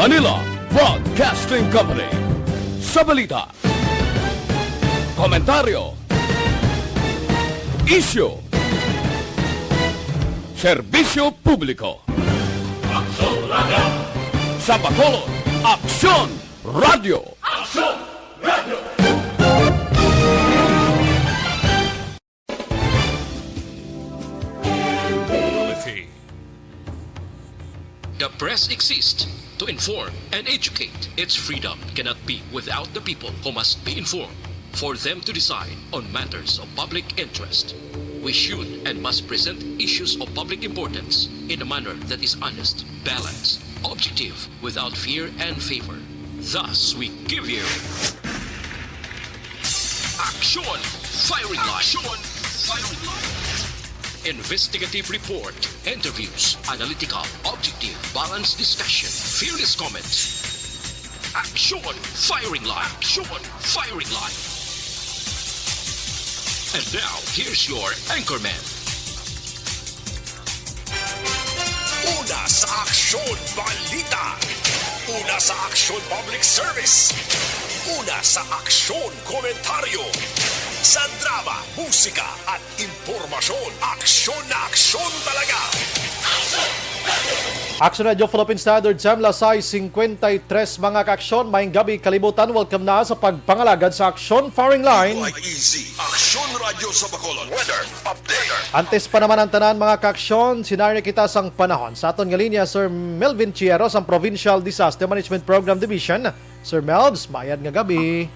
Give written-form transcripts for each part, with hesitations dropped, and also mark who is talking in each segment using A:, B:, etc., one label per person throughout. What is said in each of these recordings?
A: Manila Broadcasting Company. Sa balita, komentaryo, isyu, serbisyo publiko. Aksyon Radio! Sa Bacolod, Aksyon Radio! Aksyon Radio!
B: The press exists to inform and educate. Its freedom cannot be without the people who must be informed for them to decide on matters of public interest. We should and must present issues of public importance in a manner that is honest, balanced, objective, without fear and favor. Thus, we give you Action Firing Line. Action Firing Line. Investigative report, interviews, analytical, objective, balanced discussion, fearless comments. Action Firing Line. Action Firing Line. And now, here's your anchorman.
C: Una sa Aksyon Balita. Una sa Aksyon Public Service. Una sa Aksyon Komentaryo. Sa drama, musika at impormasyon, aksyon na aksyon talaga.
D: Action Radio Philippine Standard Time, Lasay 53 mga kaaksyon. Maayong gabi, kalibutan. Welcome na sa pagpangalagad sa Action Firing Line.
C: Like easy. Aksyon Radio sa Bacolod. Weather update.
D: Antes pa naman ang tanan mga kaaksyon, sinari kita sang panahon. Sa aton nga linya, Sir Melvin Chieros, ang Provincial Disaster Management Program Division. Sir Melvs, mayad nga gabi.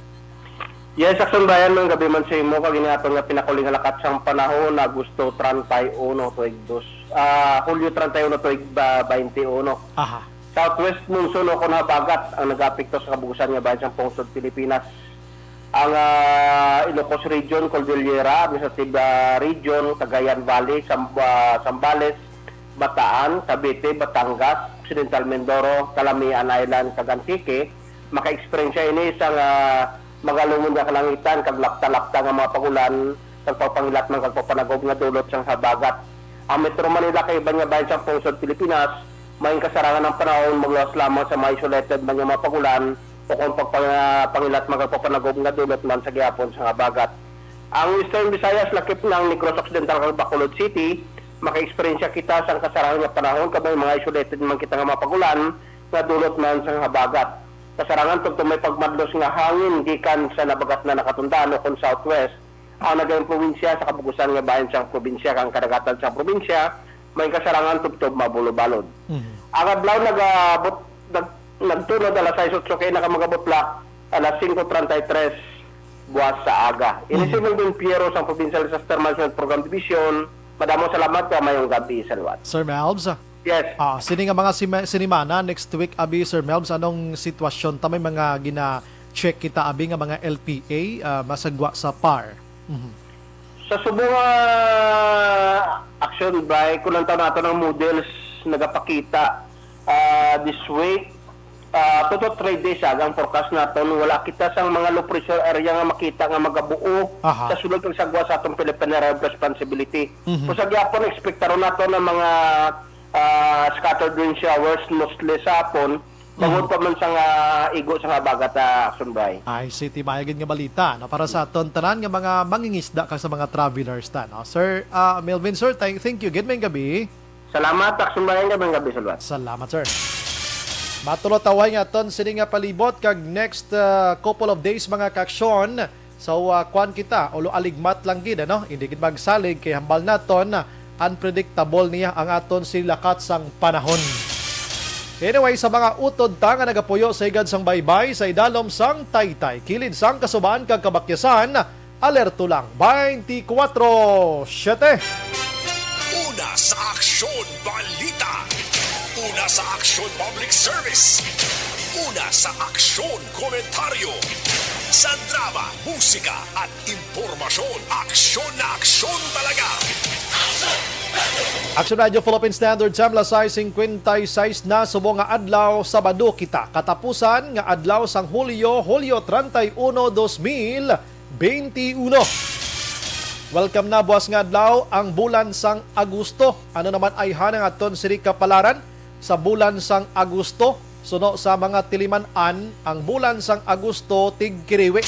E: Yes, Aksyon Bayan, ng gabi man sa imo, kaginaton nga pinakuling halakat sang panahon, Agosto 31, tuig 2. Hulyo 31, tuig 21.
D: Aha.
E: Southwest monsoon o kunhabagat ang nag-apekto sa kabugusan nga bayan sa Pungsod, Pilipinas. Ang Ilocos Region, Cordillera, Administrative Region, Cagayan Valley, Zambales, Bataan, Cavite, Batangas, Occidental Mindoro, Calamian Island, Cagantique, maka-experience ini isang magalumon nga kalangitan, kaglapta-lapta nga mga pagulan, kagpapangilat man kagpapanagob nga dulot sang habagat. Ang Metro Manila kay iban nga bayan sa Pungsod, Pilipinas, may kasarangan ng panahon maglawas lamang sa mga isolated man nga mga pagulan o kung pagpangilat man kagpapanagob nga dulot man sa gihapon sa habagat. Ang Eastern Visayas, lakip ng Negros Occidental kag Bacolod City, maka-experience kita sang kasarangan nga panahon kabay mga isolated man kita nga mga pagulan nga dulot man sa habagat. Kasarangan tugtong may pagmadlos nga hangin gikan sa nabagat na nakatundaan o kung southwest ang nagayong probinsya sa kabugusan nga bayan sa probinsya kang kadagatan sa probinsya may kasarangan tugtog mabulo-balod. Ang adlaw nagtunod alas 6:08 kay nakamagabutla alas 5:33 buwas sa aga. Inisipin din Piero sa Provincial Disaster Management Program Division. Madamo salamat ka mayong gabi salwat.
D: Sir Melvs,
E: Yes.
D: sini nga mga sinimana next week abi Sir Melvs, anong sitwasyon ta may mga gina-check kita abi nga mga LPA masagwa sa PAR?
E: Sa subong action by kulang taon nato ng models nagapakita this week 2 to 3 days ang forecast naton wala kita sang mga low pressure area nga makita nga magabuo
D: Aha.
E: sa sulod ng sagwa sa atong Philippine Area of Responsibility. So sa gyapon expectaron nato ng mga scattered rain showers mostly sa hapon bangod pa man sa igo sa habagat Action Bay.
D: Ay, city mayagin nga balita no, para sa aton tanan nga mga mangingisda ka sa mga travelers ta no. Sir Melvin, sir, thank you gid may gabi.
E: Salamat Action Bay nga gabi salwat.
D: Salamat, sir. Matulot taway nga aton sini nga palibot kag next couple of days mga kaaksyon. So kwan kita ulo aligmat lang gid no, hindi gid magsalig kay hambal naton unpredictable niya ang aton silakat sang panahon. Anyway, sa mga utod ta nga nagapuyo sa igad sang baybay sa idalom sang Taytay, kilid sang kasubaan kag kabakyasan, alerto lang 24/7.
C: Una sa Aksyon Balita. Una sa Aksyon Public Service. Una sa Aksyon Komentaryo. Sa drama, musika at impormasyon, aksyon na aksyon talaga.
D: Action Radio Philippine Standard Time, Lasay 56 na subong nga adlaw Sabado kita. Katapusan nga adlaw sang Hulyo 31, 2021. Welcome na buwas nga adlaw ang bulan sang Agosto. Ano naman ay hanang aton siri kapalaran sa bulan sang Agosto Suno sa mga tiliman-an, ang bulan sang Agosto tigkiriwi.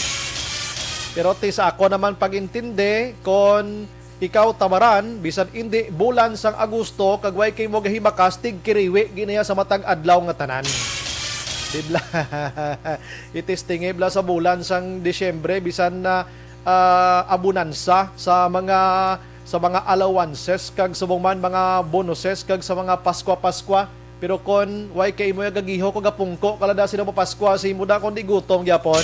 D: Pero ti sa ako naman pagintindi, kon ikaw tamaran, bisan hindi bulan sang Agosto, kagway kay mo gahibakas, tigkiriwi, ginaya sa matag adlaw nga tanan. Dibla, itistingibla sa bulan sang Disyembre, bisan na abunansa sa mga allowances, kag sa mga bonuses, kag sa mga Paskwa. Pero kon way kay mo gagiho ko gapungko kalada sila mo Paskwa si muda kon di gutom gyapon.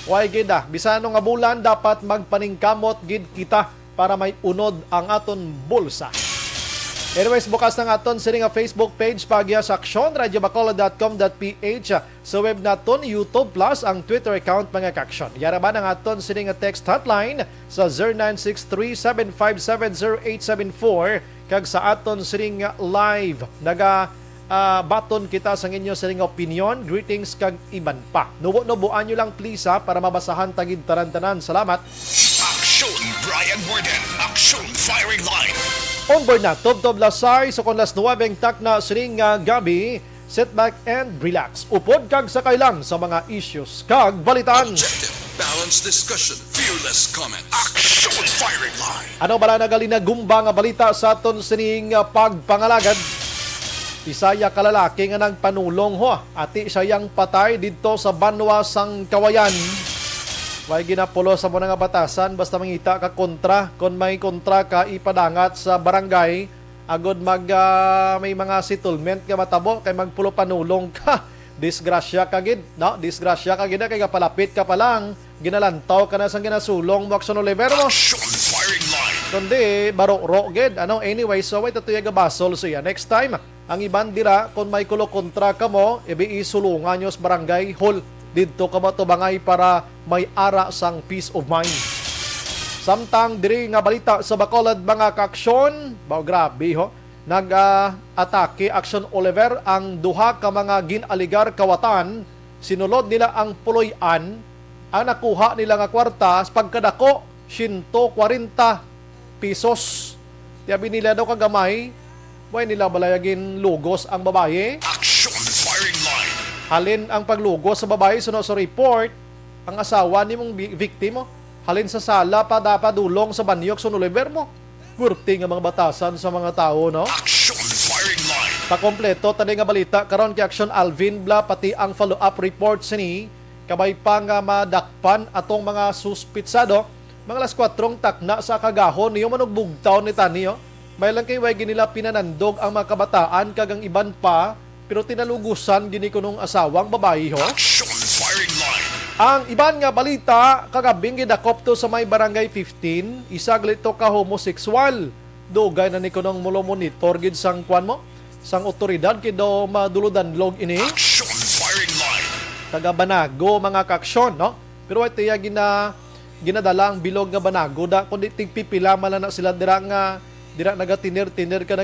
D: Way gid bisano nga bulan dapat magpaningkamot gid kita para may unod ang aton bulsa. Anyways, bukas ng aton sini nga Facebook page pagya sa Aksyon, radiobacolod.com.ph, sa web naton, YouTube Plus, ang Twitter account mga kaksyon. Yaraban ang aton sini nga text hotline sa 0963-7570874, kag sa aton sini nga live baton kita sa inyo sa nga opinion, greetings kag iban pa. Nubo-nubuan nyo lang please para mabasahan tagid tarantanan. Salamat.
C: Aksyon Brian Warden. Aksyon Firing Line.
D: Onboard na, Tob Lasay, so kon las 9 tak na sining gabi, sit back and relax. Upod kag sakay lang sa mga issues kag balitan.
C: Objective, balanced discussion, fearless comments. Aksyon Firing Line.
D: Ano bala nagalinagumbang nga balita sa aton sining pagpangalagad? Isaya kalalaki nga nagpanulong ati siyang patay didto sa Banwa sang Kawayan. Way ginapulo sa mga batasan basta mangita ka kontra, kon may kontra ka ipadangat sa barangay agod may mga settlement ka matabo kay magpulo panulong ka. Disgrasya ka gid, no? Disgrasya ka gid kay kapalapit ka pa lang, ginalantaw ka na sang ginasulong mo Aksyon Oliver mo.
C: Aksyon Firing Line.
D: Kundi baro-ro gid. Anyway, so way tatuyag basol siya. Next time, ang iban dira kon may kulo kontra ka mo, ibi isulungan nyo sa barangay hall. Dito ka matubangay para may ara sang peace of mind. Samtang diri nga balita sa Bacolod mga kaaksyon, grabe nag-atake Aksyon Oliver ang duha ka mga ginaligar kawatan. Sinulod nila ang puloy-an, ang nakuha nila nga kwarta pagkadako 140 pesos. Tiyabi nila daw kagamay, way nila balayagin lugos ang babae.
C: Aksyon Firing Line.
D: Halin ang paglugos sa babae suno sa report, ang asawa ni mong victim mo. Halin sa sala pa dapadulong sa banyok sa Oliver mo. Gurti nga mga batasan sa mga tao, no?
C: Aksyon Firing Line.
D: Pakompleto tani nga balita karon kay Aksyon Alvin Bla pati ang follow-up report sini kabay pa nga madakpan atong mga suspitsado. Mga alas 4 takna sa kagahon niyo manugbugtaw ni tani, May lang kay way ginila pinanandog ang mga kabataan kagang iban pa. Pero tinalugusan gini ko nung asawang babae
C: Aksyon Firing Line.
D: Ang iban nga balita, kagabing gidakop to sa may barangay 15, isaglito ka homosexual. Dugay na ni ko nung mulo monitor gid sang kwan mo, sang otoridad kido maduludanlog ini.
C: Aksyon Firing Line.
D: Taga Banago mga kaaksyon, no? Pero ito ginadala ang bilog nga Banago da kundi tigpipila man na sila dira nagatinir-tinir ka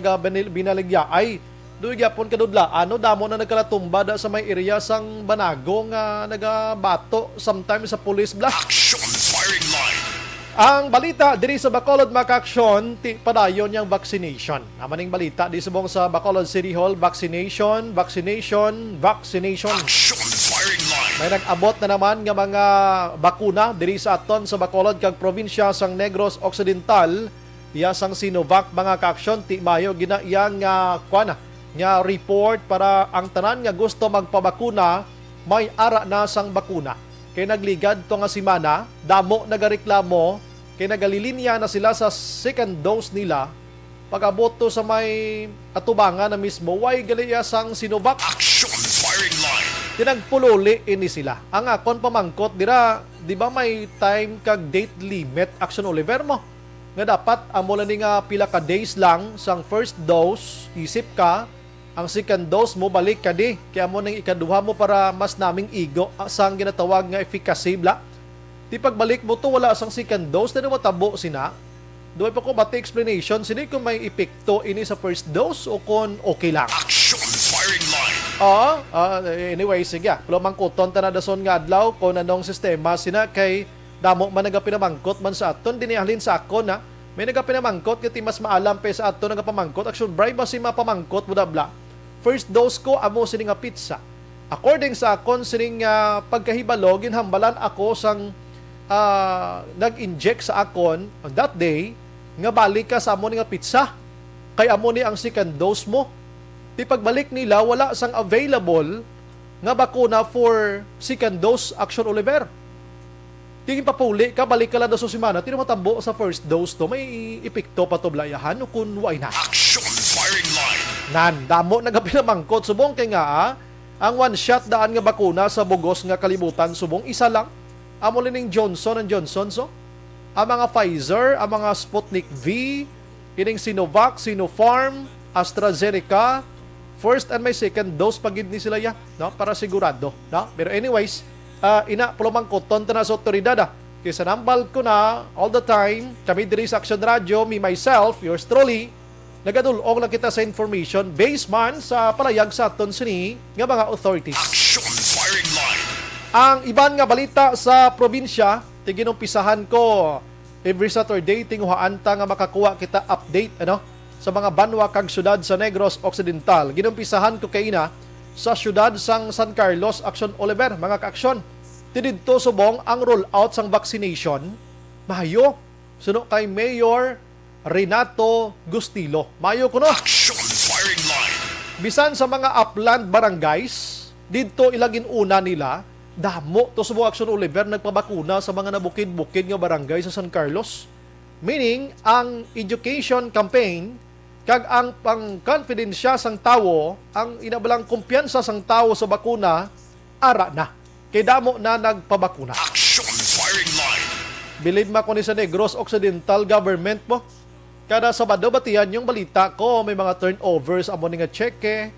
D: binaligya ay doy gyapon kadudla damo na nagkalatumba da sa may area sang Banago nga nagabato sometimes sa police block.
C: Aksyon Firing Line.
D: Ang balita diri sa Bacolod Makaksyon ti padayon yang vaccination. Amaning balita di subong sa Bacolod City Hall, vaccination.
C: Aksyon Firing Line.
D: May nag-abot na naman nga mga bakuna diri sa aton sa Bacolod kag probinsya sang Negros Occidental. Iya sang Sinovac mga kaaksyon ti mayo ginaiyang nga report para ang tanan nga gusto magpabakuna may ara na sang bakuna. Kay nagligad to nga simana, damo nagareklamo, kay nagalilinya na sila sa second dose nila. Pag-abot to sa may atubangan na mismo, way galiya sang Sinovac.
C: Aksyon Firing Line.
D: Tinagpululi ini sila. Ang akon pamangkot dira, di ba may time kag date limit Aksyon Oliver mo? Nga dapat amo ni nga pila ka days lang sang first dose, isip ka, ang second dose mo balik ka di. Kaya mo nang ikaduha mo para mas naming igo sang ginatawag nga efficacy bla. Di pagbalik mo to wala sang second dose na matabo sina. Doon pa ko bati explanation sini kung may epekto ini sa first dose o kung okay lang.
C: Aksyon Firing Line.
D: Anyway, sige. Pero mangkuton ta na dason nga adlaw kung anong sistema sina kay damo man nagapinamangkot man sa aton dinihalin sa ako na may nagapinamangkot kiti mas maalam pa sa aton nagapamangkot action bribe si mapamangkot mo dabla first dose ko amo sini nga pizza. According sa akon sining pagkahibalo, ginhambalan ako sang nag-inject sa akon on that day nga balik ka sa amo ni nga pizza. Kay amo ni ang second dose mo. Di pagbalik nila, wala sang available nga bakuna for second dose, Action Oliver. Tingin papuli ka, balik ka lang na sa semana, tino matambo sa first dose to, may epekto pa to blayahan o kung why na.
C: Action firing line.
D: Nan, damo nagapinamangkot, subong kay nga ang one shot daan nga bakuna sa bugos nga kalibutan, subong isa lang. Amo lining Johnson & Johnson, so? Ang mga Pfizer, ang mga Sputnik V, ining Sinovac, Sinopharm, AstraZeneca, first and may second dose pagid ni sila ya, no? Para sigurado, no? Pero anyways, ina pulumangkoton na sa otoridad kaysa nambal ko na all the time kami diri sa Action Radio, me myself, yours truly, nagadulong lang kita sa information based man sa palayag sa aton sini nga mga authorities.
C: Action firing line.
D: Ang iban nga balita sa probinsya, tiginumpisahan ko every Saturday tinguhaan ta nga makakuha kita update sa mga banwa kag syudad sa Negros Occidental. Ginumpisahan ko kay ina sa syudad sang San Carlos, Action Oliver, mga kaaksyon. Tididto subong ang rollout sang vaccination. Mayo, suno kay Mayor Renato Gustilo. Mayo kuno.
C: Action firing line.
D: Bisan sa mga upland barangays, didto ilagin una nila, damo to subong Action Oliver nagpabakuna sa mga nabukid-bukid nga barangay sa San Carlos. Meaning, ang education campaign kag ang pang-confidensya sang tawo, ang inabalang kumpiyansa sang tawo sa bakuna, ara na. Kay damo na nagpabakuna.
C: Action firing line.
D: Bilib ma ko ni sa Negros Occidental government mo. Kada Sabado batihan yung balita ko, may mga turnovers amo ni nga cheque,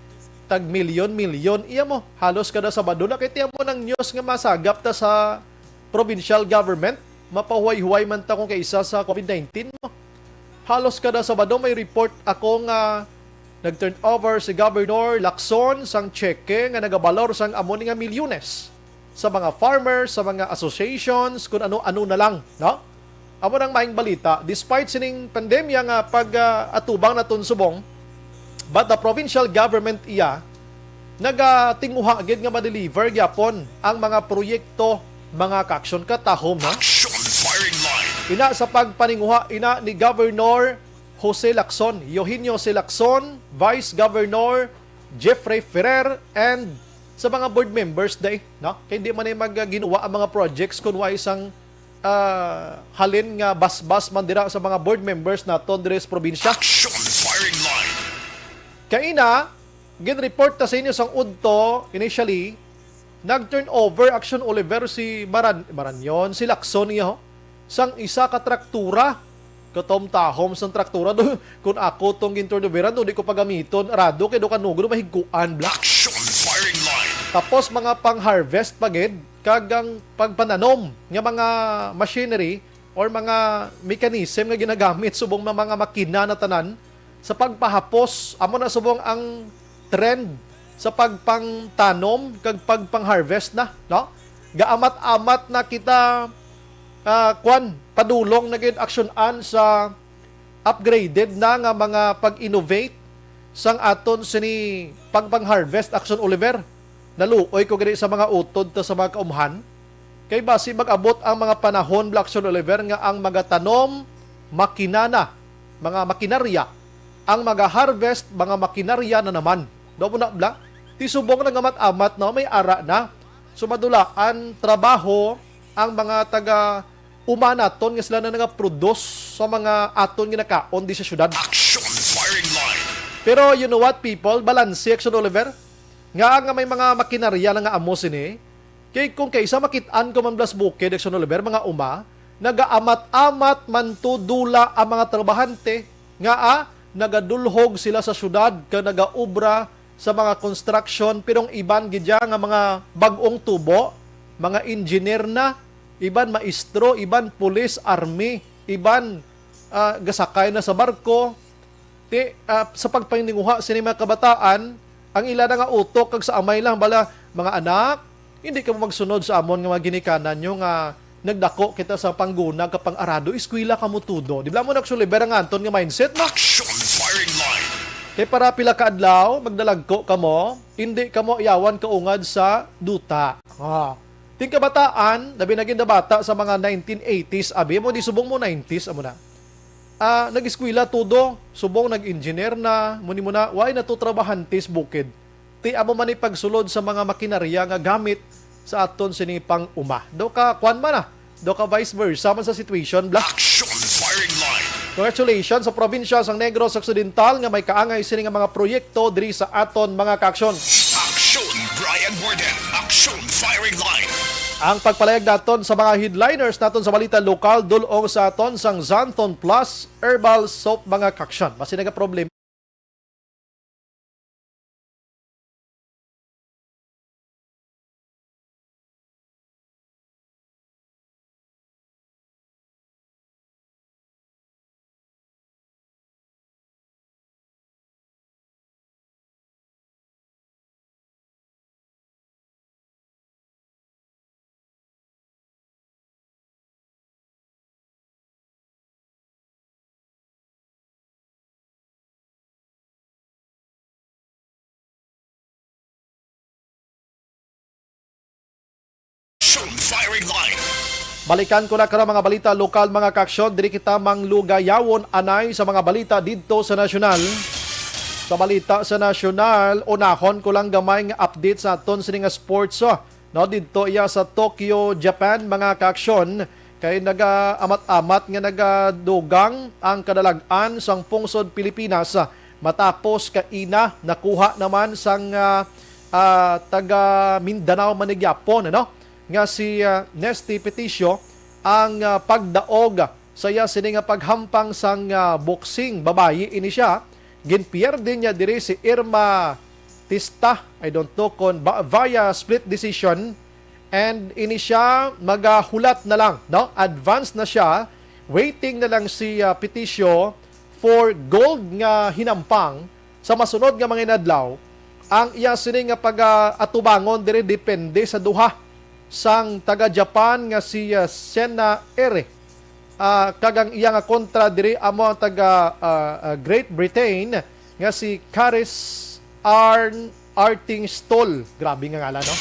D: tag milyon-milyon. Iya mo, halos kada Sabado nakitiya mo ng news nga masagap ta sa provincial government. Mapahuay-huay man ta kung kaisa sa COVID-19 mo. Halos kada Sabado may report ako nga nag-turnover si Governor Lacson sang cheque nga nagabalor sang amo ni nga milyones sa mga farmers, sa mga associations, kung ano-ano na lang, no? Amo nang maing balita, despite sining pandemya nga pag-atubang naton subong, but the provincial government iya nagatinguha gid nga ma-deliver gyapon ang mga proyekto, mga kaaksyon katahom, no?
C: Action firing line.
D: Ina sa pagpaninguha ina ni Governor Jose Lacson, Eugenio C. Lacson, Vice Governor Jeffrey Ferrer, and sa mga board members day, no? Kaya hindi man ay magginawa ang mga projects kung wa isang halin nga bas-bas man dira sa mga board members naton diri sa probinsya.
C: Action firing line.
D: Kaina, gin-report ta sa inyo sang udto, initially, nag-turnover Action Oliver si Maranyon, si Lacson niya, sang isa ka traktura. Katom-tahom sang traktura. Kung ako tong gin-turnoveran, di ko pagamiton. Rado, kaya do kanugro, mahiguan, black.
C: Action firing line.
D: Tapos mga pang-harvest pagid, kagang pagpananom nga mga machinery or mga mechanism nga ginagamit subong mga makina na tanan sa pagpahapos. Amo na subong ang trend sa pagpangtanom kag pagpang-harvest na, no? Gaamat-amat na kita padulong na gid aksyonan sa upgraded na nga mga pag-innovate sang aton sini pagpang-harvest Action Oliver. Naluoy ko gani sa mga utod ta sa mga kaumhan. Kay basi mag-abot ang mga panahon Black Action Oliver nga ang mga tanom, makinana, mga makinarya, ang mga harvest, mga makinarya na naman. Do na bla, ti subong na gamat-amat na may ara na. Sumadulaan trabaho ang mga taga umanaton nga sila na nga-produce sa mga aton nga nakaon di sa syudad.
C: Action firing line.
D: Pero you know what, people? Balanse Action Oliver. Nga may mga makinarya na nga amo sini. Kay kung kaysa makitaan ko man blas bukid Action Oliver, mga uma, nagaamat-amat man tudula ang mga trabahante nga nagadulhog sila sa syudad ka nagaubra sa mga construction, pirong iban gidya nga mga bagong tubo, mga engineer na, iban maestro, iban pulis, army, iban gasakay na sa barko. Sa pagpaninguha sini mga kabataan, ang ila na nga utok kag sa amay lang bala, mga anak, hindi ka mo magsunod sa amon nga mga ginikanan nyo nga nagdako kita sa pangguna kapang arado, eskwela ka mo tudo. Di ba mo nagsuliber ang anton nga mindset, no?
C: Action firing line.
D: Kay para pila ka adlaw, magdalagko ka mo, hindi ka mo iyawan kaungad sa duta. Ting kabataan, labi na gid bata sa mga 1980s, abi mo di subong mo 90s amo na. Nag-eskwela tudo, subong nag-engineer na, muni mo na, why natutrabahantis bukid. Ti amo man pagsulod sa mga makinarya nga gamit sa aton sinipang uma. Do ka kwan man na, do ka vice versa man sa situation bla.
C: Action firing line.
D: Congratulations sa probinsya sang Negros Occidental nga may kaangay sini nga mga proyekto diri sa aton mga kaaksyon.
C: Action Brian Warden. Action firing line.
D: Ang pagpalayag naton sa mga headliners naton sa balita lokal dulong sa aton sang Xanthon Plus Herbal Soap mga kaaksyon. Basi naga problem
C: Action firing line.
D: Balikan ko na karon mga balita lokal mga kaaksyon. Diri kita manglugayawon anay sa mga balita didto sa nasyonal. Sa balita sa nasyonal, unahon ko lang gamay nga update sa aton sini nga sports. No, didto iya sa Tokyo, Japan mga kaaksyon. Kay naga-amat-amat nga nagadugang ang kadalagan sang pungsod Pilipinas matapos kaina nakuha naman sang taga Mindanao Manigyapon, ano? Nga si Nesty Peticio ang pagdaog sa iya sini nga paghampang sang boxing babayi ini siya ginpierde niya diri si Irma Tista, I don't know kung via split decision, and ini siya magahulat na lang, no? Advance na siya, waiting na lang si Peticio for gold nga hinampang sa masunod nga mga inadlaw. Ang iya sini nga pag-atubangon diri depende sa duha sang taga-Japan nga si Sena Ere. Kagang iya nga kontra diri amo ang taga Great Britain nga si Karis Artingstall. Grabe nga ngalan, no?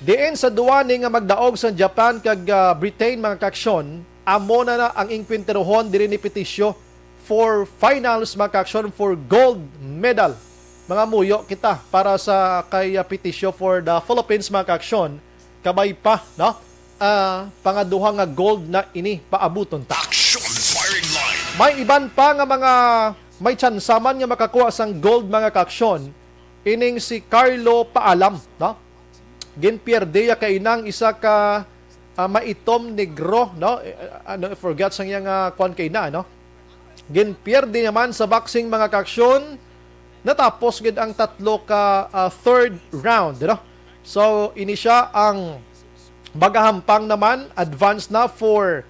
D: Diin sa duwani nga magdaog sa Japan kag Britain mga kaaksyon, amo na ang inkwinterohon diri ni Peticio for finals mga kaaksyon for gold medal. Mga muyo kita para sa kay Peticio for the Philippines mga kaaksyon, kabay pa, no? Pangaduha nga gold na ini paabuton ta.
C: Action firing line.
D: May iban pa nga mga may tsansaman nga makakuha sang gold mga kaaksyon, ining si Carlo Paalam, no? Ginpierde ya kainang isa ka maitom negro, no? Forget sang yang kwan kay na, no? Ginpierde naman sa boxing mga kaaksyon, natapos gid ang tatlo ka third round, no? So ini siya ang bagahampang naman, advance na for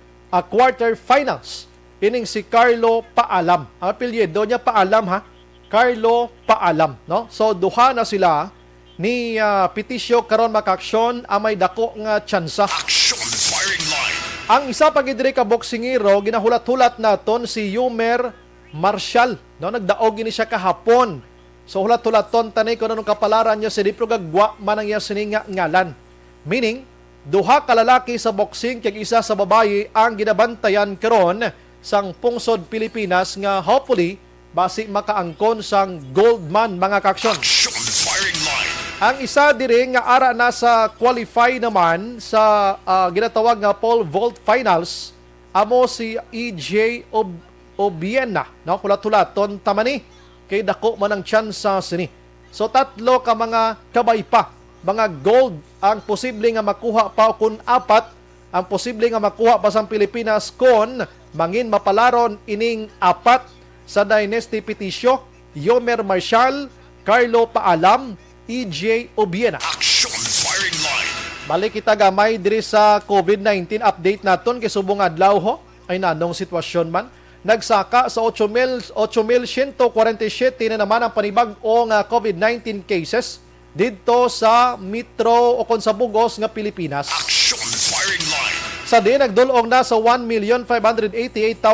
D: quarter finals. Ining si Carlo Paalam. Ang apelyido niya Paalam, ha? Carlo Paalam, no? So duha na sila ni Peticio karon makaaksyon amay dako nga tsansa.
C: Action firing line.
D: Ang isa pa gid diri ka boksingero ginahulat-hulat naton si Yumer Marshall, no? Nagdaog ini siya kahapon. So hulat-hulaton tanay ko nung kapalaran niya si Dipro gagwa man ang iya sininga ngalan. Meaning, duha ka lalaki sa boxing kag isa sa babayi ang ginabantayan karon sang pungsod Pilipinas nga hopefully basi makaangkon sang gold man mga kaaksyon.
C: Action firing line.
D: Ang isa diri nga ara na sa qualify naman sa ginatawag nga pole vault finals amo si EJ Obiena, no? Hulat-hulaton tamani kay dako man ang tsansa sini. So tatlo ka mga kabay pa, mga gold ang posible nga makuha pa kun apat ang posible nga makuha pa sa Pilipinas kon mangin mapalaron ining apat sa Dynasty Peticio, Yomer Marshall, Carlo Paalam, EJ Obiena.
C: Action firing line.
D: Balik kita gamay diri sa COVID-19 update naton kay subong adlaw ho ay nanong sitwasyon man. Nagsaka sa 8,147 na naman ang panibag-o nga COVID-19 cases dito sa Metro o kon sa Bugos nga Pilipinas.
C: Action firing line.
D: Sa din nagdulong na sa 1,588,965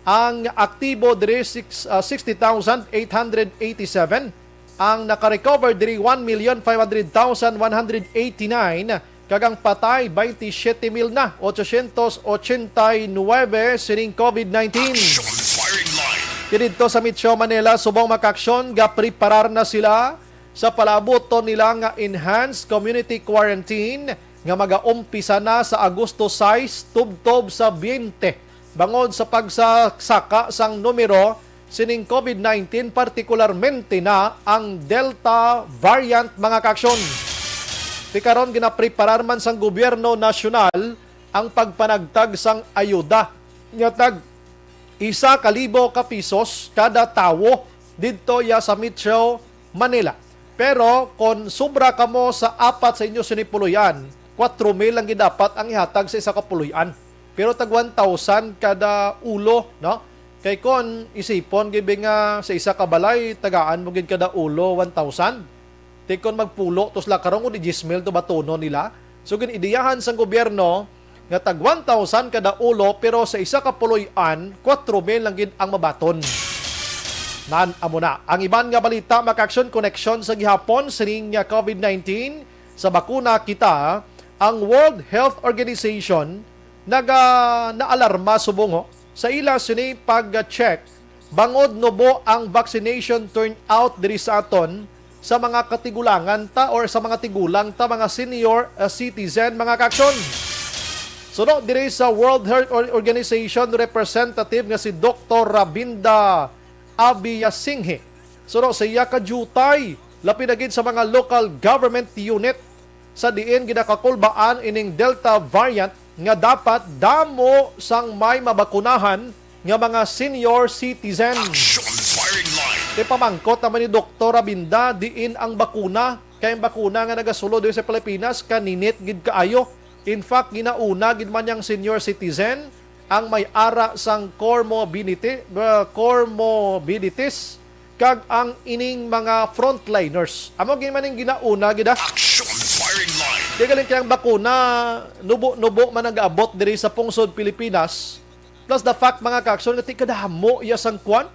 D: Ang aktibo diri 60,887. Ang naka-recover diri 1,500,189. Kagang patay 27,000 na 889 sining COVID-19.
C: Firing line.
D: Dito sa Metro Manila, subong makaksyon, preparar na sila sa palaboton nila nga enhanced community quarantine nga mag-aumpisa na sa Agosto 6 tubtob sa 20. Bangod sa pagsaka sang numero sining COVID-19, partikularmente na ang Delta variant mga kaksyon. Tikaron ginapreparar man sang gobyerno nasyonal ang pagpanagtag sang ayuda. Nga tag 1,000 ka pisos kada tawo didto ya sa Metro Manila. Pero kung sobra ka mo sa apat sa inyo sinipuluyan, 4,000 lang gidapat ang ihatag sa isa ka puluyan. Pero tag 1,000 kada ulo, no? Kay kon isipon gibi nga sa isa ka balay tagaan mo gid kada ulo 1,000. Ti kon magpulo tos la karong di 10,000 to batono nila. So gin ideyahan sang gobyerno nga tag 1,000 kada ulo pero sa isa ka puluyan 4,000 lang gid ang mabaton. Nan amo na. Ang iban nga balita maka-action connection sa gihapon sining COVID-19 sa bakuna kita, ang World Health Organization naalarma subong sa ila sini pag-check bangod nubo ang vaccination turnout diri sa aton sa mga katigulangan ta or sa mga tigulang ta mga senior citizen mga kaksyon. Suno diri sa World Health Organization representative nga si Dr. Rabinda Abiyasinghe. Suno sa iya ka jutay lapi na gid sa mga local government unit sa diin ginakakulbaan ining Delta variant nga dapat damo sang may mabakunahan nga mga senior citizen.
C: Firing line.
D: Di pamangkot naman ni Dr. Abinda diin ang bakuna. Kaya ang bakuna nga nagasulod din sa Pilipinas kaninit gid kaayo. In fact, ginauna gid man yang senior citizen ang may ara sang comorbidities kag ang ining mga frontliners. Amo gid man ning ginauna gid
C: Firing line.
D: di galing kayang bakuna, nubo man nag-aabot diri sa pungsod Pilipinas. Plus the fact mga kaksyon, nga kadamo iya sang kwan,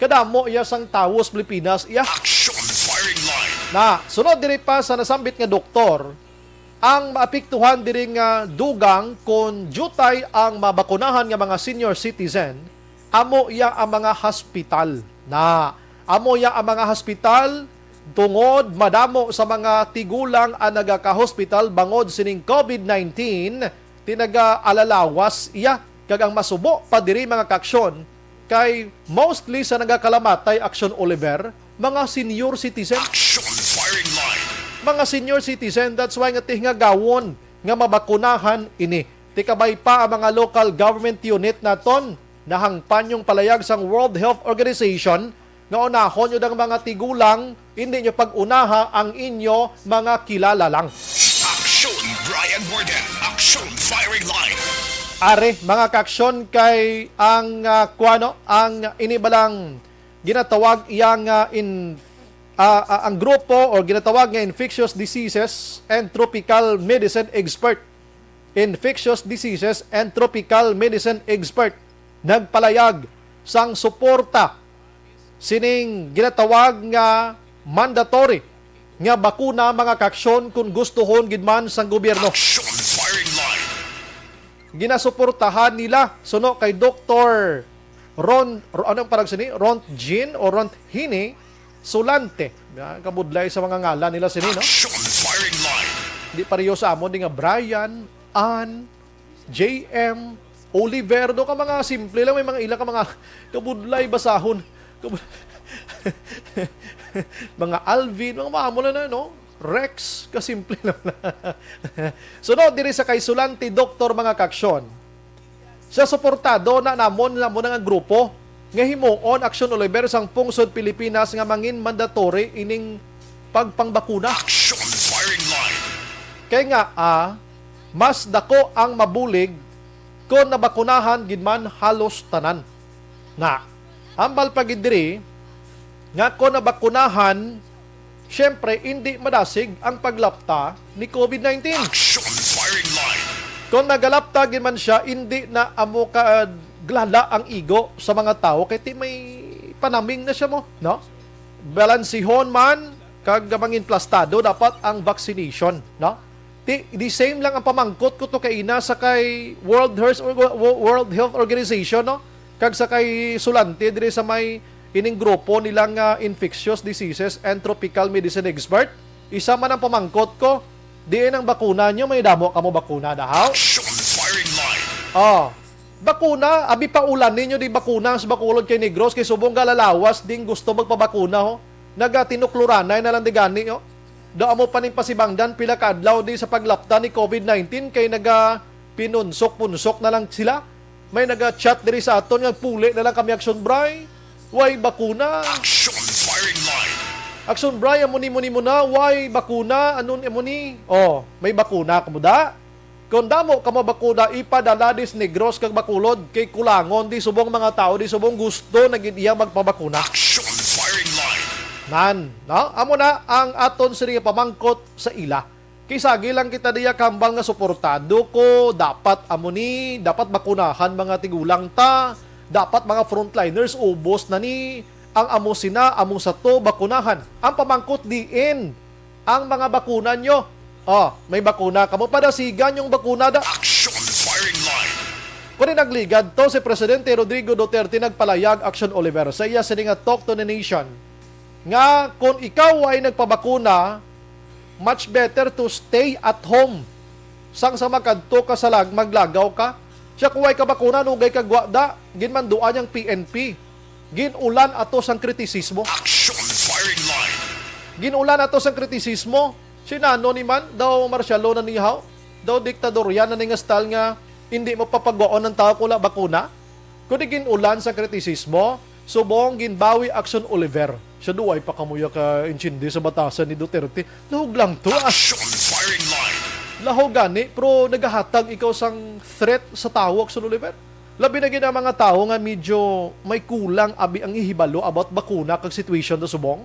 D: kadamo iya sang tawos Pilipinas, iya.
C: Firing line.
D: Na, sunod diri pa sa nasambit nga doktor, ang maapektuhan diri nga dugang kung jutay ang mabakunahan nga mga senior citizen, amo iya ang mga hospital. Na, amo iya ang mga hospital, tungod madamo sa mga tigulang ang nagaka-hospital bangod sining COVID-19 tinaga-alalawas iya kag ang masubo pa diri mga kaksyon kay mostly sa nagakalamatay Action Oliver mga senior citizen.
C: Firing line.
D: Mga senior citizen, that's why nga nga gawon nga mabakunahan ini. Tikabay pa ang mga local government unit naton nahangpan yung palayag sang World Health Organization nga unahon yun ang mga tigulang, hindi nyo pag-unaha ang inyo mga kilala lang.
C: Action, Brian Warden. Action, firing line.
D: Are, mga kaksyon kay ang ang inibalang ginatawag iyang ang grupo o ginatawag nga infectious diseases and tropical medicine expert. Infectious diseases and tropical medicine expert nagpalayag sang suporta sining ginatawag nga mandatory nga bakuna mga kaksyon kung gustuhon gid man sang gobyerno.
C: Firing line.
D: Ginasuportahan nila suno kay Dr. Anong parang sini? Rontgin o Ronthini Sulante. Kabudlay sa mga ngalan nila sini, no?
C: Firing line.
D: Di pareho sa amon di nga Brian, Ann, JM, Oliver, do ka mga simple lang, may mga ilang ka mga kabudlay basahon. Mga Alvin, mga maamula na, no? Rex, kasimple lang na. Sunod, diri sa kay Sulante, doktor mga kaksyon. Sa suportado na namon nga grupo, nga himuon Action Oliver sang pungsod Pilipinas nga mangin mandatory ining pagpangbakuna.
C: Firing line.
D: Kaya nga, mas dako ang mabulig kung nabakunahan gidman halos tanan. Na, ambal pagidiri, nga kung nabakunahan, syempre, hindi madasig ang paglapta ni COVID-19.
C: Firing line.
D: Kung nagalapta gid man siya, hindi na amo ka glala ang igo sa mga tao kay ti may panaming na siya mo, no? Balansihon man kag mangin plastado dapat ang vaccination, no? Di same lang ang pamangkot ko to kay ina sa kay World Health Organization, no? Kag sa kay sulante diri sa may ining grupo nilang infectious diseases and tropical medicine expert. Isa man ang pamangkot ko, diin ang bakuna nyo, may damo ka mo bakuna dahaw.
C: Action firing line.
D: Bakuna, abi pa ulan ninyo di bakuna sa bakulod kay Negros kay subong galalawas ding gusto magpabakuna ho. Nagatinukluranay na lang di gani ho. Doa mo pa ning pasibangdan pila ka adlaw di sa paglapta ni COVID-19 kay naga pinunsok-punsok na lang sila. May naga-chat diri sa aton nga puli na lang kami Action Bray. Why bakuna?
C: Action firing line.
D: Action Bray, amuni mo na, why bakuna? Anon amuni? May bakuna kamuda. Kung damo ka mo bakuna, ipadala dis Negros kag bakulod kay kulangon di subong mga tao di subong gusto na gid iya magpabakuna.
C: Action firing line.
D: Nan, no? Amo na ang aton sini pamangkot sa ila. Kisagi lang kita diya kambal nga suportado ko, dapat amuni, dapat bakunahan mga tigulang ta, dapat mga frontliners ubos na ni ang amo sina, amo sa to bakunahan. Ang pamangkot diin ang mga bakuna nyo. May bakuna ka mo. Padasigan yung bakuna da.
C: Action firing line.
D: Kung nagligad to, si Presidente Rodrigo Duterte nagpalayag Action Oliver sa iya sininga Talk to the Nation. Nga, kung ikaw ay nagpabakuna, much better to stay at home. Sang sa makadto ka sa maglagaw ka. Siya kung ay ka bakuna, nugay ka gwada, ginmanduan yung PNP. Ginulan ato sang kritisismo.
C: Action firing line.
D: Ginulan ato sang kritisismo. Sinano ni man, daw marsyalo na nihaw, daw diktador yan na ningastal nga hindi mo papagwaon ng tao kula bakuna. Kung ginulan sa kritisismo, subong ginbawi Action Oliver. Siya duway pa kamuya ka inchindi sa batasan ni Duterte. Lahog lang to.
C: Action firing line.
D: Lahog gani, pero nagahatag ikaw sang threat sa tao, Action Oliver. Labi na gina mga tao nga medyo may kulang abi ang ihibalo about bakuna kag situation na subong.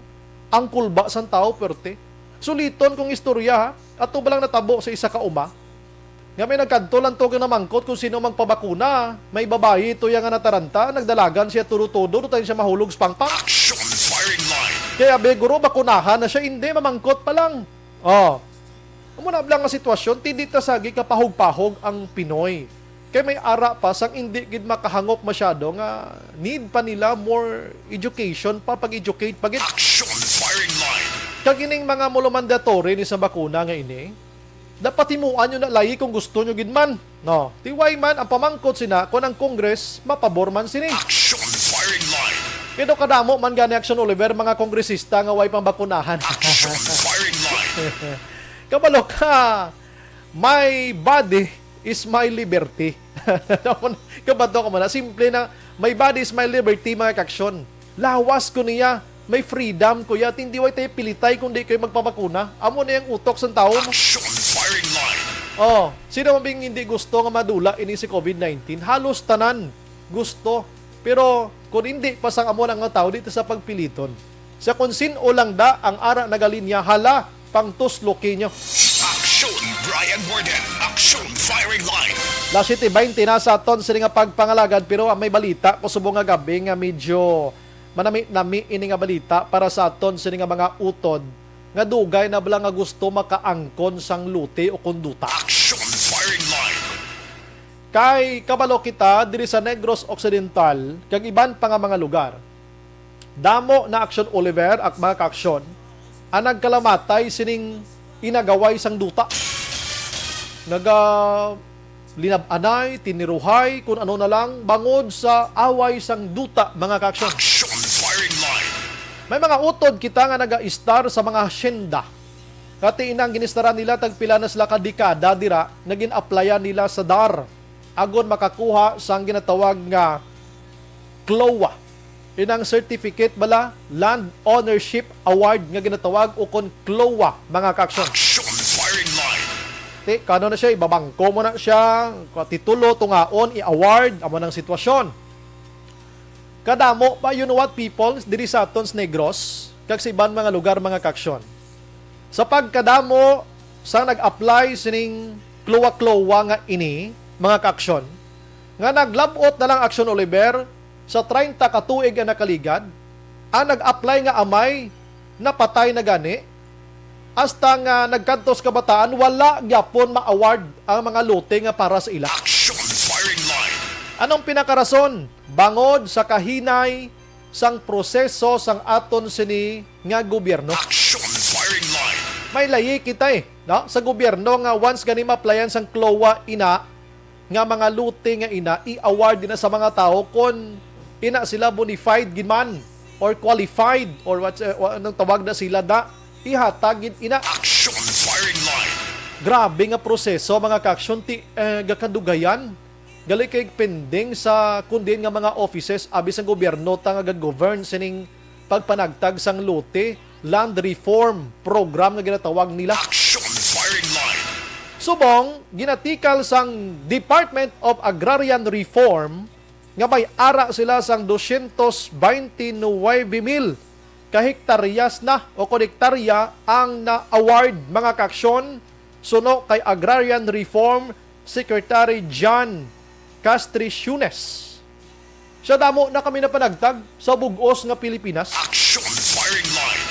D: Ang kulba sang tao perte. Suliton kong istorya ha. At ito ba lang natabo sa isa ka uma? Nga may nagkanto lang to namangkot kung sino magpabakuna. May babae ito yung nataranta. Nagdalagan siya turutodo. Doon siya mahulog spangpang.
C: Action firing line.
D: Kaya beguro bakunahan na siya. Hindi, mamangkot pa lang. Umuna lang ang sitwasyon. Hindi tasagi kapahog-pahog ang Pinoy. Kaya may ara pa sang hindi gid makahangop masyado nga need pa nila more education pa pag-educate pagit.
C: Action firing line.
D: Kagining mga mandatory ni sa bakuna nga ini, dapat himuan nyo na layi kung gusto nyo gidman. No, tiway man ang pamangkot sina kung ang Congress mapabor man sini.
C: Action firing line.
D: Kaya kadamo man gani Action Oliver mga kongresista nga way pang bakunahan.
C: Action firing line.
D: Kabalo ka, my body is my liberty. Kabato ka muna, simple na, my body is my liberty mga kaksyon. Lawas ko niya. May freedom, kuya. Hindi way tayo pilitay kung di kayo magpabakuna. Amo na yung utok sa tao mo.
C: Action firing line.
D: Sino mabing hindi gusto nga madula ini si COVID-19? Halos tanan. Gusto. Pero kung hindi, pasang amo ng tao dito sa pagpiliton. Sa kung sino lang da, ang ara nagalinya, hala, pang tusloki nyo.
C: Action Brian Borden. Action firing line.
D: Last 20 na sa aton sa nga pagpangalagad, pero may balita ko subong nga gabi nga medyo manami ini nga balita para sa aton sini nga mga utod nga dugay na bala nga gusto makaangkon sang luti o konduta.
C: Action firing line.
D: Kay kabalo kita diri sa Negros Occidental kag iban pa nga mga lugar. Damo na Action Oliver at mga kaaksyon ang nagkalamatay sining inagaway sang duta. Naga linab-anay, tiniruhay, kung ano na lang, bangod sa away sang duta mga kaaksyon.
C: Action firing line.
D: May mga utod kita nga naga-star sa mga hasyenda. Kati inang ginistaran nila tagpila na sila kadekada dira, naging applyan nila sa DAR. Agon makakuha sang ginatawag nga CLOA. Inang certificate bala, Land Ownership Award nga ginatawag o kon CLOA mga kaaksyon.
C: Action firing line.
D: Kano na siya, ibabangko mo na siya, titulo, tungaon, i-award, amo ng sitwasyon. Kadamo pa, you know what people, diri sa atons Negros, kag sa iban mga lugar, mga kaaksyon. Sa pagkadamo, sa nag-apply sining kluwa-kluwa nga ini, mga kaaksyon, nga naglabot na lang Action Oliver sa 30 katuig nga nakaligad, ang nag-apply nga amay napatay na gani, hasta nga nagkantos kabataan, wala gyapon ma-award ang mga lote nga para sa ila.
C: Action firing line.
D: Anong pinakarason? Bangod sa kahinay sang proseso sang aton sini nga gobyerno.
C: Action firing line.
D: May layi kita no? Sa gobyerno nga once gani ma-applyan sang CLOA ina, nga mga lote nga ina, i-award din na sa mga tao kung ina sila bonified ginman or qualified or anong tawag na sila da, ihatag ina.
C: Action firing line.
D: Grabe nga proseso mga kaksyon ti gakadugayan. Gali kay pending sa kundin nga mga offices abis ang gobyerno ta nga gag-govern sining pagpanagtag sang lote, land reform program nga ginatawag nila.
C: Action firing line.
D: Subong, ginatikal sang Department of Agrarian Reform nga may ara sila sang 229,000 kahektaryas na o konektarya ang na-award mga kaksyon suno kay Agrarian Reform Secretary John Castriciones. Siya damo na kami na panagtag sa bugos nga Pilipinas.
C: Action firing line.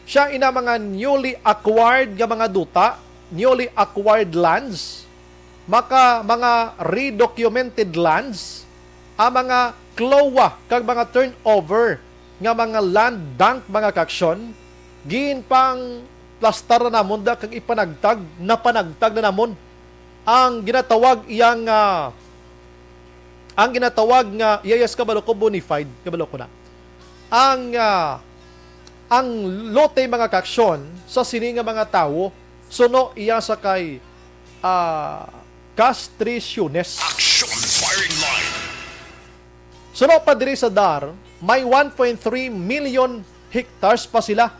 D: Siya ina mga newly acquired nga mga duta, newly acquired lands, mga redocumented lands, ang mga CLOA kag mga turnover nga mga land bank mga kaksyon, giin pang plastar na namon da kag ipanagtag na panagtag na namon ang ginatawag nga iyayas kabalo ko bonified kabalo ko na ang lote mga kaksyon sa sini nga mga tawo suno iya sa kay Castriciones.
C: Action firing line.
D: Suno pa diri sa DAR, may 1.3 million hectares pa sila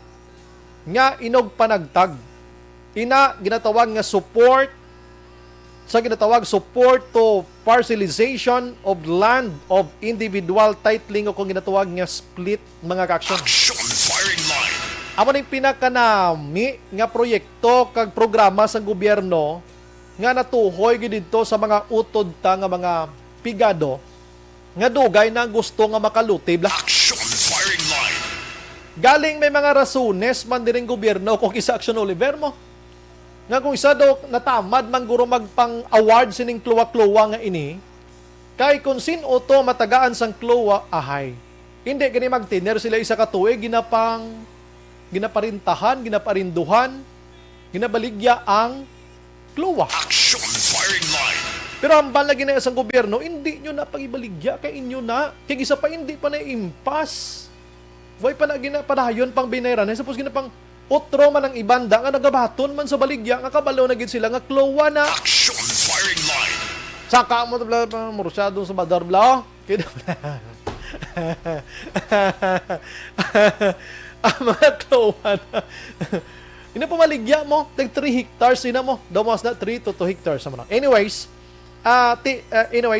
D: nga inog panagtag. Ina ginatawag nga support to parcelization of land of individual titling o kung ginatawag nga split mga kaksyon.
C: Action firing line.
D: Amo ning pinakanami nga proyekto kag programa sa gobyerno nga natuhoy gid didto sa mga utod ta nga mga pigado nga dugay na gusto nga makaluti bla.
C: Action firing line.
D: Galing may mga rasunes man diring gobyerno kung isa Action Oliver mo. Nga kung isa daw natamad man guro magpang-award sining kluwa-kluwa nga ini, kay kung sino to matagaan sang kluwa, ahay. Hindi gani magtiner sila isa ka tuig, ginaparintahan, ginaparinduhan, ginabaligya ang kluwa.
C: Action firing line.
D: Pero ang lagi na isang gobyerno, hindi nyo na pagibaligya kay inyo na. Kaya isa pa hindi pa na-impas. Way pa na ginapadayon pang binayran. Suppose ginapang utro man ang ibanda nga nagabaton man sa baligya nga kabalo na gid sila nga klowa na.
C: Action firing line.
D: Saka mo bla murusyado sa badar bla. Kaya ang mga klowa na. Ina pumaligya mo, tag 3 hectares ina mo. Damas na 3 to 2 hectares mo na. Anyways,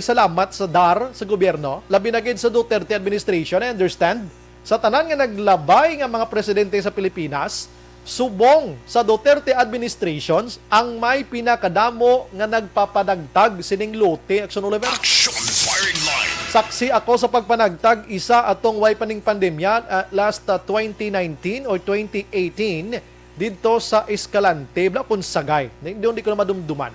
D: salamat sa DAR, sa gobyerno. Labi na gid sa Duterte administration, I understand. Sa tanan nga naglabay nga mga presidente sa Pilipinas, subong sa Duterte administrations ang may pinakadamo nga nagpapanagtag sining lote Action Oliver.
C: Action firing line.
D: Saksi ako sa pagpanagtag isa atong way paning pandemya last 2019 or 2018 dito sa Escalante, bla kun sagay. Hindi ko na madumduman.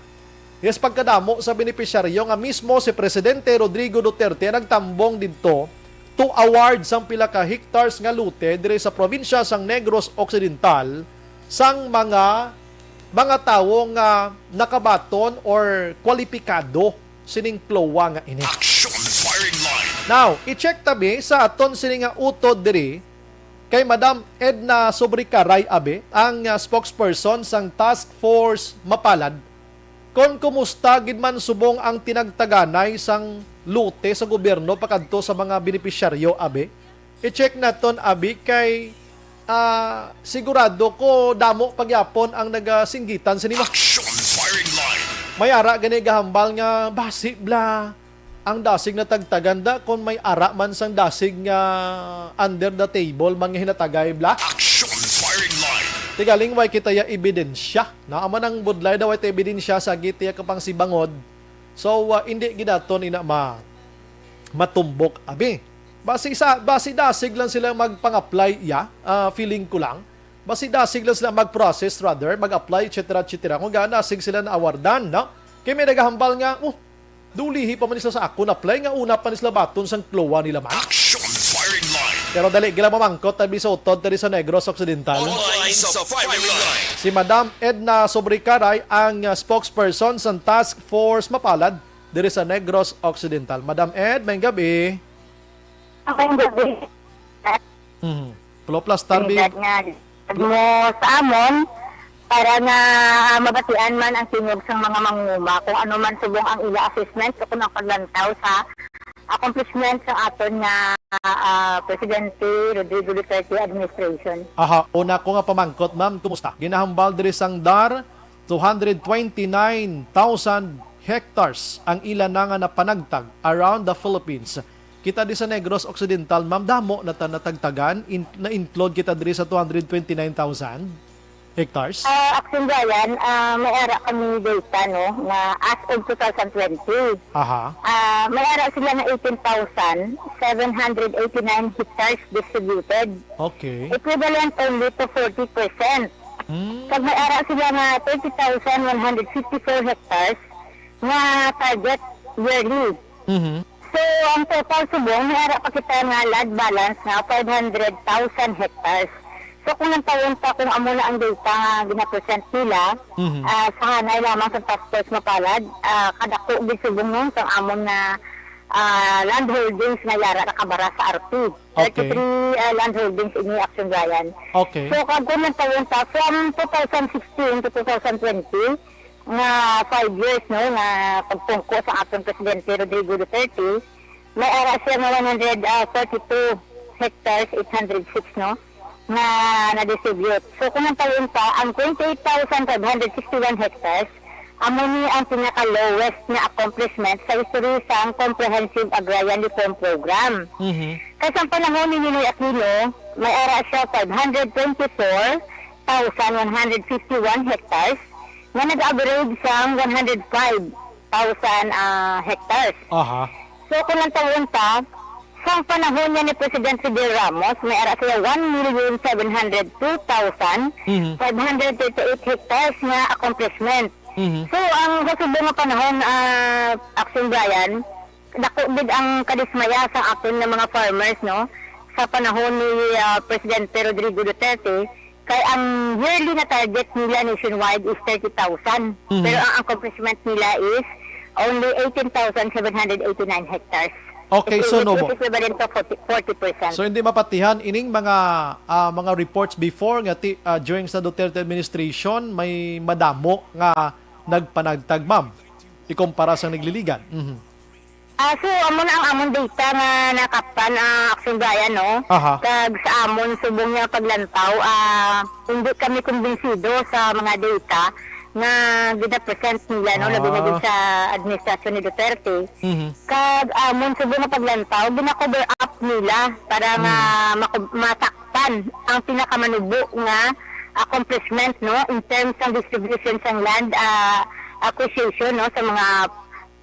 D: Yes, pagkadamo sa benepisyaryo nga mismo si Presidente Rodrigo Duterte nagtambong dito to award sang pila ka hectares nga lote dire sa probinsya sang Negros Occidental sang mga tawo nga nakabaton or kwalipikado sining klowa nga ini.
C: Action firing line.
D: Now, i-check tabi sa aton sini nga utod diri kay Madam Edna Sobricaray Abe, ang spokesperson sang Task Force Mapalad, kung kumusta gid man subong ang tinagtaganay sang lote sa gobyerno pakadto sa mga benepisyaryo Abe. I-check naton Abe kay sigurado ko damo pagyapon ang nagasinggitan sa nimo.
C: Action firing line.
D: May ara gani gahambal nga basi bla ang dasig na tagtaganda kung may ara man sang dasig nga under the table man nga hinatagay bla.
C: Action firing line.
D: Tigaling way kita ya ebidensya. Na aman ang budlay daw iti ebidensya sa gitiya kapang si Bangod So hindi gidaton ina matumbok abi. Basi dasig lang sila magpang-apply feeling ko lang. Basi dasig lang sila mag-process rather, mag-apply etc. Kung ganasig sila na awardan, no? Kaya may nagahambal nga, dulihi pa man sila sa ako na apply nga una pa sila baton sang klowa nila man.
C: Action firing line.
D: Pero dali gila mamangkot tabi sa utod tadi sa Negros Occidental.
C: Online sa firing line.
D: Si Madam Edna Sobricaray ang spokesperson sa Task Force Mapalad diri sa Negros Occidental. Madam Ed, may gabi.
F: Okay, gabi.
D: Pulo plus tarbi.
F: Nga mo sa amon para nga mabatian man ang tingog sa mga mangunguma kung ano man subong ang ila assessment o kung ang paglantaw sa accomplishment sa aton nga Presidente Rodrigo Duterte administration.
D: Aha, una ko nga pamangkot, ma'am, kumusta? Ginahambal diri sang DAR 229,000 hectares ang ilan na nga napanagtag around the Philippines. Kita di sa Negros Occidental, ma'am, damo na natagtagan, na-include kita diri sa 229,000 hectares.
F: Action Brian, may ara kami data no, na as of 2020.
D: Aha.
F: May ara sila na 18,789 hectares distributed.
D: Okay.
F: Equivalent only to 40%. Pag may ara sila na 30,154 hectares na target yearly. So, ang total subong, may ara pa kita nga land balance na 500,000 hectares. So, kung nang taon pa kung amo na ang data nga ginapresent nila, sa hanay lamang sa Task Force Mapalad, kadako gisubong nun sa amon na land holdings na yara nakabara sa RP.
D: Okay.
F: 33 land holdings ini Action Brian.
D: Okay.
F: So, kung nang taon pa, from 2016 to 2020, nga 5 years no nga pagtungko sa atong Presidente Rodrigo Duterte, may ara siya nga 132 hectares 806 no nga na-distribute. So kung ang taon pa, ang 28,561 hectares amo ni ang pinaka-lowest na accomplishment sa history sa Comprehensive Agrarian Reform Program. Kasi ang panahon ni Ninoy Aquino, may ara siya 524,151 hectares na nag-average sa 105,000 hectares.
D: Aha.
F: So kung ang taon pa, sa panahon niya ni President Fidel Ramos, may ara sila 1,702,538 hectares na accomplishment. So ang kasubong nga panahon, Action Brian, dako bid ang kadismaya sa atin ng mga farmers no sa panahon ni Presidente Rodrigo Duterte. Kaya ang yearly na target nila nationwide is 30,000. Pero ang accomplishment nila is only 18,789 hectares.
D: Okay, so no mo.
F: It is equivalent to 40%.
D: So hindi mapatihan ining mga reports before nga during sa Duterte administration may madamo nga nagpanagtag, ma'am. Ikumpara sa nagliligan.
F: So amo na ang amon data nga nakapan Action Brian no.
D: Aha.
F: Kag sa amon subong nga paglantaw hindi kami kumbinsido sa mga data nga gina-present nila no labi na din sa administrasyon ni Duterte. Kag amon subong nga paglantaw gina-cover up nila para nga matakpan ang pinakamanubo nga accomplishment no in terms ng distribution ng land acquisition no sa mga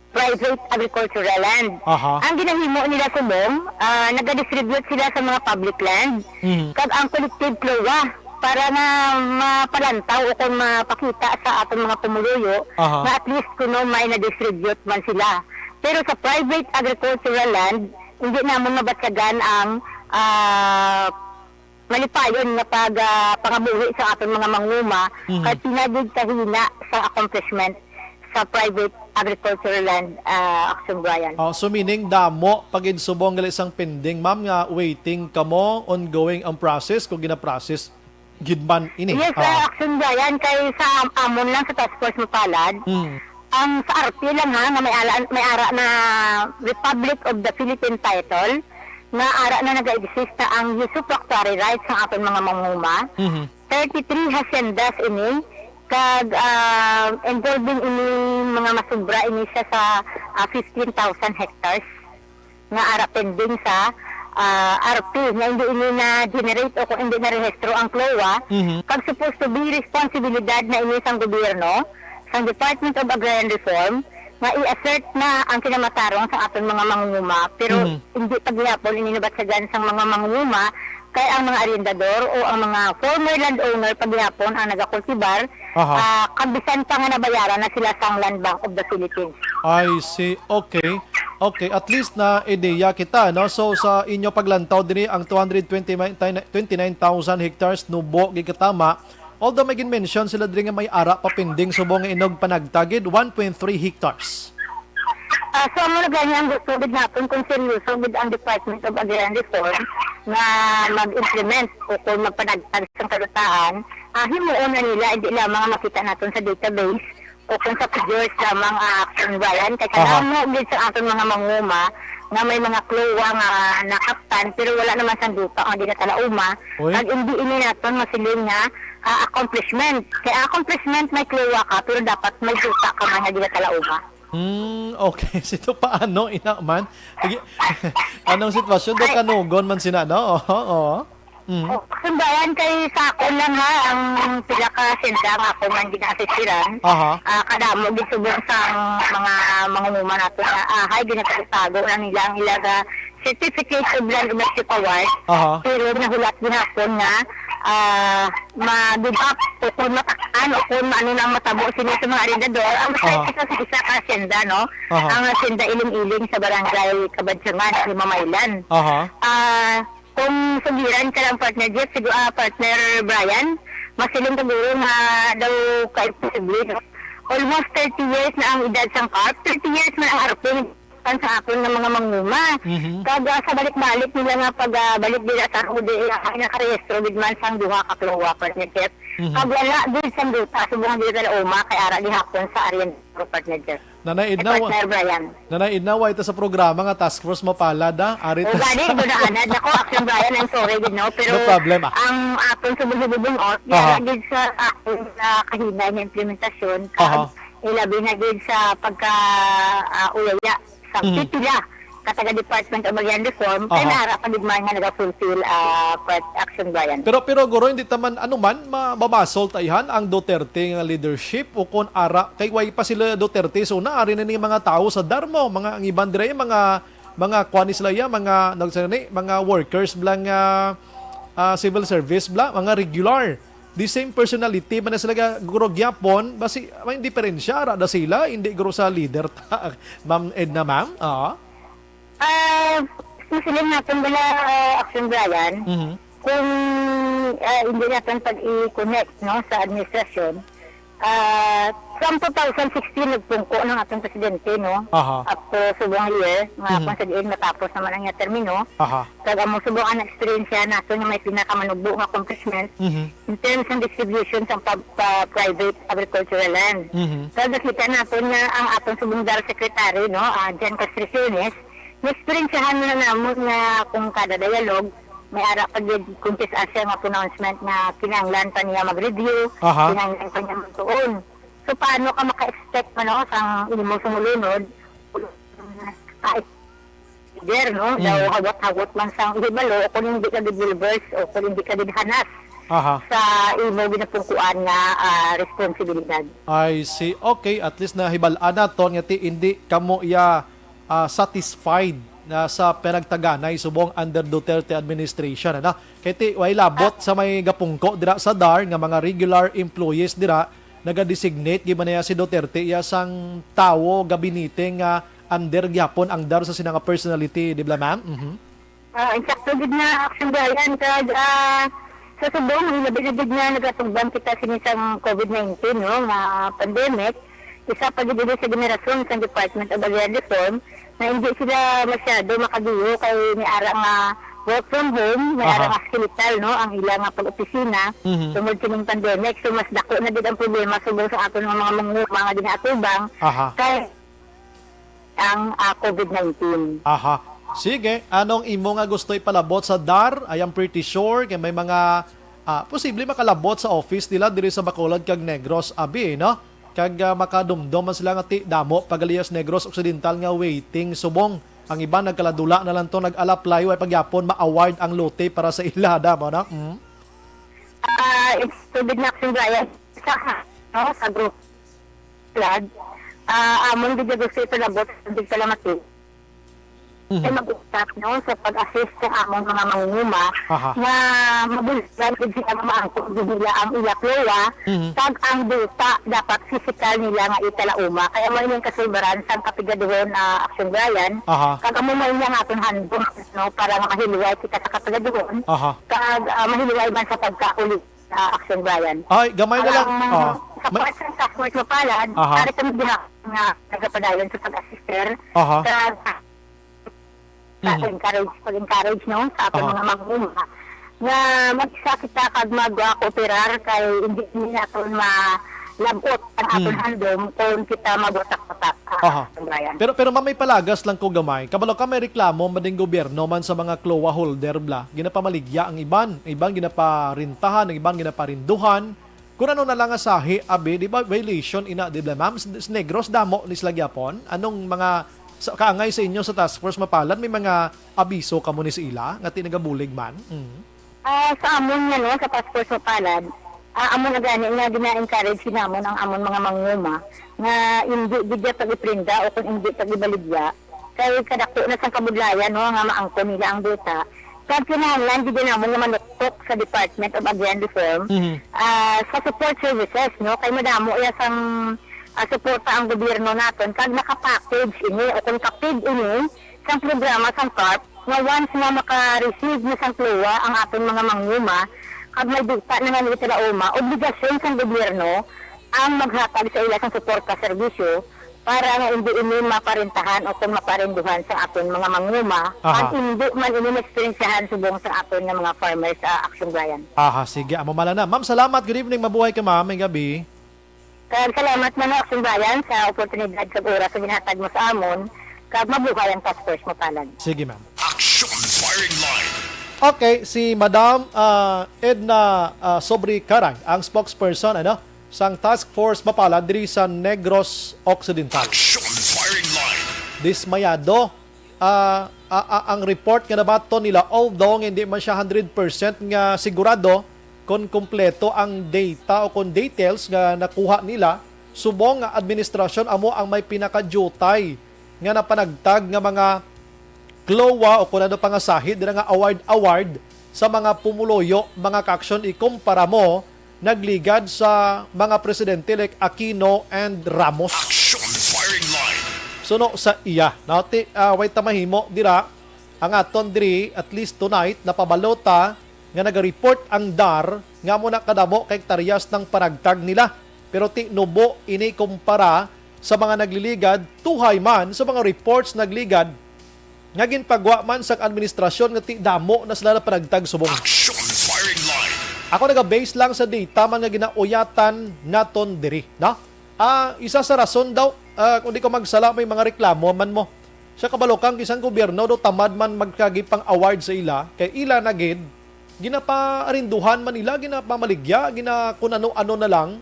F: private agricultural land. Ang ginahimo nila subong, nag-distribute sila sa mga public land kag ang collective CLOA para na mapalantaw o kung mapakita sa atong mga pumuluyo na at least kuno may na-distribute man sila. Pero sa private agricultural land, hindi naman mabatsagan ang malipayon na pangabuhi sa atong mga manguma kahit pinagig kahina sa accomplishment sa private agricultural land Action Brian.
D: So meaning damo pagid subong gali isang pending, ma'am, nga waiting kamo ongoing ang process kung gina-process gidman ini.
F: Yes, Action Brian kay sa amon lang sa Task Force Mapalad. Ang sa RP lang nga may ara na Republic of the Philippines title na ara na nag-exist na ang usufructuary rights ng aton mga manguma. 33 haciendas ini kag involving ini mga masubra ini siya sa 15,000 hectares nga ara pending sa RP na hindi ini na-generate o kung hindi na-rehistro ang CLOA. Kag supposed to be responsibilidad na ini sang gobyerno, sang Department of Agrarian Reform, nga i-assert na ang kinamatarong sa aton mga mangunguma, pero hindi pagyapon ininubat sa sang mga mangunguma, kay ang mga arendador o ang mga former landowner pagyapon ang nagakultibar, kabisan pa nga nabayaran na sila sang Land Bank of the Philippines.
D: I see. Okay. Okay, at least na ideya kita, no? So sa inyo paglantaw diri ang 29,000 hectares nubo gikatama. Although may mention sila diri nga may ara pa pending subong nga inog panagtagid 1.3 hectares.
F: So mo na ganyan ang gusto gid naton kung seryoso with ang Department of Agrarian Reform na mag-implement o kung magpanagtag sa kalutaan, himuon na nila hindi lamang makita naton sa database o kung sa figures lamang action bayan kay kanamo gid sa aton mga manguma nga may mga kluwa nga nakaptan pero wala naman sang duta ang di na talauma kag hindi ini naton masiling nga accomplishment. Kaya accomplishment may kluwa ka pero dapat may duta ka man nga di na talauma.
D: Okay. Sito paano inaman? Anong sitwasyon do kanugon man sina, no? Oo.
F: Sundayan kay sakon lang ha ang pila ka senda nga ako man ginasisiran. Kadamo gid subong sa mga mangunguma nato na hay ginatago na nila ang ilaga certificate of land ownership award. Pero nahulat ginapon nga ma-give up o kung matakaan o kung ano nang matabo sila sa mga arendador ang isa sa isa ka senda, no? Ang senda iling-iling sa barangay Kabadsangan, Mamaylan. Kung sugiran ka lang partner Jeff, partner Brian, masiling siguro nga daw kahit posible, no? Almost 30 years na ang edad sang carp, 30 years na ang arping sa akon ng mga manguma. Kaga sa balik-balik nila nga pagbalik nila sa Rude, nakarehistro with man sang duha ka kluwa partner Jeff. Kag wala din sang duta, subong dito na uma kay ara di hapon sa Aryan partner Jeff. Partner Brian.
D: Nanay-idnawa ito sa programa nga Task Force Mapalad, Ari
F: o gani, doon ako, Action Brian, I'm sorry, no? Pero
D: no problem,
F: ang aton subong-subong yara gid sa akong kahina ng implementasyon, ilabi na gid sa pagka-ulaya sa pipila kataga Department of Agrarian Reform, kaya naharap pagigman nga nag-fulfill Action Brian.
D: Pero guro, hindi taman anuman mababasol tayhan ang Duterte nga leadership o kung ara kay way pa sila Duterte so naari na ni mga tao sa Darmo, mga ang iban dire mga kwani sila ya, mga mga workers blang civil service bla, mga regular. The same personality man na sila guro gyapon basi may diferensya ra da sila hindi guro sa leader ta. Ma'am Edna, ma'am.
F: Masiling natin bala Action Brian, kung hindi natin pag-i-connect, no, sa administrasyon, from 2016 nagpungko ng ating presidente, no, up to subong year, nga kung sa diin matapos naman ang termino, kag mo subong ang experience nato nga may pinakamanugbo nga accomplishment in terms ng distribution sa private agricultural land. Kag nakita natin nga ang atong subong Dar Secretary, no, Jan Castriciones, na-experiencehan na namon nga kung kada dialog may ara pag kuntis asya nga pronouncement nga kinahanglan pa niya mag-review, kinahanglan pa niya magtuon. So paano ka maka-expect no sang imo sumulunod there, no? Daw hawat-hawat man sang ihibalo o kung hindi ka gid-bulbers o kung hindi ka gid-hanas sa imo ginapungkuan nga responsibilidad.
D: I see. Okay, at least nahibalaan naton nga hindi kamo satisfied na sa pinagtaganay subong under Duterte administration, ano? Kaya way labot sa may gapungko dira sa DAR nga mga regular employees dira naga-designate giban niya si Duterte iya sang tawo gabinete nga under gyapon ang DAR sa sinanga personality, di ba ma'am?
F: Insakto gid na Action Brian kag sa subong labi-labi nga nagatubang kita sinisang COVID-19, no, nga pandemic. Isa pa gid sa generasyon sa Department of Agrarian Reform na hindi sila masyado makaduyo kay may ara nga work from home, may ara nga skeletal, no, ang ilang nga pag-opisina tungod kining pandemic. So mas dako na gid ang problema subong sa aton nga mga ginaatubang kay ang COVID-19.
D: Sige, anong imo nga gusto ipalabot sa DAR? I am pretty sure kay may mga posible makalabot sa office nila diri sa Bacolod kag Negros abi, no? Kag makadumdom man sila nga ti damo Pagalias Negros Occidental nga waiting subong ang iba nagkaladula na lang to nag-alapply way pagyapon ma-award ang lote para sa ilada mo na.
F: It's to big Action Brian sa group flood amon di gusto ito labot, hindi ka lang mati. Ay mag-usap no sa pag-assist sa among mga mangunguma
D: Aha.
F: na mabulisan kung sila maangkot nila ang ilaklowa tag ang duta dapat physical nila nga italauma. Kaya mo yung kasulbaran sa kapigaduhon na action bayan.
D: Aha.
F: Kag amo may nga atong handbook no para nga mahiluway kita sa kapigaduhon.
D: Aha.
F: Kag mahiluway man sa pagkauli sa action bayan.
D: Ay, gamay na lang.
F: Sa part ng task force mapalad,
D: Aha.
F: para kami diha nga nagapadayon sa pag-assister.
D: Aha.
F: Pag-encourage no sa ating mga mangunguma nga magsa kita kag mag-cooperar kay hindi naton malabot ang aton handom kung kita mabutak-butak
D: Aha.
F: sa bayan.
D: Pero mamay palagas lang ko gamay. Kabalo ka may reklamo mading gobyerno man sa mga klowa holder bla. Ginapamaligya ang iban ginaparintahan, ang iban ginaparinduhan. Kung ano na lang nga sahi, abi, di ba violation ina, di ba ma'am? Negros damo ni Slagyapon. Anong mga kaangay sa inyo sa task force mapalad, may mga abiso kamo ni sa ila nga tinagabulig man?
F: Sa amon nga no, sa task force mapalad, amon na gani nga gina-encourage namon ang amon mga mangunguma nga hindi bigya pag-iprinda o kung hindi pag-ibaligya kay kadako na sa kabudlayan no nga maangko nila ang data. Kaya kinahanglan di namon nga manuktok sa Department of Agrarian Reform sa support services no kay madamo iya sang suporta ang gobyerno natin kag naka-package ini o kung kapig ini sa programa sa CARP nga once nga maka-receive na sa kluwa ang ating mga mangunguma kag may dugta na nga nila uma obligasyon sa gobyerno ang maghatag sa ila sa suporta serbisyo para nga hindi ini maparintahan o kung maparinduhan sa ating mga mangunguma at hindi man ini experiencehan subong sa ating nga mga farmers sa Action Bayan.
D: Aha, sige. Amo mala na. Ma'am, salamat. Good evening. Mabuhay ka, ma'am. May gabi.
F: Kag salamat man sa Action Bayan sa oportunidad sa oras sa ginhatag mo sa amon kag mabuhay ang task force mo palad.
D: Sige, ma'am.
C: Action firing line.
D: Okay, si Madam Edna Sobri Karang, ang spokesperson sang Task Force Mapalad diri sa Negros Occidental.
C: Action firing line.
D: Dismayado ang report nga nabato nila, although hindi man siya 100% nga sigurado kung kompleto ang data o kung details nga nakuha nila, subong nga administrasyon amo ang may pinakajutay nga napanagtag nga mga klowa o kung ano pa nga sahid nga award sa mga pumuloyo, mga kaksyon ikumpara mo nagligad sa mga presidente like Aquino and Ramos.
C: Action firing line.
D: Suno sa iya. Nauti, wait tamahimo dira ang aton diri at least tonight napabalota nga naga-report ang DAR nga mo nakadamo kay hektaryas ng panagtag nila. Pero ti nubo ini kumpara sa mga nagliligad, tuhay man sa mga reports nagligad nga ginpagwa man sa administrasyon nga ti damo na sila na panagtag subong.
C: Action firing line.
D: Ako naga-base lang sa data man nga ginauyatan naton diri, na? Isa sa rason daw kung di ko magsala may mga reklamo man mo. Sa kabalokang isang gobyerno do tamad man magkagipang award sa ila kay ila na gid ginapaarinduhan man nila, ginapamaligya, kung ano-ano na lang.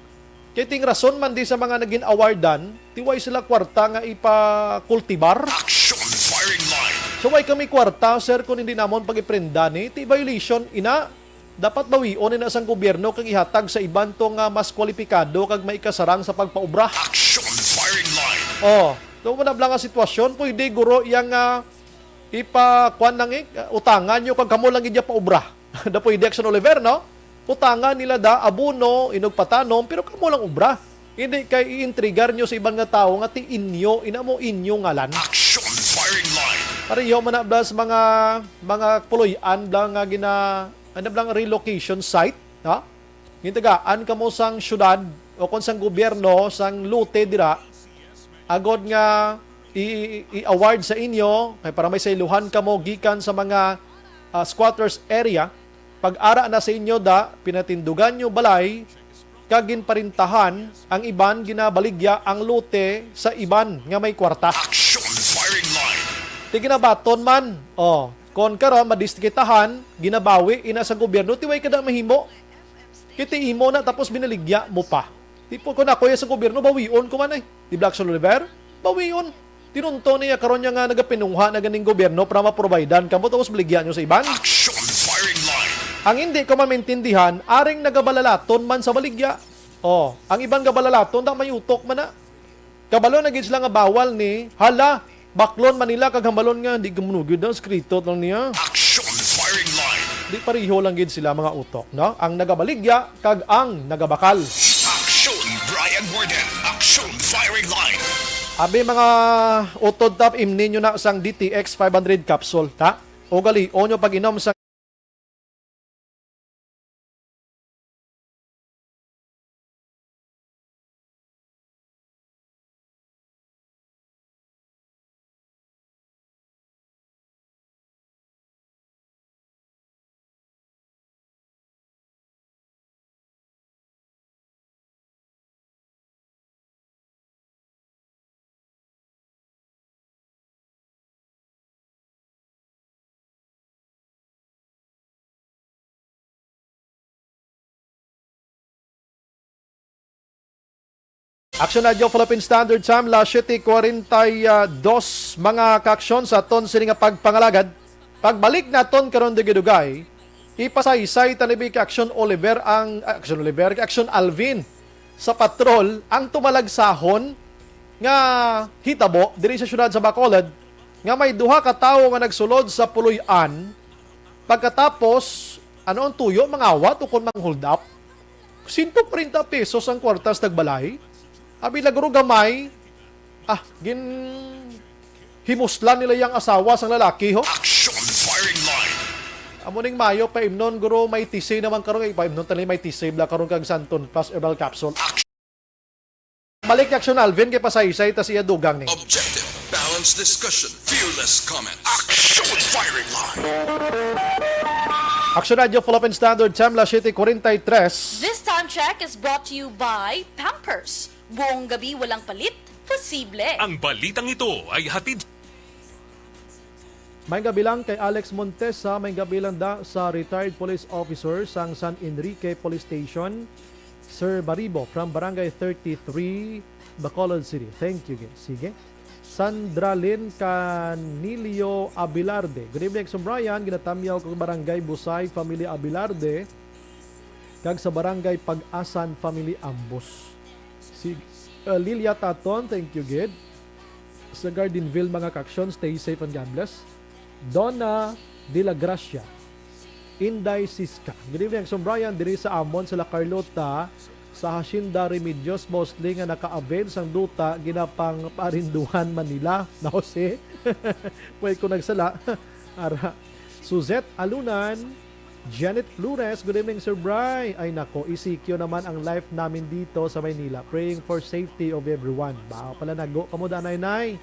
D: Kaya ting rason man di sa mga naging awardan, tiway sila kwarta nga ipakultibar.
C: Action firing line.
D: So why kami kwarta, sir, kung hindi namon pag-iprinda ni, ti violation, ina, dapat bawion na sang gobyerno kag ihatag sa iban to nga mas kwalipikado kag may kasarang sa pagpaubra.
C: Action firing line.
D: So manab lang ang sitwasyon, pwede guro yang ipakuan nang utangan nyo kag kamo lang gidya paubra. Da pwede Action Oliver, no? Utangan nila da, abuno, inugpatanom, pero kamo lang ubra. Hindi kay i-intrigar nyo sa ibang nga tao nga ti inyo, ina mo inyo ngalan.
C: Action firing line.
D: Pareho man na sa mga puloyan blang nga blang relocation site, ha? Gintagaan kamo sang syudad o kung sang gobyerno, sang lute dira, agod nga i-award sa inyo, kay para may sailuhan kamo gikan sa mga squatters area. Pag-ara na sa inyo da, pinatindugan nyo balay, kagin parintahan, ang iban ginabaligya ang lute sa iban nga may kwarta.
C: Action firing line.
D: Ti ginabaton man, kon karon madistriktahan, ginabawi ina sa gobyerno, tiway kada mahimo. Kiti imo na tapos binaligya mo pa. Tipo ko na kuya sa gobyerno, bawion ko man Di Black Oliver, bawion. Tinunto niya karon niya nga nagapinungha na ganing gobyerno para ma-providean kamo tapos baligyan nyo sa iban.
C: Action firing line.
D: Ang hindi ko mamintindihan, aring nagabalalaton man sa baligya. Ang ibang gabalalaton, da may utok man na. Kabalo na gid sila nga bawal ni hala baklon Manila kag hambalon nga di gamunugid daw skrito lang niya.
C: Action firing line.
D: Di pareho lang gid sila mga utok, no? Ang nagabaligya kag ang nagabakal.
C: Action Brian Warden. Action firing line.
D: Abi mga utod tap imnin nyo na sang DTX 500 capsule, ta? O gali, o nyo pag inom sa Action Radio Philippine Standard Time, la 7:42 mga kaaksyon sa aton sini nga pagpangalagad. Pagbalik naton karon digidugay, ipasaysay tanibi kay Action Action Alvin sa patrol ang tumalagsahon nga hitabo diri sa syudad sa Bacolod nga may duha ka tawo nga nagsulod sa puloy-an pagkatapos ano ang tuyo mangawat o kon mang-hold up. 130 pesos ang kwartas tagbalay. Abi lagro gamay, himuslan nila yung asawa sang lalaki, ho?
C: Action firing line.
D: Amo ning mayo, paimnon, guro, may tisay naman karon paimnon tali may tisay, bla karon kag Santon plus herbal capsule. Malik Action Alvin, kay pasaysay, tas iya dugang ning.
C: Objective. Balanced discussion. Fearless comment. Action firing line.
D: Action Radio Philippine Standard Time, la 7:43.
G: This time check is brought to you by Pampers. Buong gabi walang palit, posible.
H: Ang balitang ito ay hatid
D: May gabilang kay Alex Montesa, may gabilang da sa retired police officer sang San Enrique Police Station, Sir Baribo from Barangay 33, Bacolod City. Thank you, guys. Sige. Sandralin Canilio Abilarde. Good evening, Exxon Brian. Ginatamyaw kong Barangay Busay, Family Abilarde. Kag sa Barangay Pag-asan, Family Ambos. Si Lilia Taton, thank you, Gid. Sa Gardenville, mga kaksyon, stay safe and God bless. Donna De La Gracia, Inday Siska. Good evening, Exxon Brian. Diri sa Amon, sa La Carlota, sa Hacienda Remedios, mostly nga naka-avail sang duta, ginapang Parinduhan, Manila. Na Jose, pwede ko nagsala. Ara. Suzette Alunan, Janet Flores, good evening, Sir Bry. Ay nako, isikyo naman ang life namin dito sa Maynila. Praying for safety of everyone. Baka pala nago. Kamuda, Nay-Nay?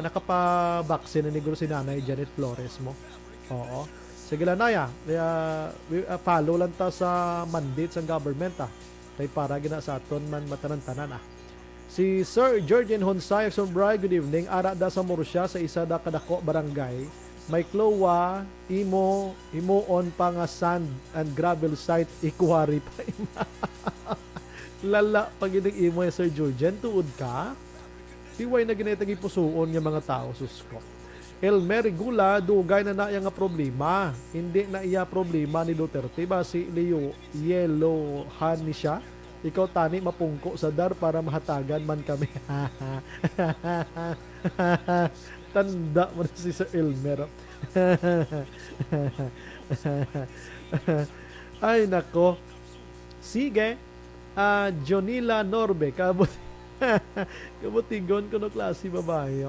D: Nakapa-vaccine na niguro si Nanay Janet Flores mo. Oo. Sige lang, Naya. Follow lang ta sa mandate sa government, Tay para gina sa aton man matanan-tanan, Si Sir Georgian Honsay, Exxon Bry, good evening. Ara da sa Murcia sa isa da kadako barangay. May klowa, imo-on pa nga sand and gravel site, ikuwari pa ima. Lala, pag imo Sir Georgian, tuod ka? Siway na ginitag ipusuon ng mga tao, susko. Elmer Gula, dugay na nga problema. Hindi na iya problema ni Duterte. Ba si Leo Yellowhan ni siya? Ikaw tani mapungko sa dar para mahatagan man kami. Tanda mo na si Sir Elmer. Ay nako. Sige. Jonila Norbe, kabutigon ko no klase babae.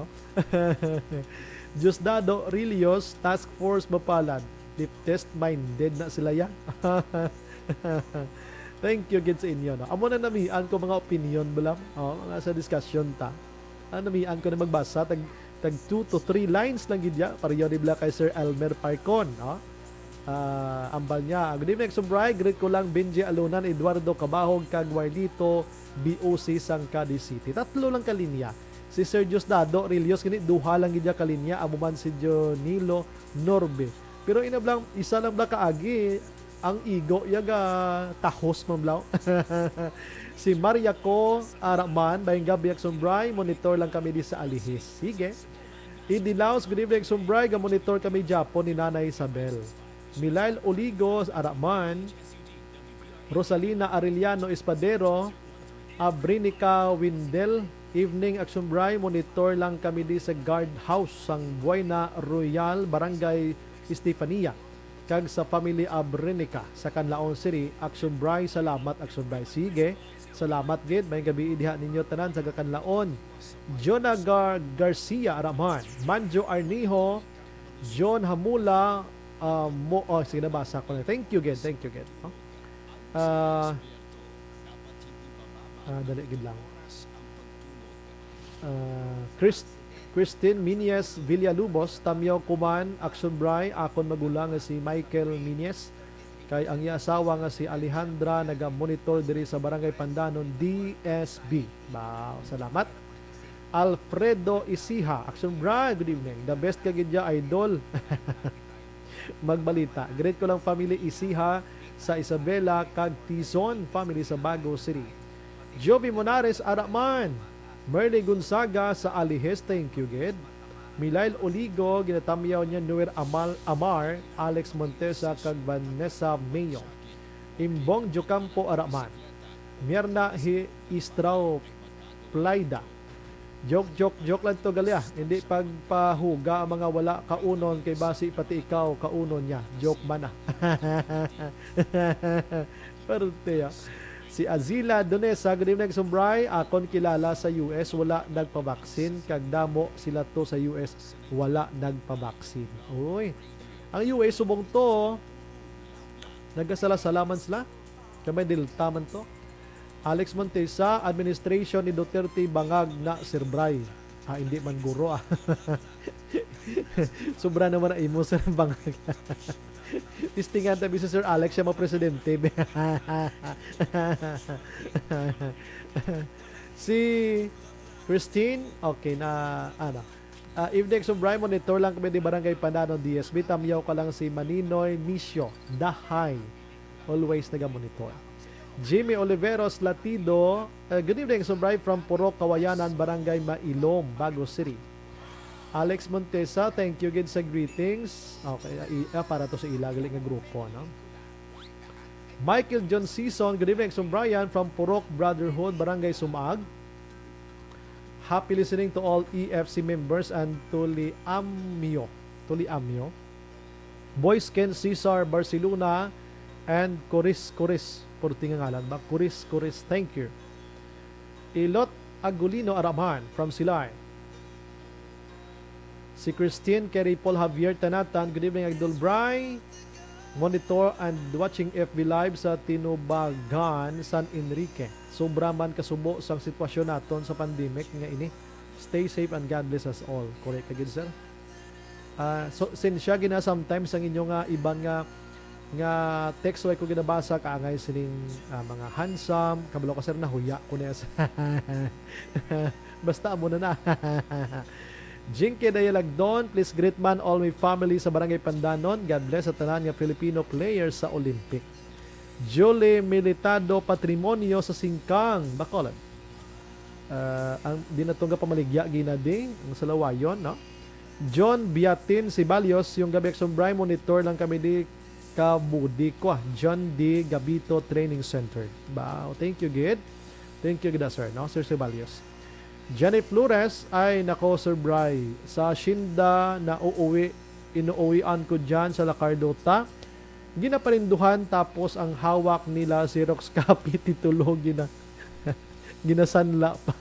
D: Diosdado Rillos, Task Force Mapalad. Deep test minded na sila yan. Thank you gid sa inyo. No? Amo na namian ko mga opinion bulam. Mga sa discussion ta. Namian ko na magbasa tag 2 to 3 lines lang gid ya para yun nibla kay Sir Elmer Parcon, no? Ambal niya. Good evening, Sumbray. Greet ko lang Benji Alunan, Eduardo Cabahog, kag Wardito, BOC sang Cadiz City. Tatlo lang kalinya. Si Sir Diosdado Rillos kini duha lang gid ya kalinya, amuman si Jonilo Norbe. Pero inablang isa lang bla kaagi ang igo yaga tahos mamlaw. Si Maria ko Araman, bayang gabi Sumbray, monitor lang kami di sa Alihis. Sige. Idilaos, good evening, Sumbray, monitor kami Japon ni Nanay Isabel. Milail Oligos, Araman. Rosalina Arellano Espadero, Abrinica Windel, Evening Action Bray, monitor lang kami di sa guard house sang Buena Royal, Barangay Estefania. Kag sa family Abrenica sa Canlaon City. Action Bray, salamat Action Bray. Sige, salamat gid. May gabi idiha ninyo tanan sa Canlaon. Jonah Garcia Araman, Manjo Arnijo, John Hamula, sige na basa ko na. Thank you gid. Dali gid lang. Christine Minies Villalubos, Tamyaw Kuman, Action Bray, akon magulang nga si Michael Minies, kay ang iya asawa nga si Alejandra naga-monitor diri sa Barangay Pandanon DSB. Salamat. Alfredo Isiha, Action Bray, good evening. The best ka gid ya, idol. Magbalita. Great ko lang family Isiha sa Isabela kag Tizon family sa Bago City. Joby Monares Araman, Merly Gonzaga sa Alihes, thank you gid. Milail Oligo, ginatamyaw niya Noer Amar, Alex Montesa kag Vanessa Mayo. Imbong Jocampo Araman, Mierna Istrao Playda. Joke lang to galya. Hindi pagpahuga ang mga wala kaunon kay basi pati ikaw kaunon niya. Joke ba na? Pero tiya. Si Azila Donesa, good evening Sumbray, akon kilala sa US, wala nagpabaksin. Kag damo sila to sa US, wala nagpabaksin. Uy, ang US subong to, nagkasala-salaman sila. Kamay diltaman to. Alex Montesa, administration ni Duterte bangag na Sir Bray. Hindi man guro Sobra naman na imo Sir bangag. Tistingan tabi si Sir Alex siya mo-presidente. Si Christine, okay na evening so Bray, monitor lang kami di Barangay Pandanon DSB. Tamyaw ka lang si Maninoy Misyo Dahay. Always naga-monitor. Jimmy Oliveros Latido, good evening Sumbray from Purok, Kawayanan, Barangay Mailom, Bago City. Alex Montesa, thank you again sa greetings. Okay, para to sa ilagaling nga grupo, no? Michael John Season, good evening Sumbrayan from Purok Brotherhood, Barangay Sumag. Happy listening to all EFC members and Tuli Amio. Boys Ken Cesar Barcelona and Coris. Porting nga ngalan ba? Kuris, thank you. Ilot Agulino Araman from Silay. Si Christine Kerry Paul Javier Tanatan, good evening Idol Bray. Monitor and watching FB Live sa Tinubagan, San Enrique. Sobra man kasubo sang sitwasyon naton sa pandemic nga ini. Stay safe and God bless us all. Correct agad sir? So siya gina sometimes ang inyong iban nga text way ko ginabasa kaangay sining mga handsome kabalo ka sir na huya ko na basta amo na Jinky Dayalagdon, please greet man all my family sa Barangay Pandanon. God bless sa tanan nga Filipino players sa Olympic. Julie Militado Patrimonio sa Singkang, Bacolod. Ang dinatong pamaligya ginading ang salawayon, no? John Biatin Sibalios, yung gabi Sumbray, monitor lang kami di Kabudi ko, John D. Gabito Training Center. Wow, thank you, Gid. Thank you, Gid, sir. No? Sir Ceballos. Jenny Flores, ay nako, Sir Bray. Sa Shinda na inuuwian ko dyan sa Lacardota. Ginaparinduhan tapos ang hawak nila Xerox copy titulo ginasanla pa.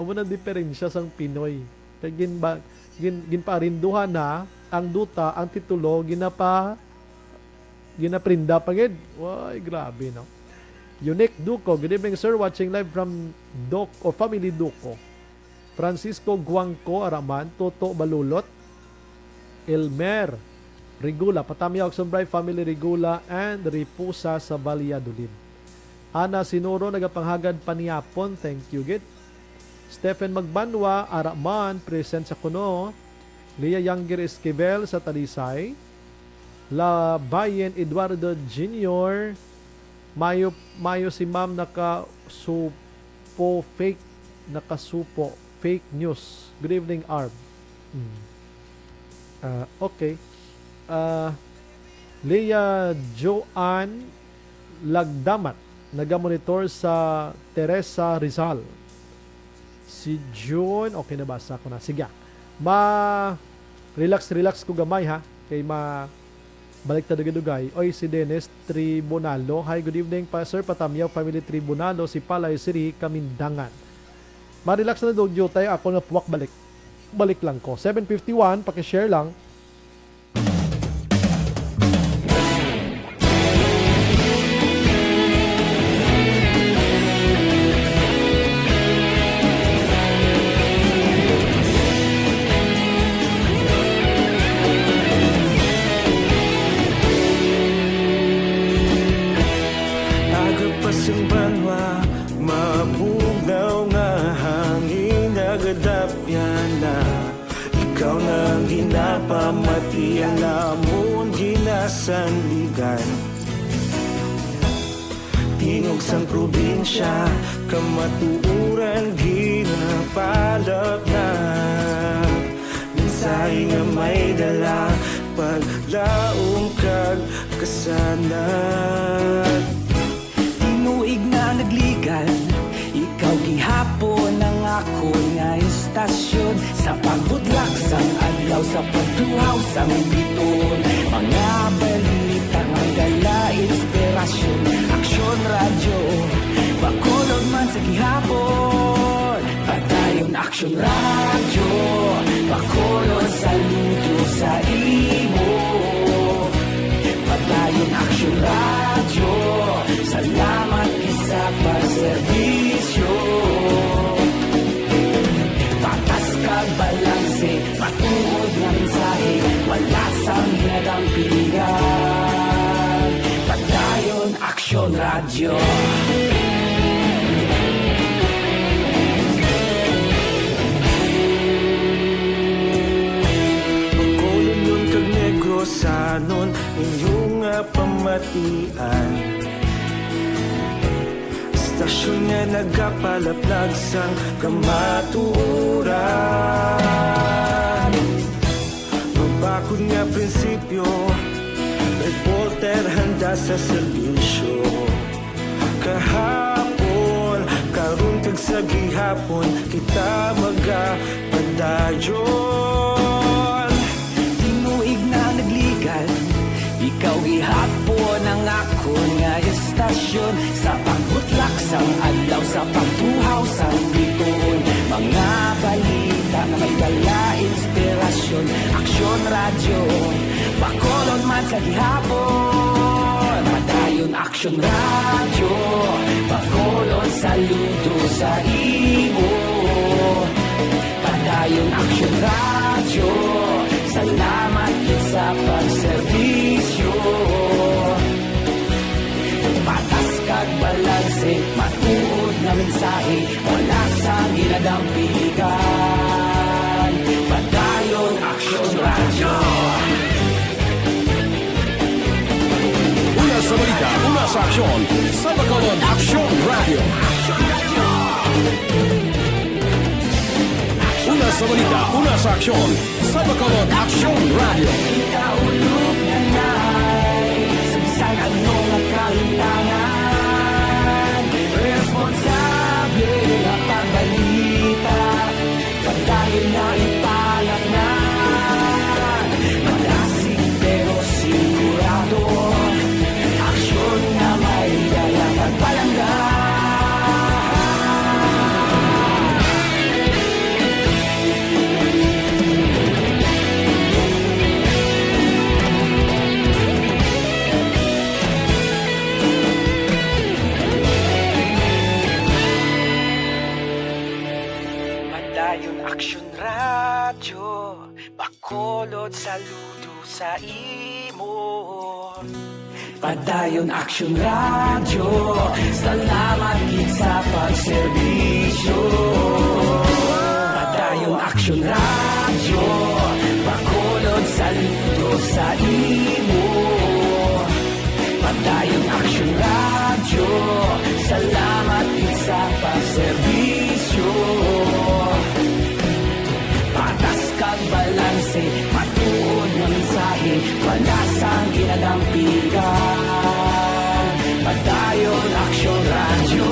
D: Amo na diferensya sang Pinoy. Ginparinduhan na ang duta, ang titulo, ginaprinda pa gid. Way, grabe, no? Unique Duco, good evening, sir. Watching live from Family Duco. Francisco Guangco Araman, Toto Balulot, Elmer Regula, Patamyaw Sumbray, Family Regula, and Ripusa sa Valladolid. Ana Sinuro, nagapanghagad Paniapon, thank you, gid. Stephen Magbanwa, Araman, present sa kuno. Lia Younger Esquivel sa Talisay. La Bayen Eduardo Jr. Mayo si ma'am nakasupo fake news. Good evening, Arb. Okay. Leah Joanne Lagdamat, nagamonitor sa Teresa Rizal. Si June, okay na basa ko na. Sige. Relax ko gamay ha. Kay balik ta dugay. Oy, si Dennis Tribunalo. Hi, good evening pa Sir Patamyaw Family Tribunalo, si Palay Siri, Kamindangan. Ma-relax na daw tayo. Ako na puwak balik. Balik lang ko. 7:51, paki-share lang.
I: Agapasang banwa, mabugaw nga hangin nagadapyan na. Ikaw na ginapamatian namon ginasandigan. Tingog sang probinsya, kamatuuran ginapalap na. Minsay nga may dala, paglaong kag kasanat. Tinuig na nagligan, ikaw gihapon ang ako nga istasyon. Sa pagbudlak sang adlaw, sa pagduhaw sang biton. Mga balita nga dala inspirasyon. Aksyon radyo, bakulog man sa gihapon. Padayon aksyon radyo, bakulog sa luto sa imo. Padayon aksyon radyo, salamat isa pagserbisyo. Patas kag balanse, matuod nga mensahe, wala sang ginagampiligan. Padayon aksyon radyo. Bakulon nun kag Negrosanon, inyong pamatian. Stasyon nga nagapalaplag sang kamaturan. Mabakod nga prinsipyo, reporter handa sa serbisyo. Kahapon, karun kag sa gihapon, kita magapadayon. Tinuig na nagligan, ikaw gihapon ang ako nga istasyon. Sa pagbutlak sang adlaw, sa pagtuhaw sang biton. Mga balita na may dala inspirasyon. Aksyon radyo, bakolon man sa gihapon. Padayon aksyon radyo, bakolon saludo sa imo. Padayon aksyon radyo, salamat sa pagserbisyo. Patas kag balanse, matuod nga mensahe, wala sang ginadampiligan. Padayon aksyon radyo.
A: Una sa balita, una sa aksyon, sa Bacolod Aksyon Radio. Una sa balita, una sa aksyon, sa Bacolod Aksyon Radio.
I: Ikaulog na na'y sabisan anong nakahintangan. Responsable na pagbalita, pagdahin na ipalat na. Malasig pero sigurado, aksyon na may dalang pagpalanggan. Padayon aksyon radyo, bakolod saludo sa imo. Padayon aksyon radyo, salamat gid sa pagserbisyo. Padayon aksyon radyo, bakolod saludo sa imo. Padayon aksyon radyo, salamat gid sa pagserbisyo. Patas kag balanse, matuod nga mensahe, wala sang ginadampigan. Padayon aksyon radyo.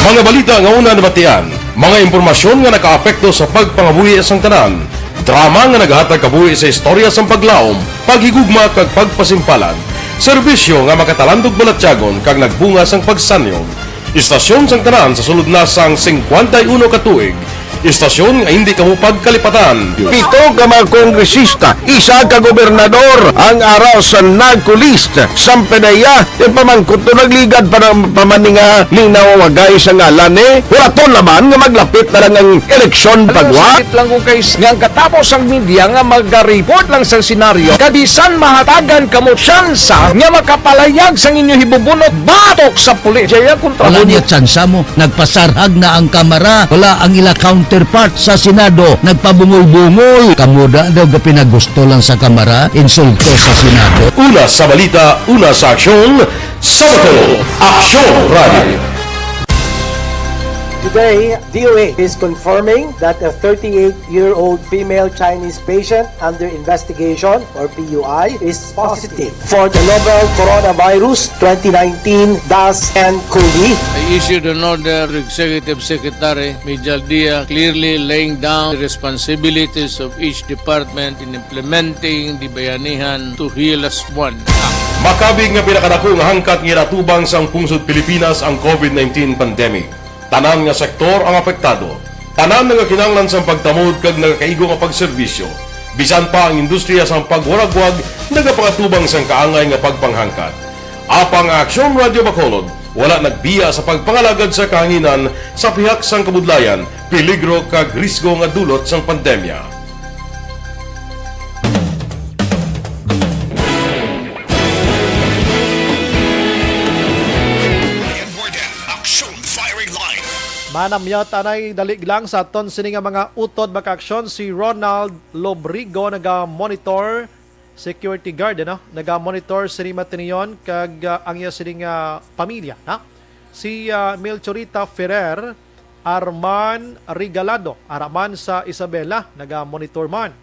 A: Mga balita nga una nabatian, mga impormasyon nga nakaapekto sa pagpangabuhi sang tanan, drama nga naghatag kabuhi sa istorya sang paglaom, paghigugma kag pagpasimpalan, serbisyo nga makatalandog balatyagon kag nagbunga sang pagsanyog, istasyon sang tanan sa sulod na sang 51 ka tuig, istasyon nga hindi kamo pagkalipatan.
J: 7 ka mga kongresista, 1 ka gobernador ang araw sa nagkulist sang pedaya pamangkot to nagligad para pamaninga linaw wagay sa ngalan wala to laman nga maglapit na lang ang eleksyon pagwa lang ko guys nga katapos ang media nga mag-report lang sa senaryo kabisan mahatagan kamo tsansa nga makapalayag sang inyo hibubunot batok sa pulis jaya kontra
K: wala niya tsansa mo nagpasarhag na ang kamera wala ang ila counterpart sa Senado nagpabungol-bungol kamuda daw ga pinagusto lang sa kamera insulto sa Senado.
A: Una sa balita, una sa aksyon, Sabado, Aksyon Radio.
L: Today, DOA is confirming that a 38-year-old female Chinese patient under investigation, or PUI, is positive for the novel coronavirus 2019-nCoV.
M: I issued an order to Executive Secretary Mijal Dia clearly laying down the responsibilities of each department in implementing the Bayanihan to Heal as One Act.
A: Makabig nga pinakadako nga hangkat nga natubang sang pungsod Pilipinas ang COVID-19 pandemic. Tanan nga sektor ang apektado. Tanan nga kinahanglan sang pagtamod kag nagakaigo nga pagserbisyo. Bisan pa ang industriya sang pagwaragwag nagapangatubang sang kaangay nga pagpanghangkat. Apang Aksyon Radio Bacolod wala nagbiya sa pagpangalagad sa kahanginan sa pihak sang kabudlayan, peligro kag risgo nga dulot sang pandemya.
D: Manamyat anay dalig lang sa aton sini nga mga utod makaaksyon si Ronald Lobrigo naga-monitor security guard naga-monitor sini matiniyon kag ang iya sini nga pamilya si Melchorita Ferrer Arman Regalado araman sa Isabela naga-monitor man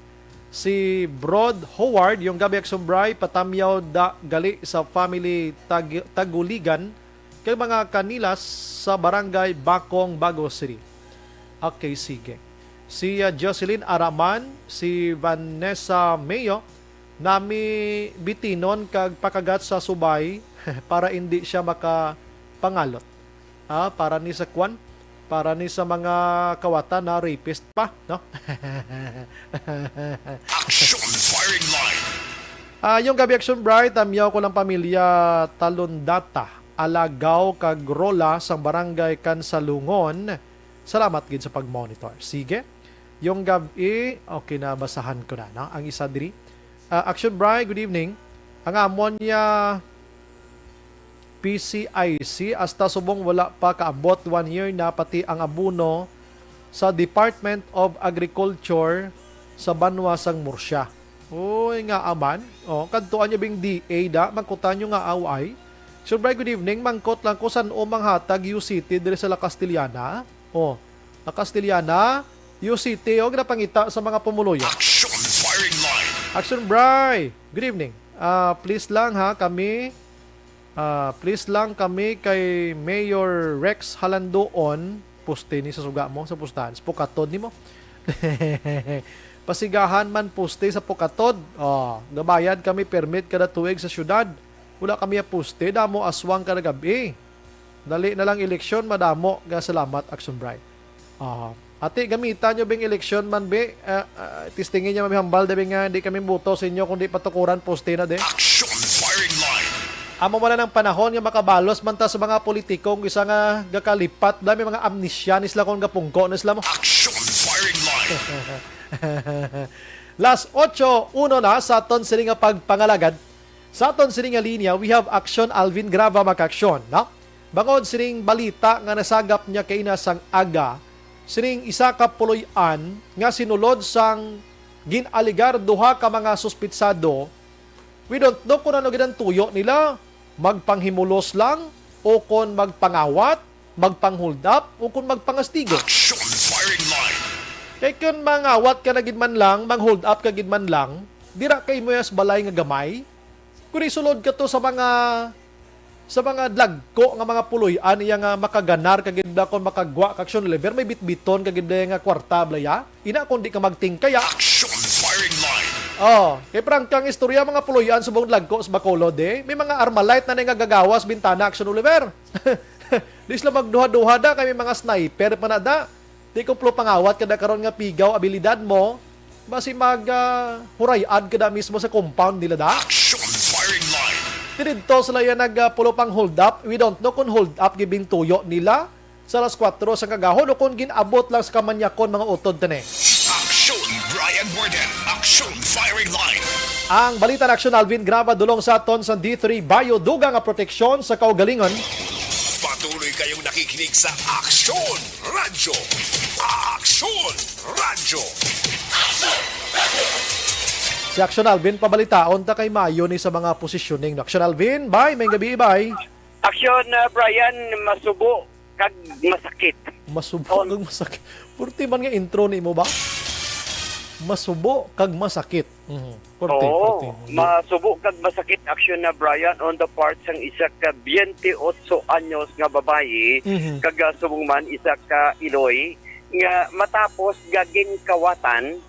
D: si Brod Howard yung gabi aksumbray patamyaw da gali sa family Taguligan kay mga kanilas sa barangay Bakong, Bago City. Okay, sige. Si Jocelyn Araman, si Vanessa Mayo, nami bitinon kag pakagat sa subay para hindi siya makapangalot. Para ni sa kwan, para ni sa mga kawatan na rapist pa, no?
C: Action firing line.
D: Yung gabi action bright, amyaw ko lang pamilya Talondata. Alagaw kag Rola sa barangay Kansalungon. Salamat gid sa pag-monitor. Sige. Yung gabi, okay na basahan ko na, no? Ang isa diri. Action Bri, good evening. Ang amon niya PCIC hasta subong wala pa kaabot 1 year na pati ang abuno sa Department of Agriculture sa Banwa sang Murcia. Oy nga aman. Kadtuan niya bing DA da magkutan nyo nga away. So, good evening. Mangkot lang ko saan manghatag UCT dire sa La Castellana. La Castellana, UCT, napangita sa mga pumuloy.
C: Action firing line.
D: Action Bri. Good evening. Please lang kami kay Mayor Rex Halandoon. Puste ni sa suga mo sa pustahan. Pukatod ni mo. Pasigahan man puste sa Pukatod. Gabayad kami permit kada tuig sa syudad. Wala kami puste, damo aswang kada gabi. Dali na lang eleksyon, madamo. Salamat, Action Bright. Ate, gamitan nyo bing eleksyon man, be? Tistingin nyo mamihambal, dabi nga, hindi kami buto sa inyo, kundi patukuran, poste na, de.
C: Action firing line.
D: Amo wala ng panahon nga makabalos man ta sa mga politikong isa nga gakalipat, dami mga amnisyanis lang kung gapungko na sila mo.
C: Action firing line.
D: Last 8-1 na sa aton sini nga pagpangalagad. Sa aton sining nga linya, we have Action Alvin Grava makaksyon. Bangod sining balita nga nasagap niya kay inasang aga, sining isa ka puloy-an nga sinulod sang ginaligar duha ka mga suspitsado. We don't know kung ano ginang tuyo nila, magpanghimulos lang, o kung magpangawat, magpanghold up, o kung magpangastigo.
C: Action firing line.
D: Kaya kung mangawat ka na gidman lang, mang-hold up ka gidman lang, dira kay mo yas balay nga gamay, kung isulod ka to sa mga sa mga dlagko nga mga puloy-an iya nga makaganar kagid kon makagwa kag Action Oliver may bitbiton kagid nga kwarta blaya. Ina kundi ka magtingkaya.
C: Action firing line.
D: Kay prangkang istorya mga puloy-an subong dlagko sa Bacolod may mga Armalite na nga gagawas bintana Action Oliver. Di sila magduha-duha da kay may mga sniper panada. Di ko pangawat kada karon nga pigaw abilidad mo basi mag hurayad kada mismo sa compound nila da.
C: Action firing line.
D: Dito sila yan nagpulo pang hold up. We don't know kung hold up gibing tuyo nila sa alas 4 sa kagahon o kung ginabot lang sa kamanyakon mga utod tani.
C: Action Brian Warden. Action firing line.
D: Ang balita na Action Alvin graba dulong sa aton sa D3 Bio duga nga proteksyon sa kaugalingon.
C: Patuloy kayong nakikinig sa Action Radyo. Action Radyo.
D: Si Action Alvin pabalitaon ta kay Mayo ni sa mga positioning. Action Alvin, bye, may gabi, bye.
N: Action Brian, masubo kag masakit.
D: Masubo kag masakit. Purti man nga intro ni mo ba? Masubo kag masakit. Purti.
N: Masubo kag masakit Action na Brian on the part sang isa ka 28 anyos nga babayi kag subong man isa ka Iloy nga matapos gagin kawatan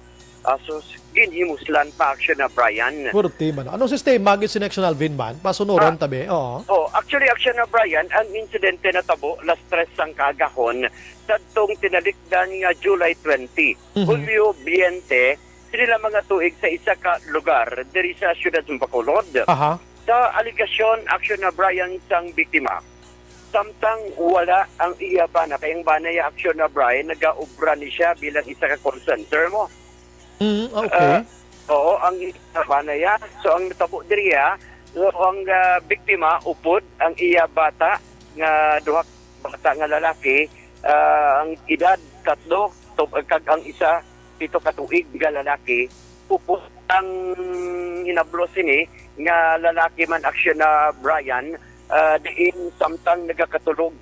N: asos ginhimuslan pa Action na Brian.
D: Purti man. Anong sistema gid si Action Alvin man? Pasunuran tabi. Oo.
N: Actually Action na Brian, ang insidente na tabo las 3 sang kagahon sadtong tinalikdan nga July 20. Julio 20 sila mga tuig sa isa ka lugar diri sa siyudad ng Bacolod. Sa aligasyon Action na Brian sang biktima. Samtang wala ang iya bana kayang banay Action na Brian nagaobra ni siya bilang isa ka call center mo.
D: Okay.
N: Ang banaya. So ang natabo diriya, ang biktima upod ang iya bata nga duha bata nga lalaki, ang edad 3 kag ang isa 7 ka tuig nga lalaki, upod ang hinablos ini nga lalaki man Action na Brian, diin samtang nagakatulog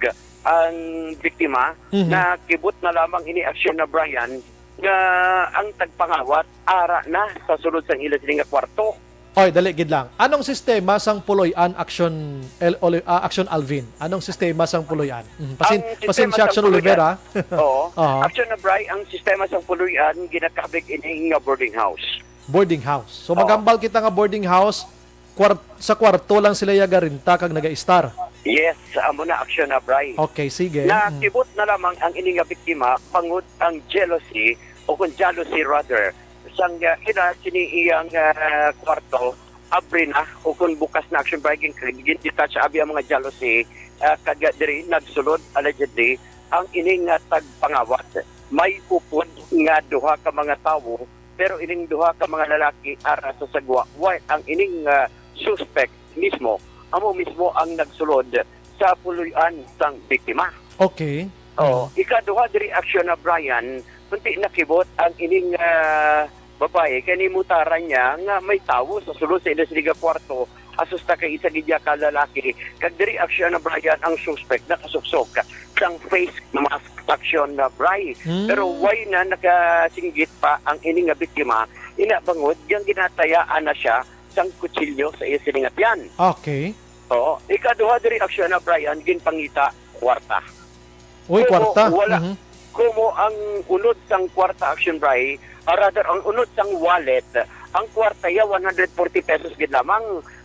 N: ang biktima na kibot na lamang ini Action na Brian nga ang tagpangawat ara na sa sulod sang ila nga kwarto.
D: Oy, dali gid lang. Anong sistema sang puloy-an Action Action Alvin? Anong sistema sang puloy-an? Pasin si Action Oliveira.
N: Oo. Action na Bray, ang sistema sang puloy-an ginakabig ini nga boarding house.
D: Boarding house. So magambal kita nga boarding house, sa kwarto lang sila yagarinta kag naga-star.
N: Yes, amo na Action na Bray.
D: Okay, sige.
N: Nakibot na lamang ang ini nga biktima pangud ang jealousy o kung jealousy rather sang ina sini iyang kwarto abri na o kung bukas na Action Bray gin-detach abi ang mga jealousy kag diri nagsulod allegedly ang ini nga tagpangawat. May upod nga duha ka mga tawo pero ining duha ka mga lalaki ara sa sagwa. Why ang ining suspect mismo amo mismo ang nagsulod sa puloy-an sang biktima.
D: Okay.
N: Ikaduha diri Action na Brian, kunti nakibot ang ining babae kanimutaran niya nga may tawo sa sulod sa ila kwarto asus ta kay isa gid ka lalaki kag diri Action na Brian ang suspect nakasuksok sang face mask Action na Brian. Pero why na nakasinggit pa ang ining nga biktima ina bangod yang ginatayaan na siya sang kutsilyo sa iya siningatyan.
D: Okay.
N: Ikaduha diri Action na Brian ginpangita kwarta.
D: Uy, kwarta.
N: Wala. Kumo ang unod sang kwarta Action Bray, rather ang unod sang wallet, ang kwarta ya 140 pesos gid lamang.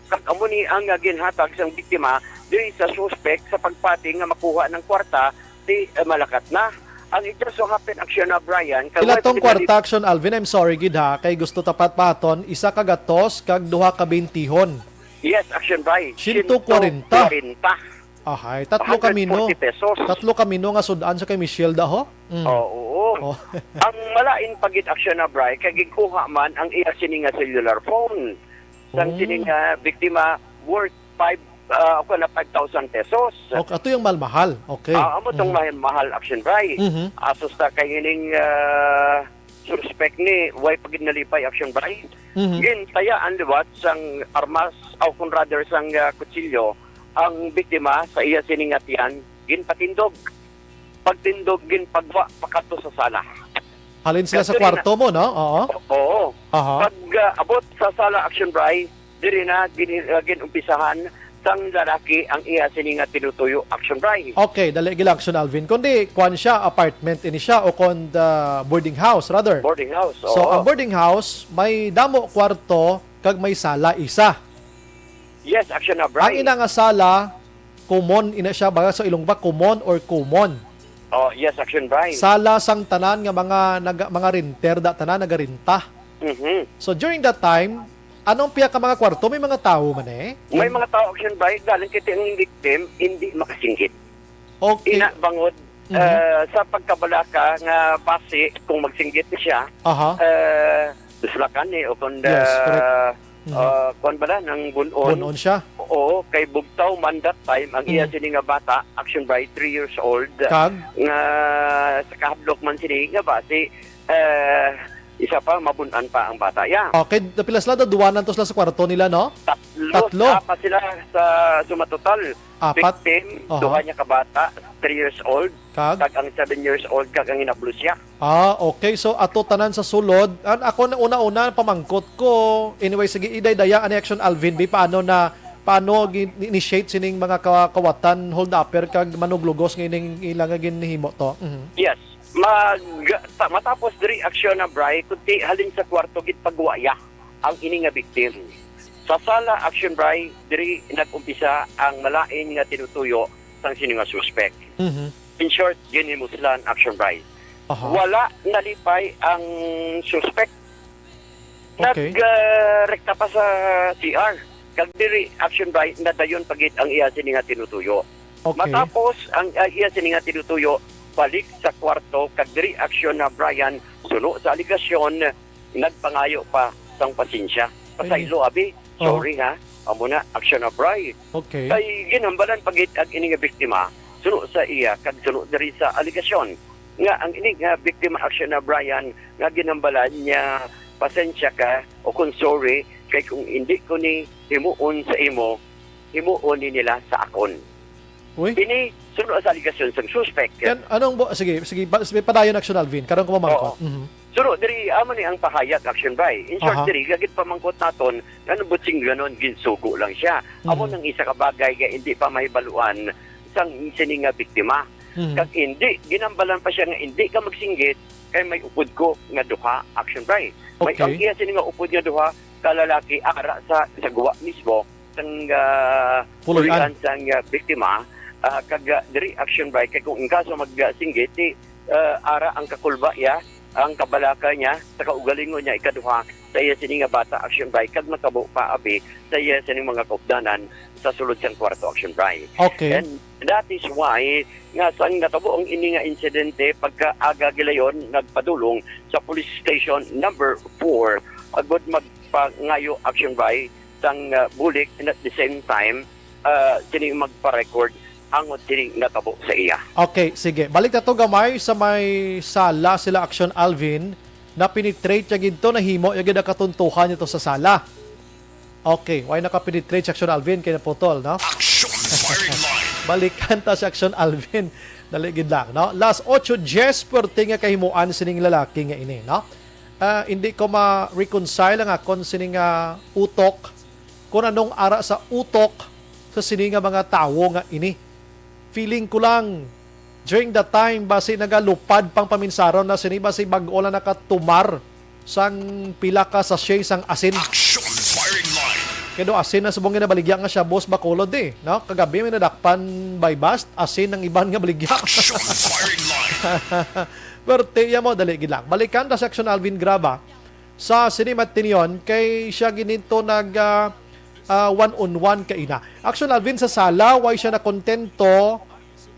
N: Kag amo ni ang ginhatag sang biktima diri sa suspect sa pagpati nga makuha ng kwarta di malakat na. Ang ito so happen Action na Brian.
D: Ilatong kwarta Action Alvin, I'm sorry gid ha, kay gusto tapat paton, isa ka gatos kag duha ka 20.
N: Yes, Action Bray.
D: 140.
N: 140.
D: Ahay, tatlo kamino nga sudan sa kay Michelle daho.
N: Oo. Ang malain pagit Action na Bray kay gikuha man ang iya sini nga cellular phone. Sang sini nga biktima worth 5,000 pesos.
D: Okay, ato yung mahal. Okay.
N: Amo tong mahal Action Bray. Asos ta kay ining suspect ni way pagid nalipay Action Bray. Gin tayaan liwat sang armas o kung rather sang kutsilyo ang biktima sa iya siningatian ginpatindog. Pagtindog ginpagwa pakato sa sala.
D: Halin sila sa kwarto mo, no?
N: Oo. Pag abot sa sala Action Bray, diri na ginumpisahan sang lalaki ang iya sini nga tinutuyo action Bray.
D: Okay, dali gila Action Alvin. Kundi, kuan siya, apartment ini siya o kon boarding house rather.
N: Boarding house.
D: So,
N: oo.
D: ang boarding house, may damo kwarto, kag may sala isa.
N: Yes, action na
D: Ang
N: Bray.
D: ina nga sala, common ina siya, baga sa ilong ba, common or common.
N: Oh, yes, action Bray.
D: Sala sang tanan nga mga renter, tanan nagarinta.
N: Mhm.
D: So, during that time, anong piya ka mga kwarto? May mga tao man eh?
N: May mga tao action Bray, galing kita ang victim, hindi makasinggit.
D: Okay.
N: Inabangod sa pagkabalaka nga pasi kung magsinggit siya,
D: Aha.
N: duslakan o kung
D: Yes, correct.
N: kuan bala ng bunon.
D: Bunon siya.
N: Oo, kay bugtaw man that time ang iya sini nga bata, action Bray, 3 years old.
D: Kag?
N: Nga sa kahadlok man sini nga basi, isa pa mabunan pa ang bata. Yeah.
D: Okay, pilas lang, duwanan to sila sa kwarto nila, no? Tatlo.
N: Apat sila sa sumatotal.
D: Apat?
N: Victim,
D: Aha.
N: duha niya kabata, 3 years old.
D: Kag?
N: Ang 7 years old, kag ang inablos siya.
D: Okay. So, ato tanan sa sulod. Ako na una-una, pamangkot ko. Anyway, sige, iday-daya ani Action Alvin, paano initiate sining mga kawatan, hold-upper, kag manuglugos ng ilang ginhimo to.
N: Yes. Matapos diri aksyon na Bray, kunti halin sa kwarto gid pagwaya ang ini nga victim. Sa sala action Bray, diri nag-umpisa ang malain nga tinutuyo sang sini nga suspect. In short, ginhimuslan action Bray. Wala nalipay ang suspect.
D: Okay.
N: Nagrekta pa sa CR. Kag diri action Bray, nadayon pagit ang iya sini nga tinutuyo.
D: Okay.
N: Matapos ang iya sini nga tinutuyo, balik sa kwarto, kag diri aksyon na Brian, suno sa aligasyon, nagpangayo pa sang pasensya. Pasaylo, abi, sorry ha, amo na, aksyon na Brian.
D: Okay.
N: Kay ginambalan pagit ang ini nga biktima, suno sa iya, kag suno diri sa aligasyon. Nga ang ini nga biktima aksyon na Brian, nga ginambalan niya, pasensya ka, o kung sorry, kay kung hindi ko ni himuon sa imo, himuon ni nila sa akon.
D: Uy?
N: Ini sunod sa aligasyon sa suspect.
D: Yan, sige, padayon Action Alvin, karon ko mamangkot.
N: Sunod, diri amo ni ang pahayag action Bray. In short,
D: Aha.
N: diri gagit pamangkot naton, ano butsing ganon, ginsugo lang siya. Amo nang isa ka bagay nga hindi pa mahibaluan sang sini nga biktima. Kag hindi, ginambalan pa siya nga hindi ka magsinggit, kay may upod ko nga duha action Bray. May
D: Okay.
N: ang iya sini nga upod nga duha, kalalaki ara sa guwa mismo, sang
D: Puluyan.
N: sang biktima, kag diri action Bray, kay kung in kaso magsinggit, ara ang kakulba ya, ang kabalaka niya, sa kaugalingon niya, ikaduha, sa iya sini nga bata action Bray, kag matabo pa abi, sa iya sini mga kaupdanan, sa sulod siyang kwarto action Bray.
D: Okay.
N: And that is why, nga sang natabo ang ini nga insidente, pagka-aga gilayon, nagpadulong sa police station number 4, agod magpangayo action Bray, sang bulik, and at the same time, sini magpa-record, ang sini natabo sa iya.
D: Okay, sige. Balik na to gamay sa may sala sila Action Alvin na penetrate siya ginto na himo yung gina katuntuhan nito sa sala. Okay, why naka-penetrate si Action Alvin kay naputol, no?
C: Action firing line.
D: Balikan ta si Action Alvin. Daligid lang, no? Last 8 Jess perting nga kahimuan sining lalaki nga ini, no? Hindi ko ma-reconcile nga kon sining utok kung anong ara sa utok sa sining nga mga tawo nga ini. Feeling ko lang during that time basi nagalupad pang paminsaron na sini basi bag-o na nakatumar sang pila ka sa sang asin.
C: Action firing line.
D: Kaya asin na subong nga baligya nga siya boss bakulod no? Kagabi may nadakpan by bust asin ng iban nga baligya.
C: Action firing line.
D: Pero tiya mo dali gid lang. Balikan ta Section Alvin Graba sa Sinimat Tinion kay siya gininto nag one-on-one kaina. Action Alvin sa sala, why siya na kontento,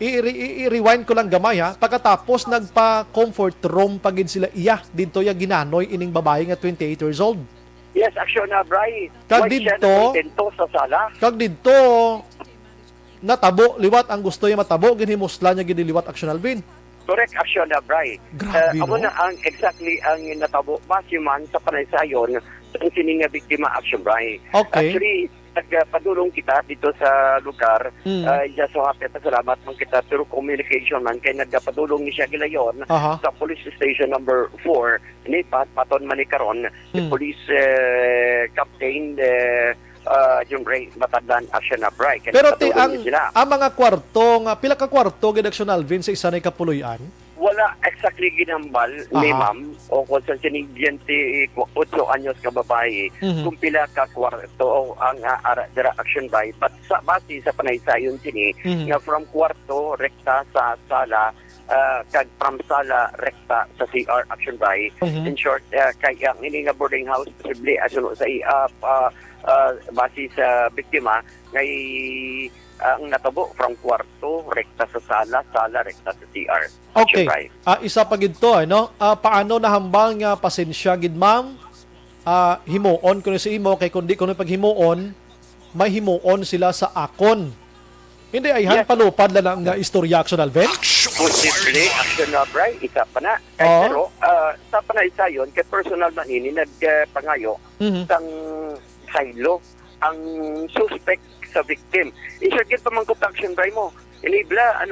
D: i-rewind ko lang gamay ha. Pagkatapos nagpa-comfort room pagin sila iya, dito ya ginanoy ining babae nga 28 years old.
N: Yes, action na Bray.
D: Kag
N: Why siya
D: dito,
N: nakontento sa sala?
D: Kag dito, natabo, liwat ang gusto niya matabo, ginhimusla niya giniliwat Action Alvin.
N: Correct action na Bray.
D: Grabe,
N: Amo
D: no?
N: na ang exactly ang natabo basiman sa panaysayon ang sining nga biktima action Bray.
D: Okay.
N: Actually, nagpadulong kita dito sa lugar. Just so happy at salamat man kita through communication man kay nagpadulong ni siya gilayon
D: Aha.
N: sa police station number 4 ni paton man ni karon ni police captain yung matandaan action na break.
D: Pero ang mga kwarto nga pila ka kwarto gid Action Alvin sa isa na kapuloy-an?
N: Wala exactly ginambal ni ma'am o kung sa sinigdiente 8 anyos ka babae kung pila ka kwarto o ang dira action by but sa base sa panaysayon sini nga from kwarto rekta sa sala kag from sala rekta sa CR action by in short kay ang ini nga boarding house posible asulo sa base sa biktima ngay ang natabo from kwarto rekta sa sala rekta sa CR.
D: Okay. Isa pa gid to ano? Paano nahambal nga pasensya gid ma'am? Himuon kuno si imo kay kundi kuno paghimuon may himuon sila sa akon. Hindi ayhan palupad lang nga istorya Action Alvin?
N: Posible action na right isa pa na. Pero sa panaysayon kay personal man ini nagpangayo sang silo ang suspect sa victim. I-short pa man action by mo. Inibla,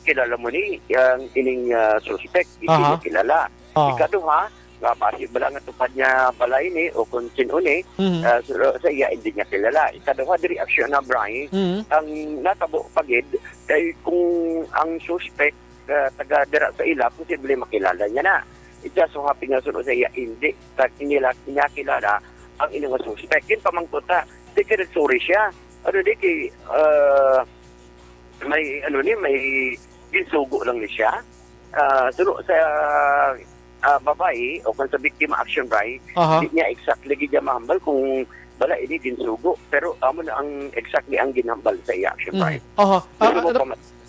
N: kilala mo ni, ang ining suspect, hindi mo kilala. Ikaduha, nga basi bala nga tupad niya balay ni, o kung sino ni, sa iya hindi niya kilala. Ikaduha, di reaction na Brian, ang natabo pagid, kay kung ang suspect, taga-dira sa ila, posible makilala niya na. Ito so happy nga sunod sa iya, hindi. Tag niya kilala, ang ilang suspect. Yun pamangkota, secret story siya. May ginsugo lang ni siya. Sa babae o kung sa biktima action right, hindi niya exactly ginambal kung bala ini ginsugo. Pero amo na ang exactly ang ginambal sa iya action right.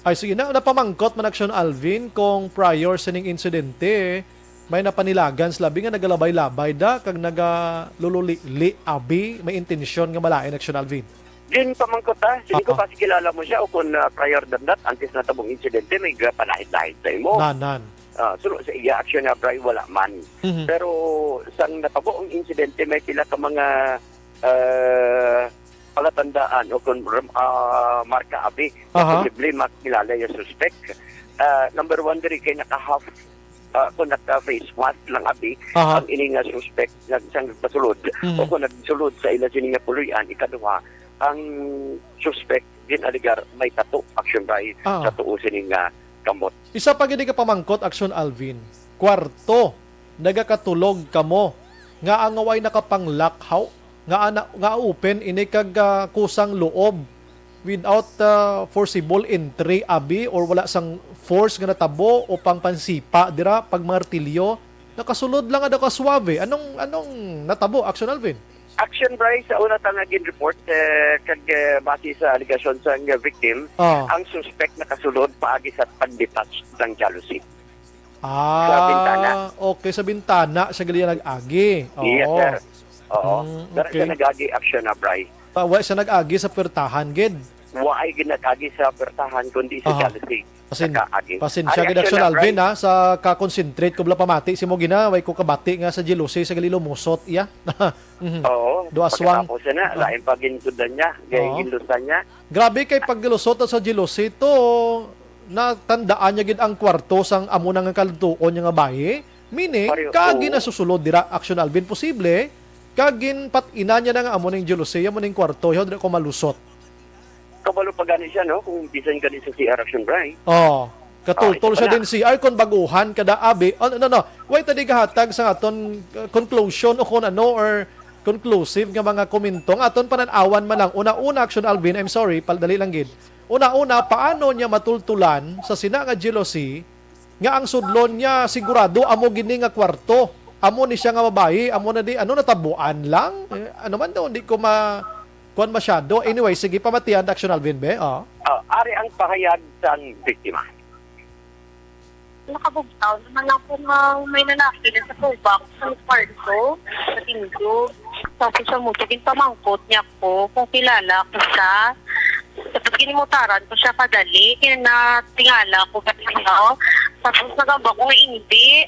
D: Ay sige na, napamangkot man Action Alvin kung prior sa ning insidente may napanilagan sa labi nga nagalabay-labay da kag nagalululi abi may intensyon nga malain Action Alvin.
N: Din pamangkot hindi ko kasi kilala mo siya o kung prior than that, antes na tabong insidente, may panahit-lahit sa imo.
D: Nanan.
N: So sa iya action na bray, wala man. Pero sang natabo ang insidente, may pila ka mga palatandaan o kung marka abi, posible makilala yung suspect. Number one, diri kay naka-half kung naka-face mask lang abi, ang ining suspect nagsang pasulod o kung nagsulod sa ila sininga puluyan, ikaduha, ang suspect din aligar may tato action by sa tuusin nga kamot.
D: Isa pa gid ka pamangkot Action Alvin. Kwarto nagakatulog kamo nga ang away nakapanglakhaw nga open ini kag kusang loob without forcible entry abi or wala sang force nga natabo o pangpansipa dira pag martilyo nakasulod lang ada ka suave. Anong natabo Action Alvin?
N: Action Bryce, sa una tangagin report kag base sa aligasyon sa victim, ang suspect nakasulod paagi sa pag-detach ng jealousy. Sa bintana.
D: Okay, sa bintana siya gali nag-agi.
N: Yes, sir. Okay. Siya nag-agi action na Bryce.
D: Wa siya nag-agi sa pertahan gid.
N: Wa ay ginag-agi sa pertahan kundi sa jealousy.
D: Pasensya gid Action Alvin sa ka-concentrate ko bla pamati si mo gina way ko kabati nga sa jealousy sa gali lumusot iya. Duaswang.
N: Pagkatapos na, lain pa ginsudan niya, ginlusan niya.
D: Grabe kay paglusot sa jealousy to, natandaan niya gid ang kwarto sang amo nang kaltuon niya nga baye. Meaning, kagin na susulod dira Action Alvin posible, kagin pat-ina niya na nga amo ning jealousy, amo ning kwarto, yo dira ko malusot.
N: Kabalo pa gani siya, no? Kung bisan gani sa CR Action Bray.
D: Katultol siya din CR kung baguhan kada abi. Wait tadi kahatag sa aton conclusion o kung or conclusive nga mga komentong aton pananawan man lang una-una Action Alvin, I'm sorry, dali lang gid. Una-una paano niya matultulan sa sina nga jealousy nga ang sudlon niya sigurado amo gini nga kwarto. Amo ni siya nga babae, amo na di natabuan lang. Ano man daw hindi ko kuan masyado. Anyway, sige pamatian Action Alvin be.
N: Ari ang pahayag sa biktima.
F: Nakabugtaw naman ako nga may lalaki na sa tubak sa kwarto, sa tinggo. Tapos sa mutugin pamangkot niya ko kung kilala ko siya. Tapos ginimutaran ko siya kadali, kinatingala ko katinaw. Tapos nagamba ko nga hindi.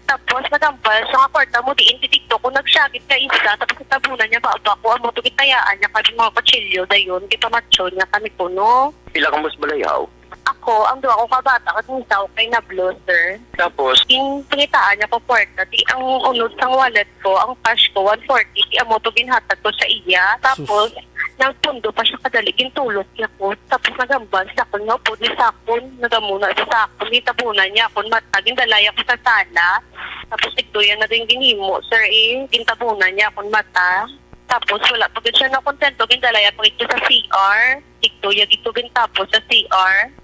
F: Tapos nagambal sa kwarta mo diin titikto ko nagsyagit ka isa. Tapos tabunan niya baaba ko ang mutugin tayaan niya kami mga kutsilyo dayon. Kita macho niya kami ko no.
N: Pila kang mas balayaw?
F: Ako ko, ang duwa ko kabata, kasi nitaw kay Nablo, sir.
N: Tapos,
F: Yung pangitaan niya po kwarta, di ang unod sang wallet ko, ang cash ko, 140, di amo to ginhatag ko sa iya. Tapos, nagpundo pa siya kadali, gintulot niya ko. Tapos nagambal sa akon nga po, di sakon, nagamuna sa sakon, gitabunan niya akon mata, gindalaya ko sa sala. Tapos tigduyan na din ginimo, sir gintabunan niya akon mata. Tapos wala pa siya na kontento, gindalaya pa ito sa CR. Tigduya dito gintapos sa CR.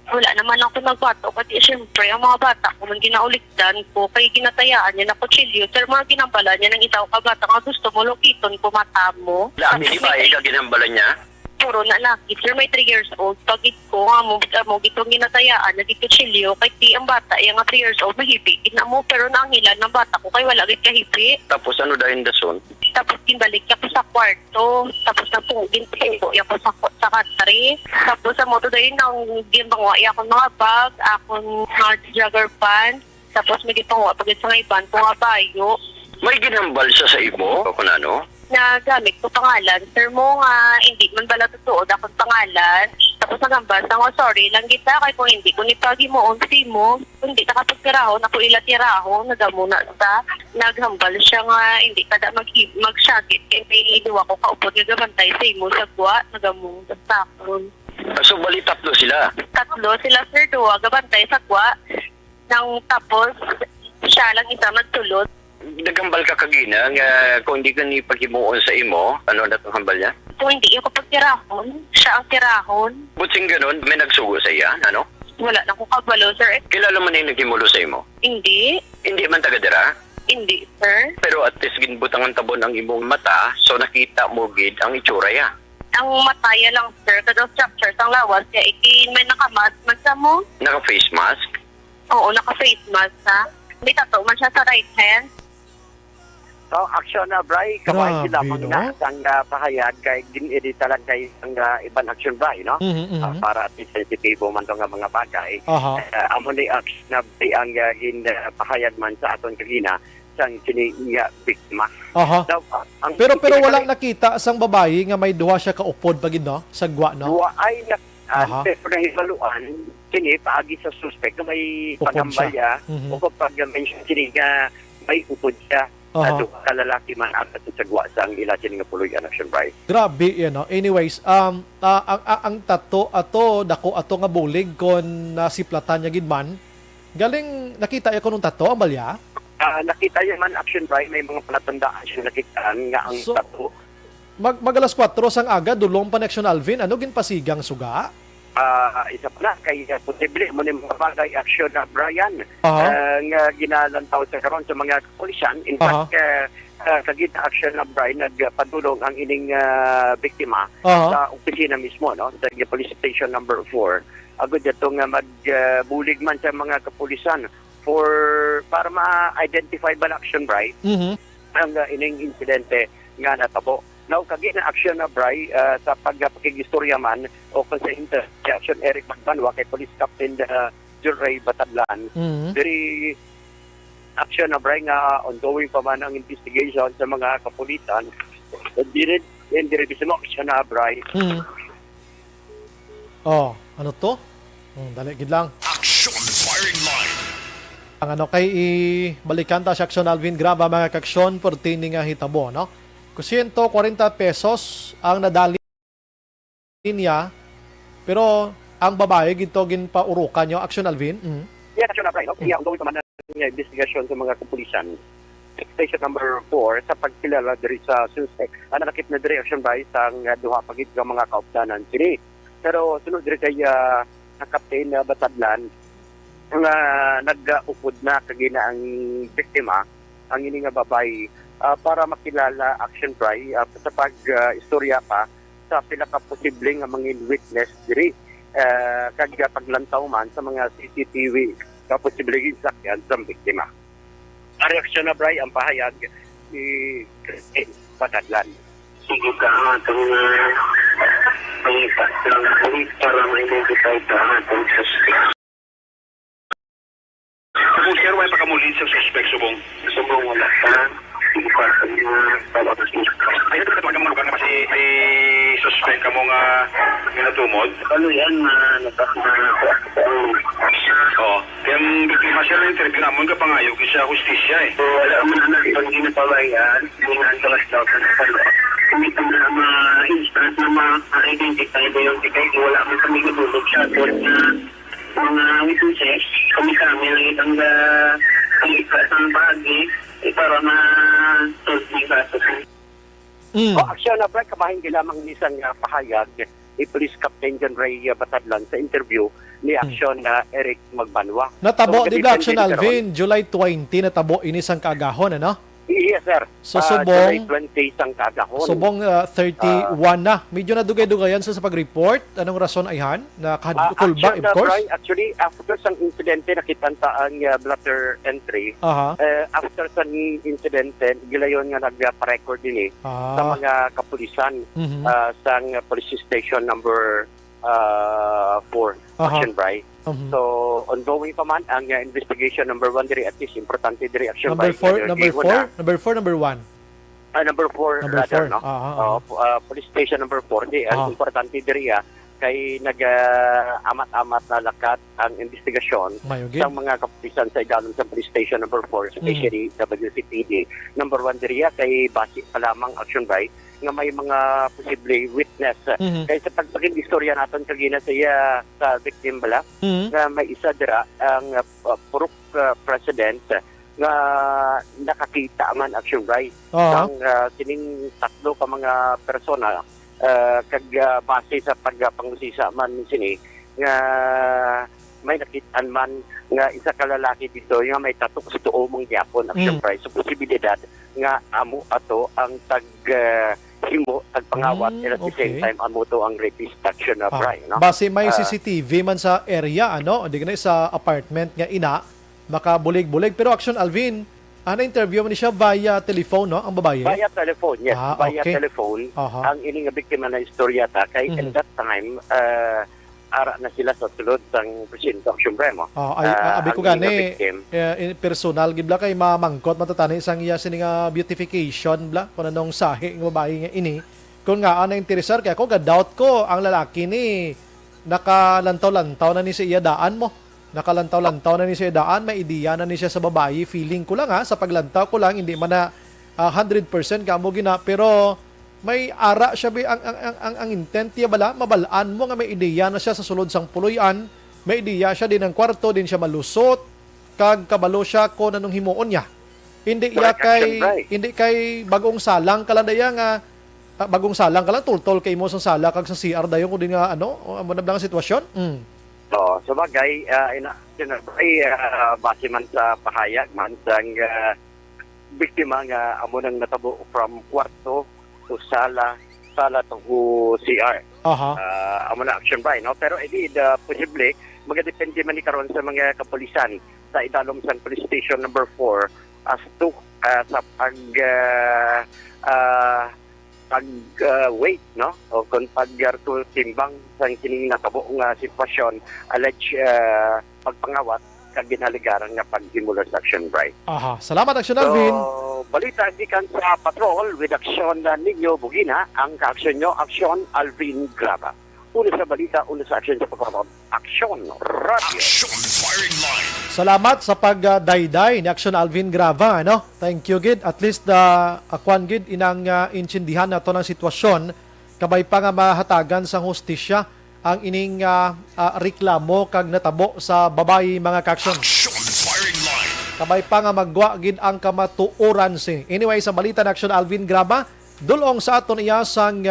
F: Wala naman ako nagbato, kasi siyempre, ang mga bata ko, man ginauligdan ko, kay ginatayaan niya na kutsilyo. Sir, mga ginambala niya ng itaw ka bata, nga gusto mo, lukiton ko mata mo.
N: hindi ba ikaw ginambalan niya?
F: Puro na laki. Sir, may 3 years old. Pagit ko, nga mo, gitong ginatayaan, nagito chilyo, kay di ang bata, yung 3 years old, mahibigin na mo, pero naangilan ng bata ko, kay wala git kahipi.
N: Tapos ano dahil dason?
F: Tapos ginbalik niya ko sa kwarto. Tapos napugin ko niya ko sa country. Tapos sa moto dahil nang ginbangwa niya akong mga bag, akong mga jogger pants. Tapos may gitangwa pag sa iban ko nga bayo.
N: May ginambal siya sa imo? O kung ano?
F: Na gamit ko pangalan. Sir mo nga, hindi man bala totoo akong pangalan. Tapos nagambas ako, sorry lang kita, kay kung hindi ko nipagi mo, unsi mo. Kung hindi nakapagtirahon, ako ilatirahon, nagamuna sa, naghambal siya nga, hindi kada magsyagit, kaya may inuwa ko kaupod, nagabantay sa imo sa guwa, nagamuna sa akon.
N: So, bali tatlo sila?
F: Tatlo sila, sir, duwa, gabantay sa guwa. Nang tapos, siya lang isa magtulot.
N: Nagambal ka kagina, nga kung hindi ka ni paghimuon sa imo, ano na itong hambal niya?
F: Kung hindi ako pagtirahon, siya ang tirahon.
N: Butsing ganun, may nagsugo sa iya, ano?
F: Wala na akong kabalo, sir.
N: Kilala mo na yung naghimulo sa imo?
F: Hindi.
N: Hindi man taga-dira?
F: Hindi, sir.
N: Pero at least ginbutang ang tabon ang imong mata, so nakita mo gid ang itsura ya.
F: Ang mataya lang, sir, kada structures ang lawas, kaya may nakamask man sa mo.
N: Naka-face mask?
F: Oo, naka-face mask, ha. May tattoo man siya sa right hand.
O: So, action na, Bray, kamay
D: Grabe,
O: sila
D: no?
O: na ang pahayag kay gineditalan kay ang ibang action, Bray, no? Para at least sensitibo man to nga mga bagay. Amo ni action na Bray ang pahayag man sa aton kagina sang kini nga biktima. Now,
D: Pero wala nakita sang babae nga may duha siya kaupod pagid no sa gwa no.
O: Duwa ay pero nahibaluan kini paagi sa suspect na may
D: Upod
O: pangambalya
D: siya.
O: o pag-mention kini nga may upod siya. Ato kalalaki man ato sa gwa sa ang ila kini nga puloy action, Bray.
D: Grabe yan no. Anyways, ang tato ato dako ato nga bulig kon nasiplatan niya gid man. Galing nakita ya ko nung tato ambalya.
O: Nakita yan man action, Bray, may mga palatandaan siya nakitaan nga ang tato.
D: Magalas 4 sang aga dulong pa Action Alvin ano ginpasigang suga?
O: Isa pa na kay posible mo ni mga bagay action na Brian nga ginalantaw sa karon sa mga kapulisan. In fact, sa gitna action na Brian nagpadulong ang ining biktima sa opisina mismo, no, sa police station number 4. Agad ito nga magbulig man sa mga kapulisan para ma-identify ba na action, Brian, ang ining insidente nga natabo. Now, kagi na action na, Bray, sa pagpakigistorya man o kung sa interaction Eric Magbanwa kay Police Captain Juray Batadlan. Very action na, Bray, nga ongoing pa man ang investigation sa mga kapulisan. And dire action na, Bray.
D: Ano to? Dali, gid lang.
C: Action firing line.
D: Ang ano kay balikan ta sa Action Alvin graba mga kaksyon pertaining nga hitabo, no? 140 pesos ang nadali niya, pero ang babae ginto ginpaurukan niyo Action Alvin.
O: Yeah, action na, Bray. Okay, ang gawin pa man ng investigation sa mga kapulisan. Station number 4 sa pagkilala diri sa suspect. Nakit na diri action, Bray, sa duha pagit nga mga kaupdanan sini. Pero sunod diri kay Captain Batadlan nga nag-upod na kagina ang biktima, ang ini nga babae, para makilala action, Bray, sa pag-istorya pa sa pila ka posibleng mga witness diri kag paglantaw man sa mga CCTV ka posibleng sakyan sa biktima. Ang reaksyon na, Bray, ang pahayag ni Christine Batadlan.
P: Sige ka atong pangipas ng police para ma-identify ka atong suspect.
C: Sir, wala pa kamulin sa suspect, subong?
P: Subong wala ka. Sige pa sa mga
C: ay, ito ka malugar na kasi
P: suspect ka mo nga ginatumod?
O: Ano yan,
P: Oo. Kaya ang biktima siya na interview namon ka pangayo siya hustisya eh.
O: wala man na pag ginapawayan, hingaan ka daw sa napalo. Kami kami na ma-instant na ma-identify ba yung tikay, wala man kami natulog siya. At mga witnesses, kami lang itang isang bahagi, para ma-solve yung kaso.
N: O aksyon na break, kamahing lamang isang pahayag ni Police Captain John Ray Batadlan sa interview ni aksyon na Eric Magbanwa.
D: Natabo,
N: So,
D: di ba, Action Alvin, July 20, natabo inis ang kaagahon, ano?
N: Yes, sir.
D: So, subong,
N: July 20 isang kagahon.
D: subong 31 na. Medyo nadugay-dugayan sa pag-report. Anong rason ayhan? Na kulba, of course?
N: Actually, after sa insidente, nakitanta ang blatter entry. After sa insidente, gilayon nga nagpa-record din sa mga kapulisan sa police station number 4, Action Bray. So, ongoing pa man ang investigation number 1 diri, at least importante diri Action
D: Number
N: Bray.
D: 4, number 1?
N: Number 4 rather,
D: no?
N: Police station number 4 di ang importante diri kay nag-amat-amat na lakat ang investigasyon sa mga kapulisan sa idalom sa police station number 4, especially WCPD. Number 1 diri kay base pa lamang Action Bray nga may mga posible witness. Kaya sa pagpaging istorya natin kagina sa victim bala, na may isa dira ang purok president nga nakakita man Action Bray ng sining tatlo ka mga persona kag base sa pagpangusisa man sini nga may nakitaan man nga isa ka lalaki dito nga may tatok sa tuo mong gyapon Action Bray. So posibilidad nga amo ato ang himo pangawat at the same time amo to ang rapist Action Bray, no?
D: Base may CCTV man sa area, ano? Hindi na sa apartment nga ina makabulig-bulig, pero Action Alvin, na-interview mo ni siya via telephone, no? Ang babae?
N: Via telephone, yes. Via
D: okay.
N: telephone. Ang ining biktima na istorya ta kay at that time ara na sila sa sulod sang presinto Action Bray mo.
D: Abi ko gani personal gibla kay mamangkot matatani isang iya sininga beautification bla kun anong sahi ng babae nga ini. Kung nga ana interesar kay ako ga-doubt ko ang lalaki ni nakalantaw-lantaw na ni siya daan mo. Nakalantaw-lantaw na ni siya daan, may ideya na ni siya sa babae. Feeling ko lang sa paglantaw ko lang hindi man na 100% kamo gina, pero may ara siya ang intent niya bala, mabalaan mo nga may ideya na siya sa sulod sang puloy-an, may ideya siya din ang kwarto, din siya malusot, kag kabalo siya ko nanong himuon niya. Hindi kay bagong salang kalandaya nga bagong salang ka lang tultol kay mo sa sala kag sa CR dayon ko din nga amo na ang sitwasyon.
N: So bagay base man sa pahayag man sang biktima nga amo nang natabo from kwarto to sala to CR. Amo na Action Bray, no? Pero indeed posible magadepende man ni karon sa mga kapulisan sa idalom sang police station number 4 as to sa pag-wait, no? O kung pag-garto timbang sa kining natabo nga sitwasyon, alleged pagpangawat kag ginaligaran nga paghimular sa Action Bray.
D: Salamat Action Alvin.
N: So, balita gikan sa patrol with action ninyo bugina ang ka-action nyo, Action Alvin Graba. Una sa balita, una sa action sa pagpapag Action Radio.
C: Action Firing Line.
D: Salamat sa pagdayday ni Action Alvin Grava, no? Thank you gid. At least akwan gid inang intindihan nato ng sitwasyon kabay pa nga mahatagan sa hustisya ang ining reklamo kag natabo sa babayi mga ka-action.
C: Action Firing Line.
D: Kabay pa nga magwa gid ang kamatuoran si. Anyway, sa balita ng Action Alvin Grava, dulong sa aton iya sang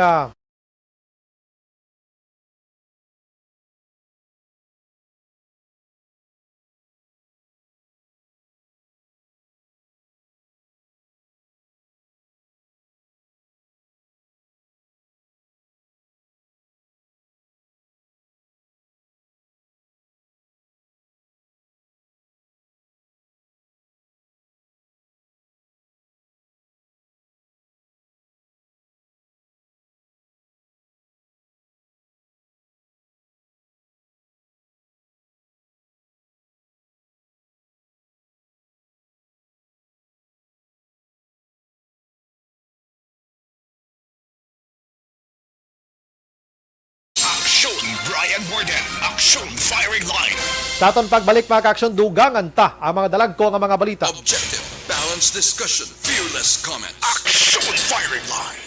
C: Action Brian Morden. Action Firing Line.
D: Sa aton pagbalik mga ka-aksyon, dugangan ta ang mga dalagko nga mga balita.
C: Objective, balanced discussion, fearless comments. Action Firing Line.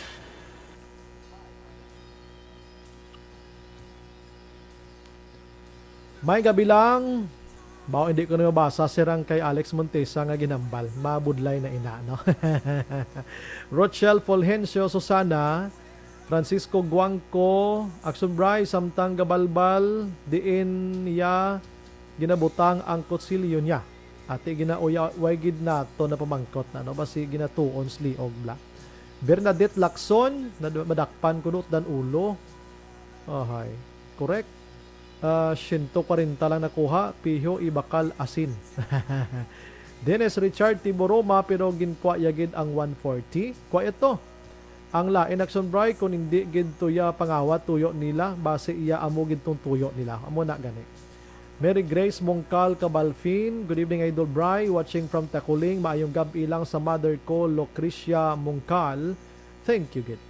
D: May gabi lang, bao hindi ko na mabasa sirang kay Alex Montesa nga ginambal. Mabudlay na ina, no? Rochelle Fulgencio Susana, Francisco Guangco, Action Bray, samtang gabalbal, diin niya ginabutang ang kutsilyo niya. Ati ginauyawagid na to na pamangkot na, no? Basi ginatuon sli ogla. Bernadette Lacson, madakpan kunot dan ulo. Ahay, correct. 140 lang nakuha, piho ibakal asin. Dennis Richard Tiboroma, pero ginkwa yagid ang 140. Kwa ito, ang lain Action Bray, kung hindi gid tuya pangawat tuyo nila, base iya amo gid tong tuyo nila. Amo na gani. Mary Grace Mongcal Cabalfin, good evening Idol Bray, watching from Takuling, maayong gabi lang sa mother ko, Lucrecia Mongcal. Thank you gid.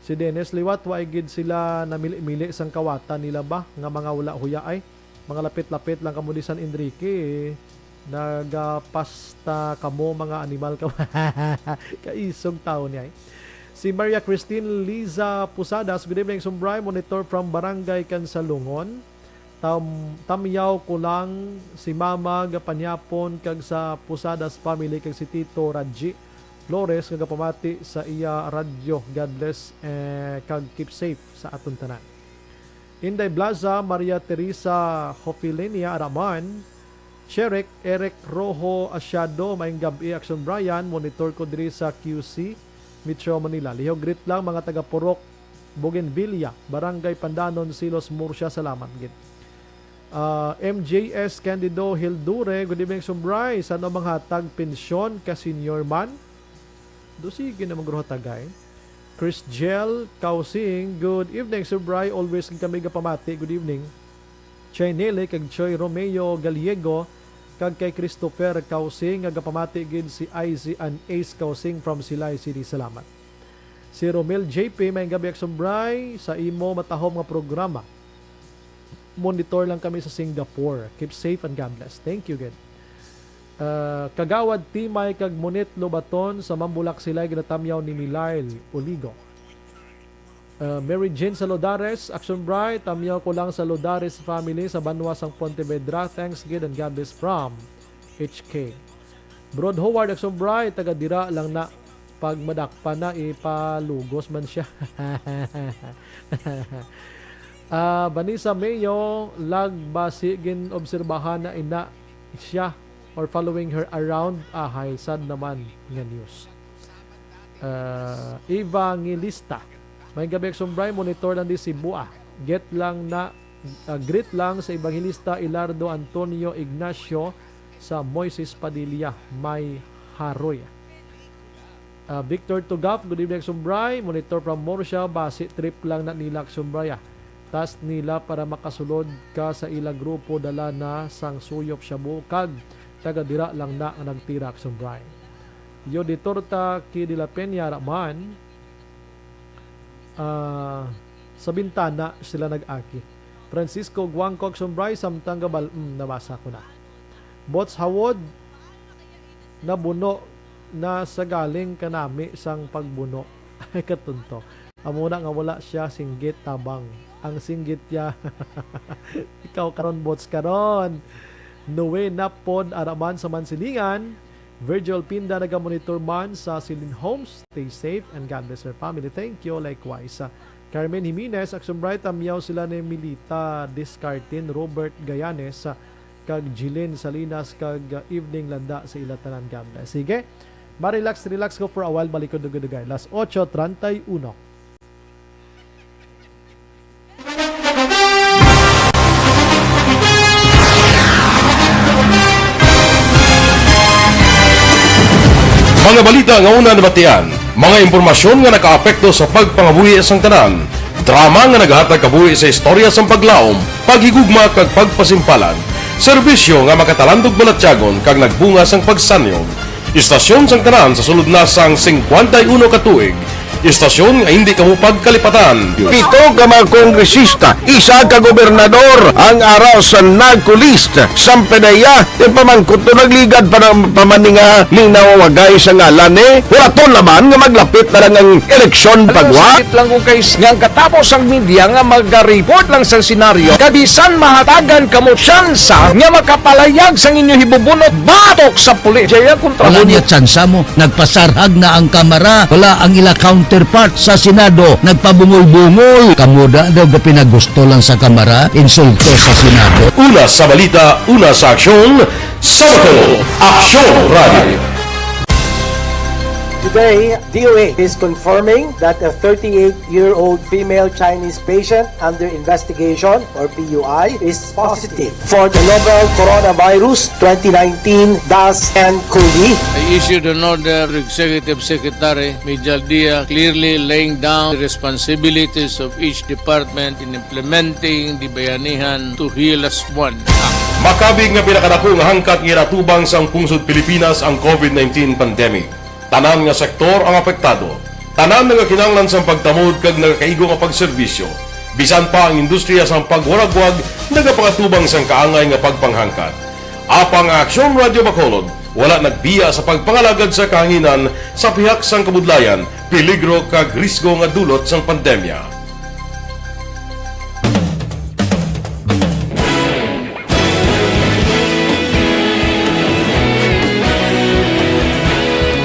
D: Si Dennis Liwat, waay gid sila namili-mili sang kawatan nila ba? Nga mga wala huya ay. Mga lapit-lapit lang kamo di San Enrique. Nagapasta kamo mga animal ka. Kaisog tao niya. Si Maria Christine Liza Pusadas, good evening Sumbray, monitor from Barangay Kansalungon. Tamyaw ko lang si Mama Gapanyapon kag sa Pusadas family kag si Tito Radji Flores nga pamati sa iya radyo. God bless kag keep safe sa aton tanan. Inday Blaza, Maria Teresa Hofilenia Araman, Cherek Eric Rojo Asyado, maayong gabi Action Brian, monitor ko diri sa QC Metro Manila. Lihog greet lang mga taga Purok Bougainvillea, Barangay Pandanon, Silos, Murcia. Salamat gid. MJS Candido Hildure, good evening Sumbray, sano manghatag pensyon ka senior man? Do sige na magruha tagay. Chris Gel Kausing, good evening Sumbray, always kami gapamati, good evening. Choy Nele kag Choy Romeo Gallego kag kay Christopher Kausing nga gapamati gid si IZ and Ace Kausing from Silay City. Salamat. Si Romel JP, may gabi Action Bray, sa imo matahom nga programa. Monitor lang kami sa Singapore. Keep safe and God bless. Thank you again. Kagawad Timay kag Monit Lobaton sa Mambulak sila ginatamyaw ni Milail Uligo. Mary Jane Salodares, Action Bright, tamyaw ko lang sa Lodares family sa Banwa sang Pontevedra. Thanks God and God bless from HK. Broad Howard, Action Bright, taga dira lang na pag madakpa na ipalugos man siya. Vanessa Mayo, lagbasi gin obserbahan na ina siya or following her around. Hay, sad naman nga news. Evangelista, may gabi Sumbray, monitor lang di si Bua. Greet lang sa Evangelista Ilardo Antonio Ignacio sa Moises Padilla, may Haroy. Victor Tugaf, good evening Sumbray, monitor from Murcia, base trip lang na nila Sumbray. Tas nila para makasulod ka sa ila grupo dala na sang suyop siya bukag taga dira lang na ang nagtirak Sumbray. Yodi Torta ki de la Peña Raman, sa bintana sila nag-aki. Francisco Guangco Sumbray, samtang gabal, nabasa ko na. Bots Hawod, nabuno na sa galing kanami sang pagbuno. Ay katunto. Amuna nga wala siya singgit tabang. Ang singgit niya. Ikaw karon bots karon. Noe na pod araman sa Mansilingan. Virgil Pinda nagamonitor man sa Silin Homes. Stay safe and God bless her family. Thank you. Likewise. Carmen Jimenez, Action Bright, amyaw sila ni Milita Discartin, Robert Gayanes, kag Jilin Salinas, kag Evening Landa sa ilatanan. God bless. Sige. Relax ko for a while. Balik ko dugay. Las 8:31.
A: Mga balita nga una nabatian, mga impormasyon nga nakaapekto sa pagpangabuhi sang tanan, drama nga naghatag kabuhi sa istorya sang paglaom, paghigugma kag pagpasimpalan, serbisyo nga makatalandog balatyagon kag nagbunga sang pagsanyog, istasyon sang tanan sa sulod na sang 51 ka tuig, Istasyon nga hindi kamo pagkalipatan.
J: 7 ka mga kongresista, 1 ka gobernador ang araw sa nagkulist sa PDEA pamangkot to nagligad para pamaninga ning nawagay sa ngalan wala to laman nga maglapit na lang ang eleksyon pagwa.
Q: Sakit lang ko guys nga katapos ang media nga mag-report lang sa senaryo kabisan mahatagan kamo tsansa nga makapalayag sa inyo hibubunot batok sa pulis. Jaya kontra
K: Wala niya tsansa mo. Nagpasarhag na ang kamara. Wala ang ila counterpart sa Senado. Nagpabungol-bungol. Kamuda daw ga pinagusto lang sa kamara. Insulto sa Senado.
A: Una sa balita, una sa aksyon, Sabado, Aksyon Radio.
L: Today, DOA is confirming that a 38-year-old female Chinese patient under investigation, or PUI, is positive for the novel coronavirus 2019 DAS-CoV.
M: I issued an order to Executive Secretary Mijal Dia clearly laying down the responsibilities of each department in implementing the Bayanihan to Heal as One Act.
A: Makabig nga pinakadako nga hangkat nga natubang sang pungsod Pilipinas ang COVID-19 pandemic. Tanan nga sektor ang apektado. Tanan nga kinahanglan sang pagtamod kag nagakaigo nga pagserbisyo. Bisan pa ang industriya sang pagwaragwag nagapangatubang sang kaangay nga pagpanghangkat. Apang Aksyon Radio Bacolod wala nagbiya sa pagpangalagad sa kahanginan sa pihak sang kabudlayan, peligro kag risgo nga dulot sang pandemya.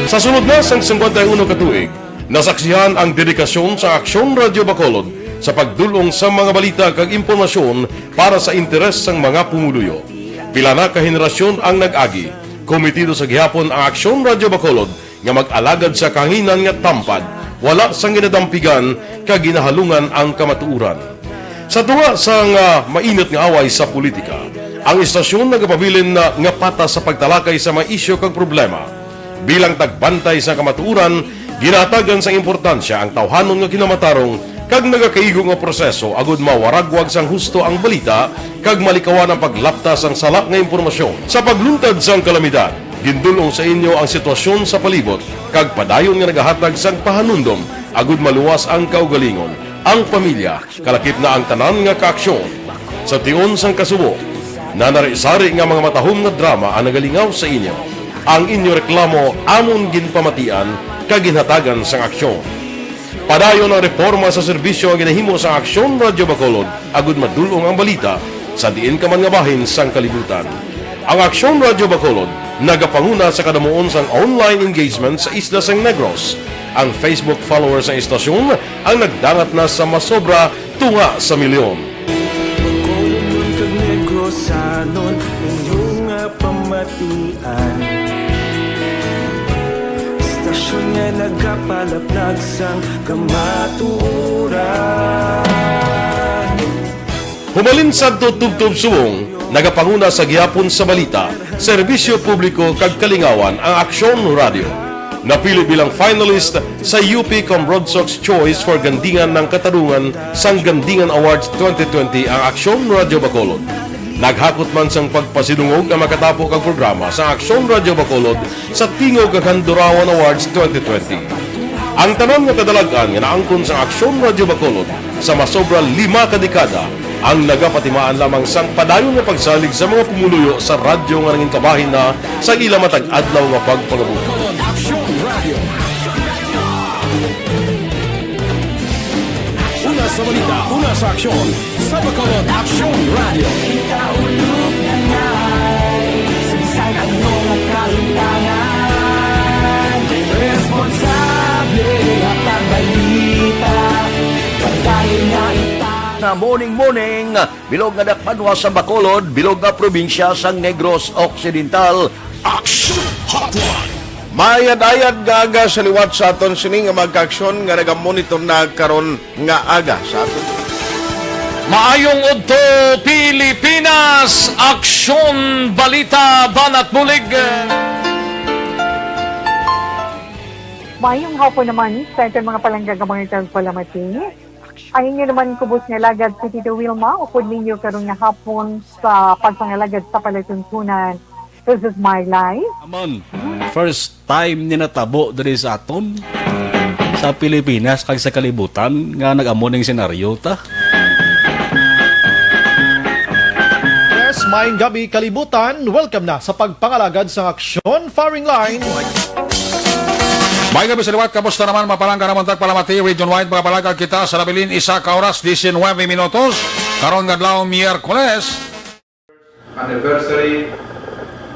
A: Sa sunod na sang 51 katuig, nasaksihan ang dedikasyon sa Aksyon Radio Bacolod sa pagdulong sa mga balita kag impormasyon para sa interes sang mga pumuluyo. Pila na ka henerasyon ang nag-agi, komitido sa gihapon ang Aksyon Radio Bacolod nga mag-alagad sa kahanginan nga tampad, wala sang ginadampigan kag ginahalungan ang kamatuuran. Sa tunga sang mainit nga away sa politika, ang istasyon nagapabilin na nga patas sa pagtalakay sa mga isyu kag problema. Bilang tagbantay sa kamatuuran, ginatagan sa importansya ang tawhanon nga kinamatarong kag nagakaigo nga proseso agud mawaragwag sang husto ang balita kag malikawan ang paglaptas ang salak nga impormasyon. Sa pagluntad sang kalamidad, gindulong sa inyo ang sitwasyon sa palibot kag padayon nga nagahatag sang pahanundom agud maluwas ang kaugalingon, ang pamilya, kalakip na ang tanan nga kaaksyon. Sa tion sang kasubo, nanari-sari nga mga matahom nga drama ang nagalingaw sa inyo. Ang inyo reklamo amon ginpamatian kag ginhatagan sang aksyon. Padayon ang reforma sa serbisyo ang ginahimo sa Aksyon Radio Bacolod agud madulong ang balita sa diin ka man nga bahin sang kalibutan. Ang Aksyon Radio Bacolod nagapanguna sa kadamuon sang online engagement sa isla sang Negros. Ang Facebook followers sa istasyon ang nagdangat na sa masobra tunga sa milyon.
I: Bacolod kag Negros sanon inyong pamatian. Stasyon nga nagapalaplag sang kamaturan.
A: Humalin sa tutubtub suwong, nagapanguna sa gihapon sa balita, serbisyo publiko kag kalingawan ang Aksyon Radio. Napili bilang finalist sa UP Comrodsox Choice for Gandingan ng Katarungan sang Gandingan Awards 2020 ang Aksyon Radio Bacolod. Naghakot man sang pagpasidungog ang makatapo kang programa sa Aksyon Radio Bacolod sa Tingog kag Handurawan Awards 2020. Ang tanan nga kadalagan nga naangkon sa Aksyon Radio Bacolod sa masobra 5 ka dekada ang nagapatimaan lamang sang padayon nga pagsalig sa mga pumuluyo sa radyo nga nangin kabahin na sa ila matag adlaw nga pagpangabuhi.
C: Una sa balita, una sa aksyon, sa Bacolod Aksyon Radio.
I: Kita ulog na ngay, sinsay ang mga kalintangan. Responsable at ang balita, pagkain na
K: Na morning, bilog nga dakpanwa sa Bacolod, bilog nga probinsya sa Negros Occidental.
C: Aksyon Hotline.
J: Mayad-ayad nga aga sa liwat sa aton sining nga magkaaksyon nga nagamonitor na karon nga aga sa aton.
Q: Maayong udto Pilipinas, Aksyon Balita Banat Bulig.
R: Maayong hapon naman sa itong mga palanggagamang itong palamati. Ang inyo naman kubos nga lagad si Tito Wilma, upod ninyo karong nga hapon sa pagpangalagad sa palatuntunan. This is my life.
S: Amon, first time ni natabo diri sa aton. sa Pilipinas kag sa kalibutan nga nag-amo ning senaryo ta.
D: Yes, maayong gabi kalibutan. Welcome na sa pagpangalagad sa Aksyon Firing Line.
T: May gabi sa liwat, kamusta naman mapalangga naman tagpalamati, region-wide mga palagag kita sa Nabilin, isa ka oras, 19 minutos, karon nga adlaw Miyerkules.
U: Anniversary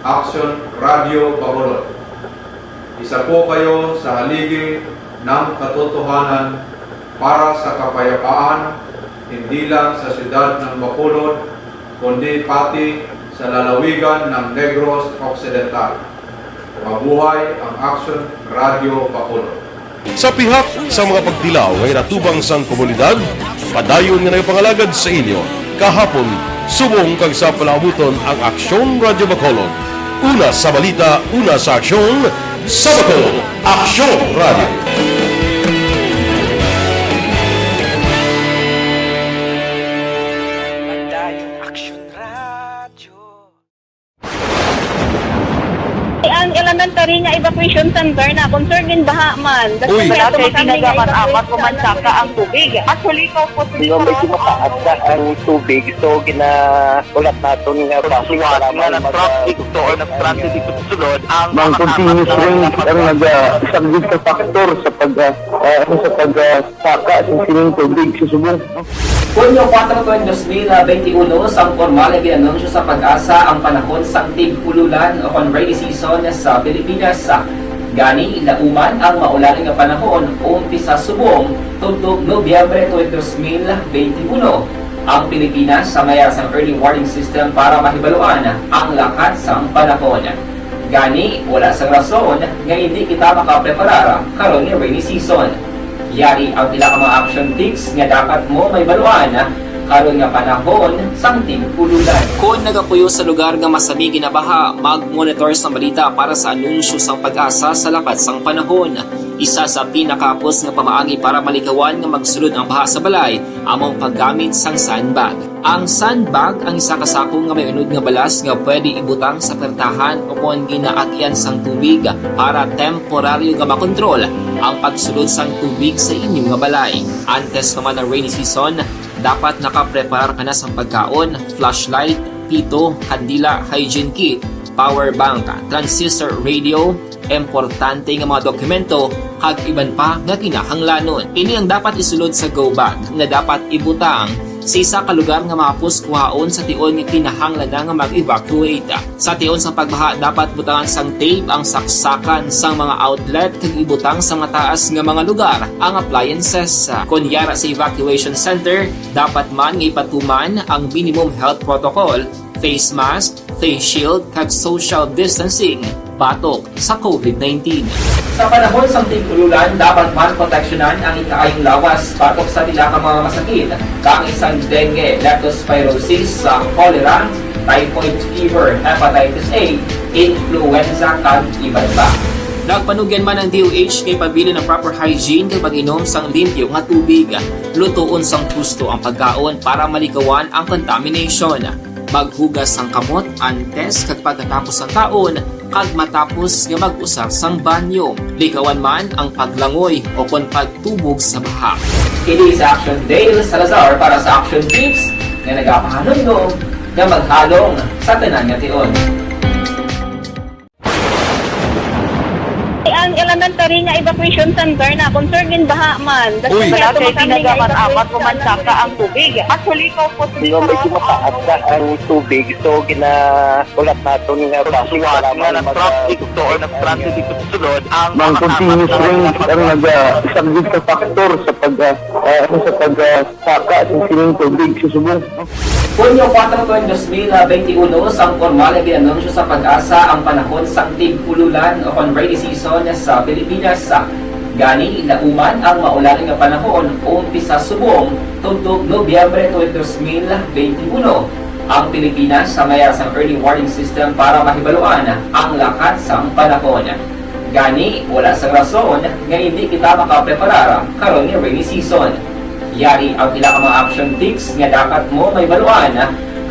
U: Action Radio Bacolod. Isa po kayo sa haligi ng katotohanan para sa kapayapaan, hindi lang sa siyudad ng Bacolod, kundi pati sa lalawigan ng Negros Occidental. Mabuhay ang Action Radio Bacolod.
A: Sa pihak sa mga pagtilaw ay natubang sang komunidad, padayon nga nagpangalagad sa inyo. Kahapon, subong kag sa palaabuton ang Aksyon Radio Bacolod. Una sa balita, una sa aksyon, sa Bacolod, Aksyon Radio.
F: Ang elementary nga evacuation center na concern din baha man.
U: Uy.
F: Kaya ginagamat-amat kumansaka ang tubig. Actually, ko po
E: Medyo mataas na ang tubig. So, ulat natin nga
N: Pasuwat nga ng traffic to or nag-traffic dito sa sulod ang
E: Mang continuous rain ang nag-subject sa factor sa pagsaka sa sining tubig sa subong.
V: Hunyo 4, 2021, sang formal na ginanunsyo sa Pag-asa ang panahon sa tig-ululan o rainy season sa Pilipinas. Gani, lauman ang maulaling nga panahon umpisa subong tuntog Nobyembre 2021. Ang Pilipinas sa mayar sang early warning system para mahibaluan ang lakat sang panahon. Gani, wala sang rason nga hindi kita makapreparar karon nga rainy season. Yari ang pila ka mga action tips nga dapat mo may baluan karon nga panahon sang tig-ululan. Kung nagapuyo sa lugar nga masabi ginabaha, mag-monitor sa balita para sa anunsyo sang Pag-asa sa lakat sang panahon. Isa sa pinakapos nga pamaagi para malikawan nga magsulod ang baha sa balay, among paggamit sang sandbag. Ang sandbag ang isa ka sako nga may unod nga balas nga pwede ibutang sa pertahan o kung ginaagyan sang tubig para temporaryo nga makontrol ang pagsulod sang tubig sa inyong nga balay. Antes naman ng rainy season, dapat nakaprepare ka na sa pagkaon, flashlight, pito, kandila, hygiene kit, power bank, transistor radio, importante nga mga dokumento, kag iban pa nga kinahanglanon. Ini ang dapat isulod sa go bag nga dapat ibutang sa isa ka lugar nga mapus kuhaon sa tion nga kinahanglan na nga mag-evacuate. Sa tion sa pagbaha, dapat butangan sang tape ang saksakan sang mga outlet kag ibutang sa mga taas nga mga lugar ang appliances. Kunyara sa evacuation center, dapat man nga ipatuman ang minimum health protocol, face mask, face shield kag social distancing batok sa COVID-19. Sa panahon sa tig-ululan, dapat man proteksyonan ang ikaayong lawas batok sa tila ka mga masakit, kang isang dengue, leptospirosis, cholera, typhoid fever, hepatitis A, influenza, kag iban pa. Nagpanugyan man ang DOH kay pabili ng proper hygiene kay pag-inom sang limpyo nga tubig. Lutuon sang gusto ang pagkaon para malikawan ang contamination. Maghugas sang kamot antes kag pagkatapos ang kaon kag matapos nga mag-usar sang banyo. Likawan man ang paglangoy o kon pagtubog sa baha. Kini sa Action Dale Salazar para sa Action Tips nga nagapahanong nga maghalong sa tanan nga tion.
F: ang elementary nga evacuation center na concern din baha man.
U: Uy.
F: Kaya ginagamat-amat kumansaka ang tubig. Actually, ko po
E: medyo mataas na ang tubig. So, ulat natin nga
N: Pasuwat nga ng traffic to or nag-traffic dito sa sulod ang
E: mang continuous rain ang nag-subject sa factor sa pagsaka sa sining tubig sa subong.
V: Hunyo 4, 2021, sang formal na ginanunsyo sa Pag-asa ang panahon sa tig-ululan o rainy season sa Pilipinas. Gani, lauman ang maulaling nga panahon umpisa subong tuntog Nobyembre 2021. Ang Pilipinas sa mayar sang early warning system para mahibaluan ang lakat sang panahon. Gani, wala sang rason nga hindi kita makapreparar karon nga rainy season. Yari ang ilang mga action tips nga dapat mo may baluan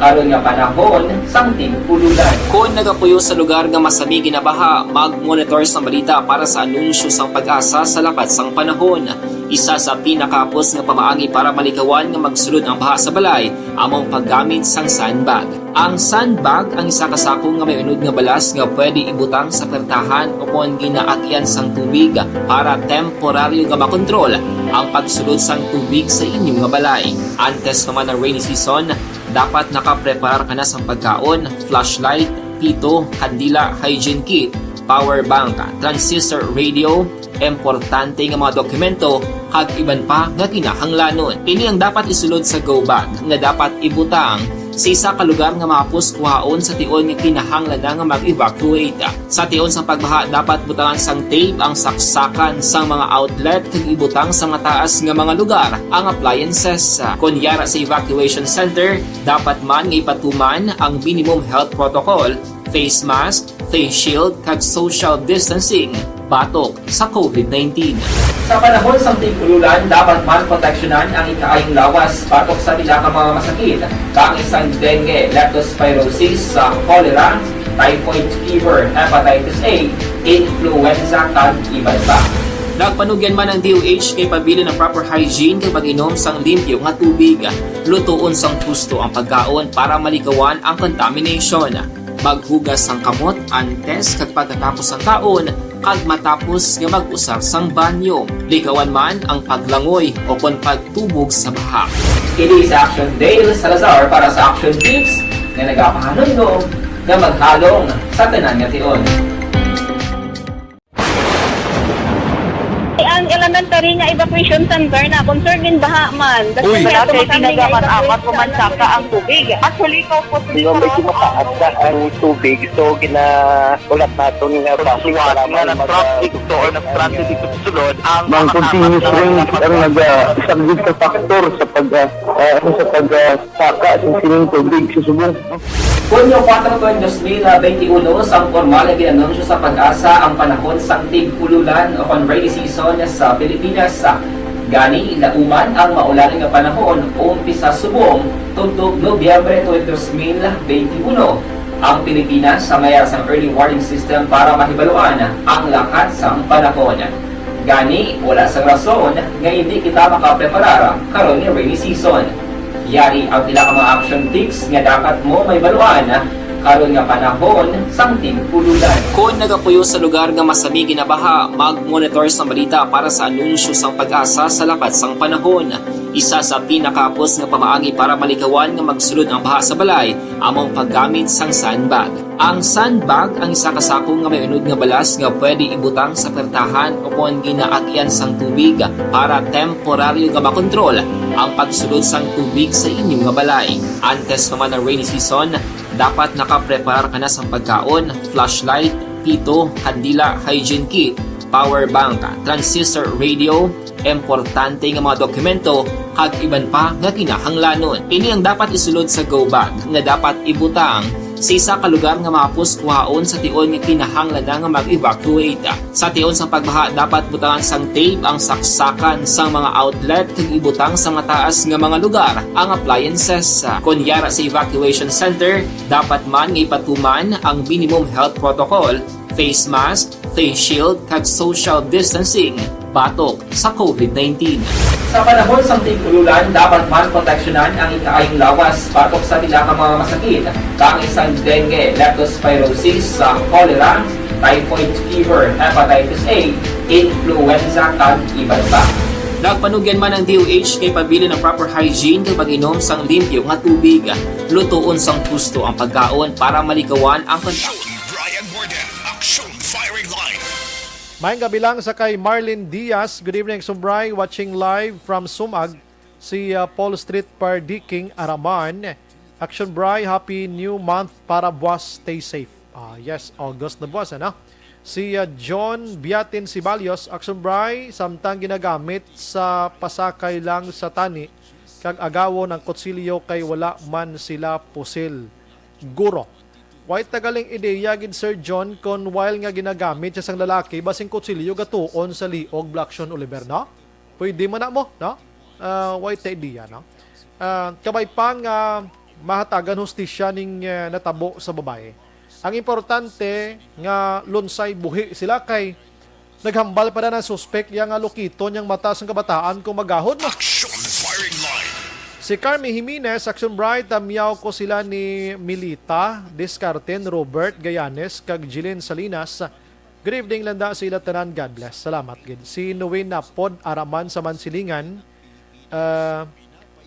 V: karon nga panahon sang tigpululan. Kung nagapuyo sa lugar nga masami ginabaha, mag-monitor sa balita para sa anunsyo sang pag-asa sa lakat sang panahon. Isa sa pinakapos nga pamaagi para malikawan nga magsulod ang baha sa balay, among paggamit sang sandbag. Ang sandbag ang isa ka sako nga may unod nga balas nga pwede ibutang sa pertahan upon ginaakyan sang tubig para temporaryo nga makontrol ang pagsulod sang tubig sa inyong nga balay. Antes naman ng rainy season, dapat nakaprepare ka na sa pagkaon, flashlight, pito, kandila, hygiene kit, power bank, transistor radio, importante nga mga dokumento, kag iban pa nga kinahanglanon. Ini ang dapat isulod sa go bag nga dapat ibutang sa isa ka lugar nga mapus kuhaon sa tion nga kinahanglan nga mag-evacuate. Sa tion sa pagbaha, dapat butangan sang tape ang saksakan sang mga outlet kag ibutang sa mataas nga mga lugar ang appliances. Kunyara sa evacuation center, dapat man nga ipatuman ang minimum health protocol, face mask, face shield kag social distancing batok sa COVID-19. Sa panahon sa tigululan, dapat man proteksyonan ang ikaayong lawas batok sa pila ka mga masakit, kang isang dengue, leptospirosis, cholera, typhoid fever, hepatitis A, influenza, kag iban pa. Nagpanugyan man ang DOH kay pabili ng proper hygiene kay pag-inom sang limpyo nga tubig. Lutuon sang gusto ang pagkaon para malikawan ang contamination. Maghugas sang kamot antes kag pagkatapos ang kaon, kag matapos nga mag-usar sang banyo. Likawan man ang paglangoy o kon pagtubog sa baha. Kini sa Action Dale Salazar para sa Action Tips nga nagapahanundong nga maghalong sa tanan nga tion.
F: Ang elementary nga evacuation center na concern din baha man.
N: Uy, kasi tinagaman amat kumansaka ang tubig. Actually, ikaw po
E: Di ba medyo mataas na ang tubig, so ginaulat natin nga
N: siwala nga nag-traffic to or nag-transit dito sa sulod ang
E: Mang continuous rain ang nag-subject sa factor sa pagsaka ng sining tubig sa subong.
V: Kunyo 4 2021, sang formal na ginanunsyo sa pag-asa ang panahon sang tig-ululan o rainy season sa Pilipinas. Gani, ilauman ang maulaling nga panahon umpisa subong tugtog Nobyembre 2021. Ang Pilipinas sa mayroon sang early warning system para mahibaluan ang lakat sang panahon. Gani, wala sang rason nga hindi kita makapreparar karon ni rainy season. Yari ang pila ka mga action tips nga dapat mo may baluan karon nga panahon sang tigpululan. Kung nagapuyo sa lugar nga masami ginabaha, mag-monitor sa balita para sa anunsyo sang pag-asa sa lakat sang panahon. Isa sa pinakapos nga pamaagi para malikawan nga magsulod ang baha sa balay, among paggamit sang sandbag. Ang sandbag ang isa ka sako nga may unod nga balas nga pwede ibutang sa pertahan upon ginaakyan sang tubig para temporaryo nga makontrol ang pagsulod sang tubig sa inyong nga balay. Antes naman ng rainy season, dapat nakaprepare ka na sa pagkaon, flashlight, pito, kandila, hygiene kit, power bank, transistor radio, importante nga mga dokumento, kag iban pa nga kinahanglanon. Ini ang dapat isulod sa go bag nga dapat ibutang sa isa ka lugar nga mapus kuhaon sa tion nga kinahanglan nga mag-evacuate. Sa tion sa pagbaha, dapat butangan sang tape ang saksakan sang mga outlet kag ibutang sa mataas nga mga lugar ang appliances. Kunyara sa evacuation center, dapat man nga ipatuman ang minimum health protocol, face mask, face shield kag social distancing batok sa COVID-19. Sa panahon sa tig-ululan, dapat man proteksyonan ang ikaayong lawas batok sa pila ka mga masakit, kang isang dengue, leptospirosis, cholera, typhoid fever, hepatitis A, influenza, kag iban pa. Nagpanugyan man ang DOH kay pabili ng proper hygiene kay pag-inom sang limpyo nga tubig. Lutuon sang gusto ang pagkaon para malikawan ang
H: Brian Borden, Action Firing Line.
D: Mayang gabi lang sa kay Marlene Diaz. Good evening, Sumbray. Watching live from Sumag. Si Paul Street per Diking, Araman. Action Bray, happy new month para buwas. Stay safe. Yes, August na buwas, ano? Si John Biatin Sibalios. Action Bray, samtang ginagamit sa pasakay lang sa tani. Kag agawo ng kutsilyo kay wala man sila pusil. Guro. White tagaling ideya gid Sir John kon while nga ginagamit sa sang lalaki basing kutsilyo gatuon sa liog Blackson Oliver, no? Pwede man na mo, no? White ideya, no? Kabay pang mahatagan hustisya ning natabo sa babae. Ang importante nga lunsay buhi sila kay naghambal pa na ng suspect yang lukito niyang mataas ng kabataan kung magahod mo.
H: Action firing line.
D: Si Carmi Jimenez, Action Bright, miyaw ko sila ni Milita, Descarten, Robert Gayanes, kag Jillian Salinas. Good evening landa sa ila tanan, God bless. Salamat gid. Si Nuwin Napod, Araman sa Mansilingan,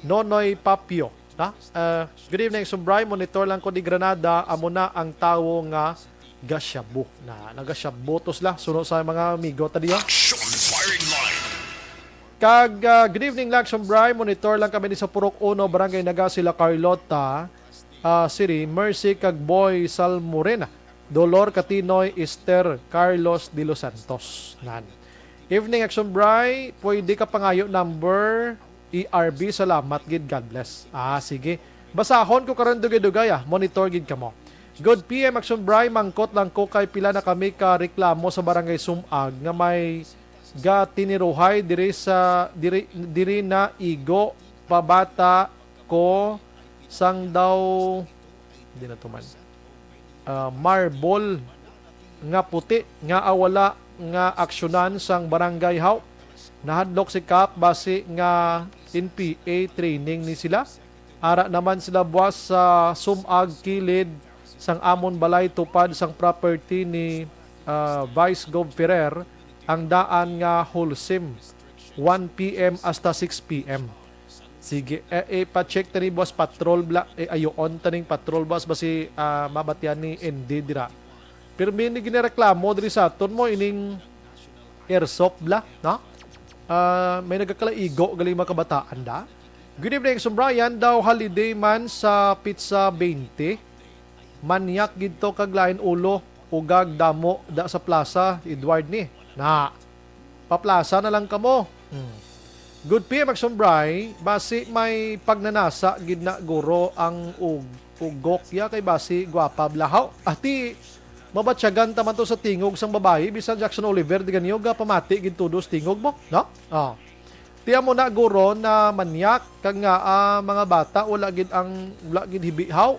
D: Nonoy Papio. Good evening, Action Bright. Monitor lang ko di Granada, amo na ang tawo nga gasyabu. Nagasyabutos la, suno sa mga amigo tadiyo.
H: Action firing line.
D: Kag good evening Action Bright, monitor lang kami ni sa Purok 1, Barangay Naga sila Carlota City, Mercy kag Boy Salmorena, Dolor Catinoy, Esther Carlos de los Santos. Evening Action Bright, pwede ka pangayo number ERB, salamat gid, God bless. Sige. Basahon ko karon dugay-dugay monitor gid kamo. Good PM Action Bright, mangkot lang ko kay pila na kami ka reklamo sa Barangay Sumag nga may ga tiniruhay diri na igo pabata ko sang daw hindi na tuman marble nga puti nga awala nga aksyonan sang barangay haw. Nahadlok si Kap base nga NPA training ni sila. Ara naman sila buwas sa Sumag kilid sang amon balay tupad sang property ni Vice Gov Ferrer ang daan nga wholesome 1 PM hasta 6 PM. Sige, pa-check tani boss patrol bla ayon taning patrol boss basi mabatyan ni ND dira. Pero may ginireklamo diri sa aton mo ining airsoft bla, no? May nagkakalaigo gali mga kabataan da. Good evening, Brian, daw holiday man sa Pizza 20. Manyak gidto kag lain ulo ugag damo da sa plaza Edward ni. Paplaza na lang kamo. Good PM Action Bray, basi may pagnanasa gid na guro ang ugok ya kay basi gwapa blahaw. Ati mabatsyagan taman to sa tingog sang babae bisan Jackson Oliver di ganyo ga pamati gid tudos tingog mo, no? Tiya mo na guro na manyak kag nga mga bata wala gid hibihaw.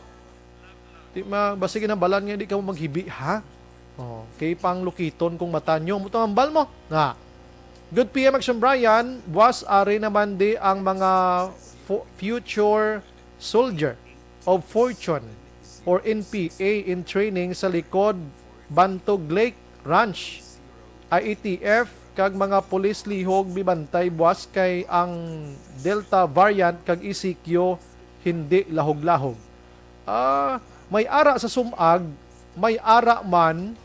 D: Di basi ginabalan nga di ka mo maghibi ha. Kay pang lukiton kung matanyo mo tambal mo. Good PM Action Brian, was ari naman di ang mga future soldier of fortune or NPA in training sa likod Bantog Lake Ranch. IETF kag mga pulis lihog bibantay buwas kay ang Delta variant kag ECQ hindi lahog-lahog. May ara sa Sumag, may ara man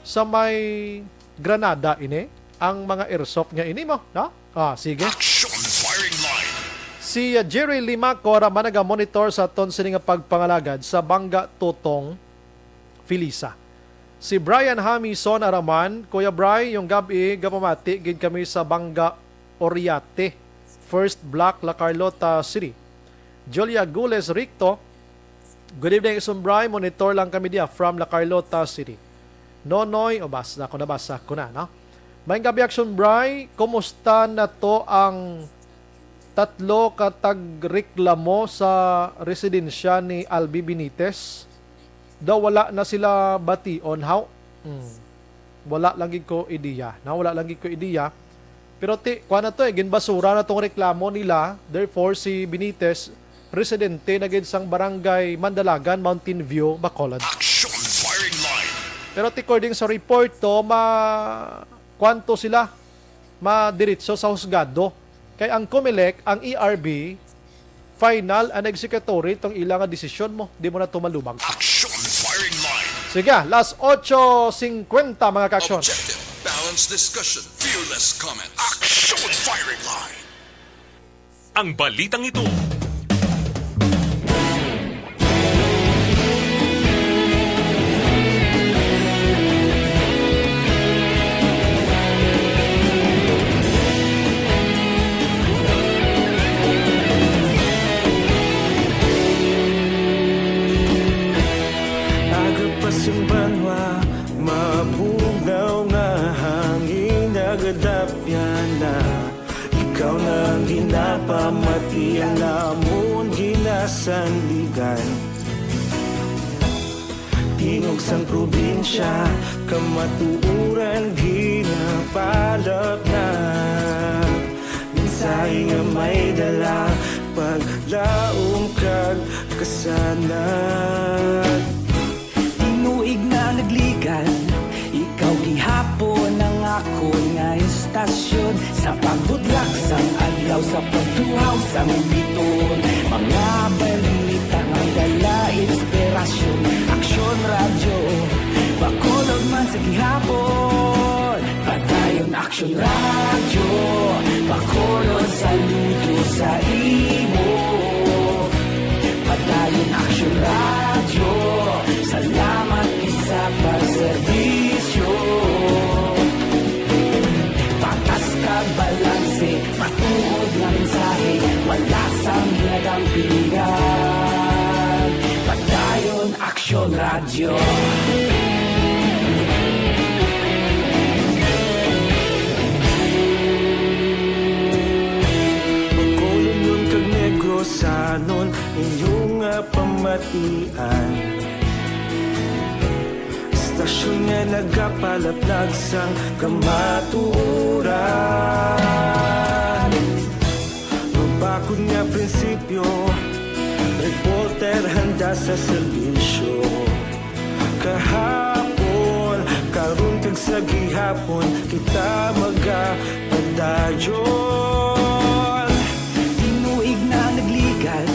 D: sa may Granada ini ang mga airsoft nga ini mo, no? Sige.
H: Action firing line.
D: Si Jerry Limaco raman naga-monitor sa ton sini nga pagpangalagad sa Bangga Tutong Filisa. Si Brian Hamison araman, Kuya Bry, yung gabi gapamati gid kami sa Bangga Oriate, First Block, La Carlota City. Julia Gules Ricto, good evening, Bry, monitor lang kami dia from La Carlota City. Nonoy, nabasa ko na, no? May gabi Action Bry, kumusta na to ang tatlo katagreklamo sa residensya ni Albi Benitez? Daw wala na sila bation, how? Wala lang ko ideya, no? Wala lang ko ideya. Pero kuha na to ginbasura na tong reklamo nila. Therefore, si Benitez, residente na gid sang barangay Mandalagan, Mountain View, Bacolod.
H: Action firing line.
D: Pero according sa report to, kwanto sila madiritso sa husgado. Kay ang COMELEC, ang ERB, final and executory itong ilang desisyon mo. Di mo na tumalubag.
H: Action firing line.
D: Sige, last 8:50 mga kaksyon.
H: Objective, balanced discussion, fearless comments. Action firing line. Ang balitang ito.
I: Yung banwa, mabugaw nga hangin nagadapyan na ikaw nang ginapamati ang
B: sandigan. Tingog sang probinsya, kamatuuran ginapalap na. Minsay nga may dala, paglaom kag kasanat. Tinuig na nagligan, ikaw gihapon ang ako nga istasyon. Sa pagbudlak sang adlaw, sa pagtuhaw sang biton. Mga balita nga dala inspirasyon. Aksyon radyo, bakolog man sa gihapon. Padayon aksyon radyo, bakolog saludo sa imo. Padayon aksyon radyo, salamat isa pagserbisyo. Patas kag balanse, matuod na mensahe, wala sang ginagampingan. Padayon aksyon radyo. Pagkolong kag negrosanon, inyong pamatian. Istasyon nga nagapalaplag sang kamatuuran. Mabakod nga prinsipyo, reporter handa sa serbisyo. Kahapon, karon kag sa gihapon, kita magapadayon. Tinuig na nagligan,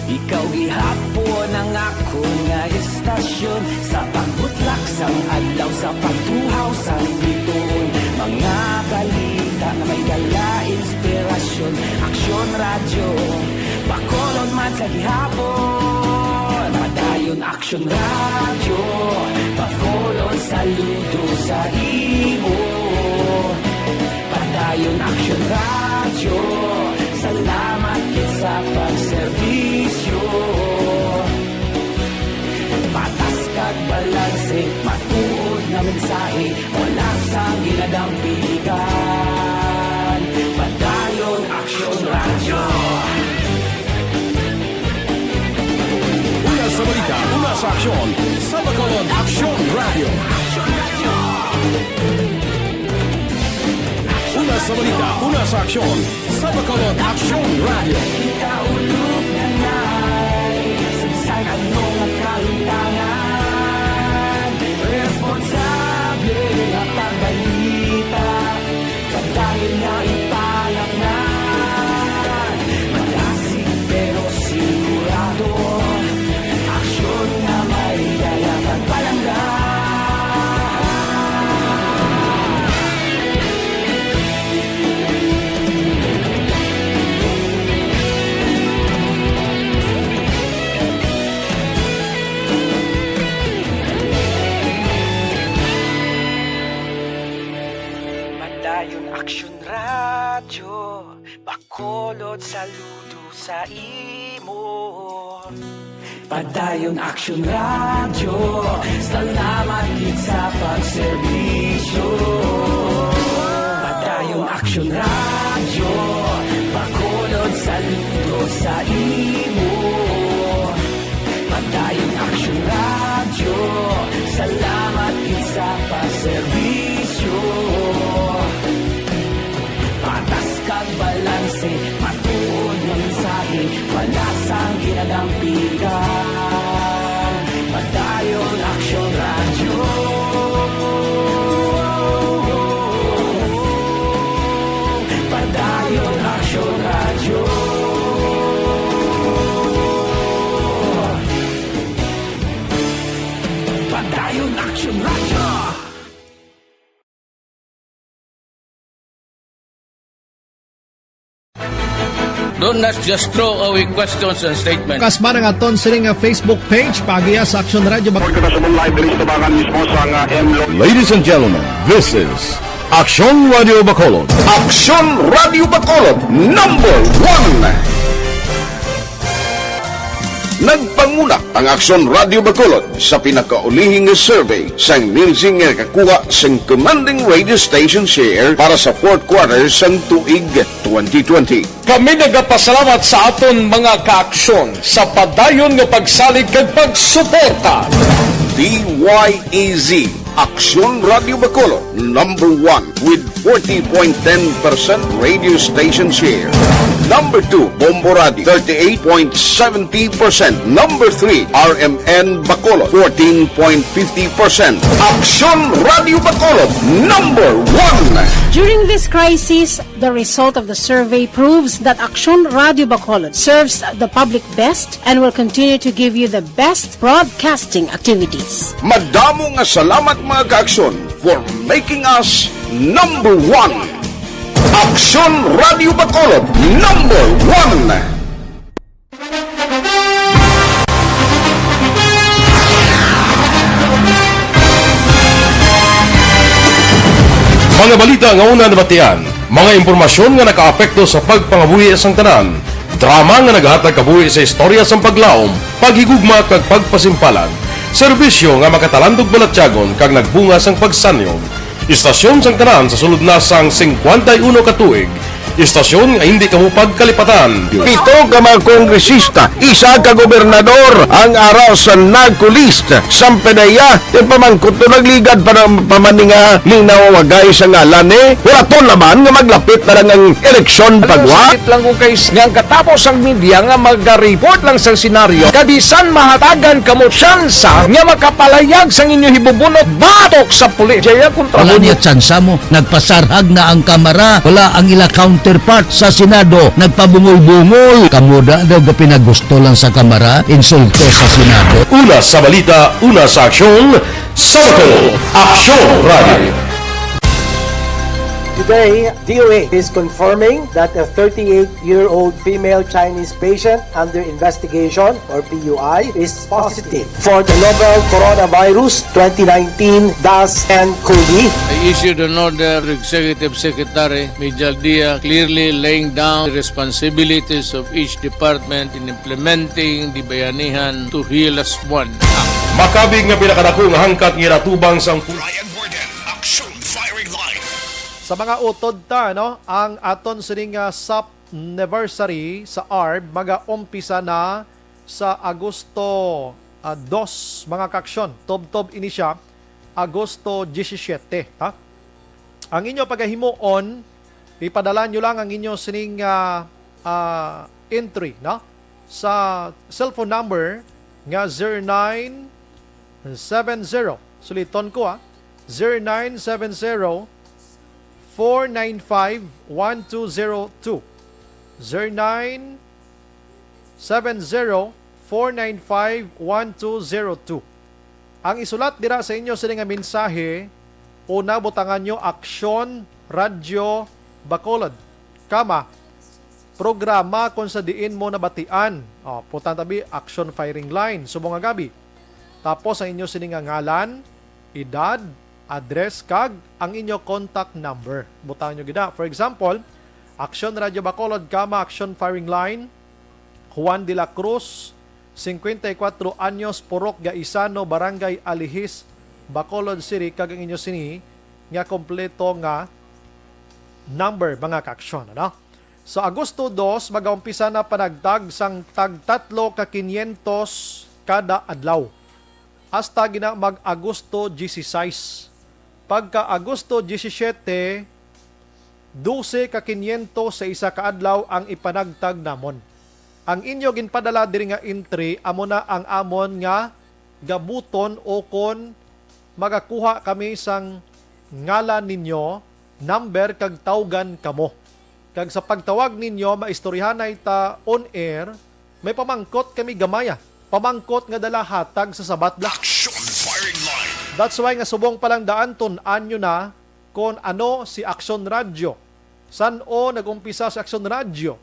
B: ikaw gihapon ang ako nga istasyon. Sa pagbutlak sang adlaw, sa pagtuhaw sang biton. Mga balita na may dala inspirasyon. Aksyon radyo, bakolon man sa gihapon. Padayon aksyon radyo, bakolon saludo sa imo. Padayon aksyon radyo, salamat sa pagserbisyo. Patas kag balanse, matuod na mensahe, wala sang ginadampigan. Padayon aksyon radyo.
C: Una sa balita, una sa aksyon, sa Bacolod Aksyon Radio. Una sa balita, una sa aksyon, sa Bacolod Aksyon Radio.
B: Kaulog na na'y sagsay anong kalintangan. Responsable at pagbalita, pagdahil na ipalak na. Malasig pero sigurado, aksyon na may dala pagpalanggan. Padayon aksyon radyo, bakolod saludo sa imo. Padayon aksyon radyo, salamat gid sa pagserbisyo. Padayon aksyon radyo, bakolod saludo sa imo. Padayon aksyon radyo, salamat gid sa pagserbisyo. Patas kag balanse, matuod ng mensahe, wala sang ginadampigan. Padayon aksyon radyo. Padayon aksyon radyo. Padayon aksyon radyo.
M: Don't not just throw away questions and statements.
D: Kasma nga aton sining nga Facebook page pagiya sa Aksyon Radio.
J: Ladies and gentlemen, this is Aksyon Radio Bacolod. Aksyon Radio Bacolod, #1. Nagpanguna ang Aksyon Radio Bacolod sa pinakaulihing survey sang Nielsen nga kakuha sang commanding radio station share para sa fourth quarter sang tuig 2020.
Q: Kami nagapasalamat sa aton mga kaaksyon sa padayon nga pagsalig kag pagsuporta.
J: DYEZ Aksyon Radio Bacolod, number 1 with 40.10% radio station share. Number 2, Bombo Radio, 38.70%. Number 3, RMN Bacolod, 14.50%. Aksyon Radio Bacolod, number 1.
G: During this crisis, the result of the survey proves that Aksyon Radio Bacolod serves the public best and will continue to give you the best broadcasting activities.
J: Madamo nga salamat mga kaaksyon for making us number 1. Aksyon Radio Bacolod, number 1.
A: Mga balita nga una nabatian, mga impormasyon nga nakaapekto sa pagpangabuhi sang tanan, drama nga naghatag kabuhi sa istorya sang paglaom, paghigugma kag pagpasimpalan, serbisyo nga makatalandog balatyagon kag nagbunga sang pagsanyog, istasyon sang tanan sa sulod na sang 51 katuig, istasyon nga hindi kamo pagkalipatan.
J: Pito ka mga kongresista, isa ka gobernador, ang araw sa nagkulist, sampenaya, yung pamangkot na nagligad para pamaninga linaw wagay sa ngalan wala to naman nga maglapit na lang ang eleksyon pagwa.
Q: Sakit lang ko guys, nga katapos ang media nga mag-report lang sa senaryo, kabisan mahatagan kamo tsansa nga makapalayag sang inyo hibubunot batok sa pulis. Jaya kontra
K: Wala niya tsansa mo, nagpasarhag na ang kamera, wala ang ila counterpart sa Senado, nagpabungol-bungol. Kamuda daw ga pinagusto lang sa kamera, insulto sa Senado.
A: Una sa balita, una sa aksyon, sa Bacolod, Aksyon Radio.
L: Today, DOA is confirming that a 38-year-old female Chinese patient under investigation, or PUI, is positive for the novel coronavirus 2019-nCoV.
M: I issued an order to Executive Secretary Major Dia clearly laying down the responsibilities of each department in implementing the Bayanihan to Heal as One Act.
A: Makabig nga pinakadako nga hangkat nga natubang sang
D: Sa mga utod ta, no, ang aton sining SAP anniversary sa ARB mag-umpisa na sa Agosto 2 mga kaksyon. Tob-tob ini siya Agosto 17, ha? Ang inyo pagahimuon, ipadala nyo lang ang inyo sining entry, no? Sa cellphone number nga 0970. Suliton ko, 0970 495-1202 0970-495-1202. Ang isulat dira sa inyo sa nga mensahe, una butangan nyo Aksyon Radio Bacolod, kama programa kung sa diin mo nabatian. Putang tabi Action Firing Line subong nga gabi. Tapos ang inyo sining nga ngalan, edad, address kag ang inyo contact number. Butang nyo gina. For example, Aksyon Radio Bacolod, kama Action Firing Line, Juan de la Cruz, 54 anyos, Purok Gaisano, Barangay Alihis, Bacolod City, kag ang inyo sini nga kompleto nga number mga kaaksyon. Ano? Sa Agosto 2, mag-umpisa na panagtag sang tag 3 ka 500 kada adlaw. Hasta gina mag-Agosto 16. Pagka Agosto 17, 12 ka 500 sa isa ka adlaw ang ipanagtag namon. Ang inyo ginpadala diri nga entry amo na ang amon nga gabuton o kon magakuha kami sang ngalan ninyo, number kag tawgan kamo. Kag sa pagtawag ninyo maistoryahanay ta on air, may pamangkot kami gamaya. Pamangkot nga dala hatag sa sabat la. That's why nga subong palang daan tunan nyo na kung ano si Aksyon Radio. San o nag-umpisa si Aksyon Radio?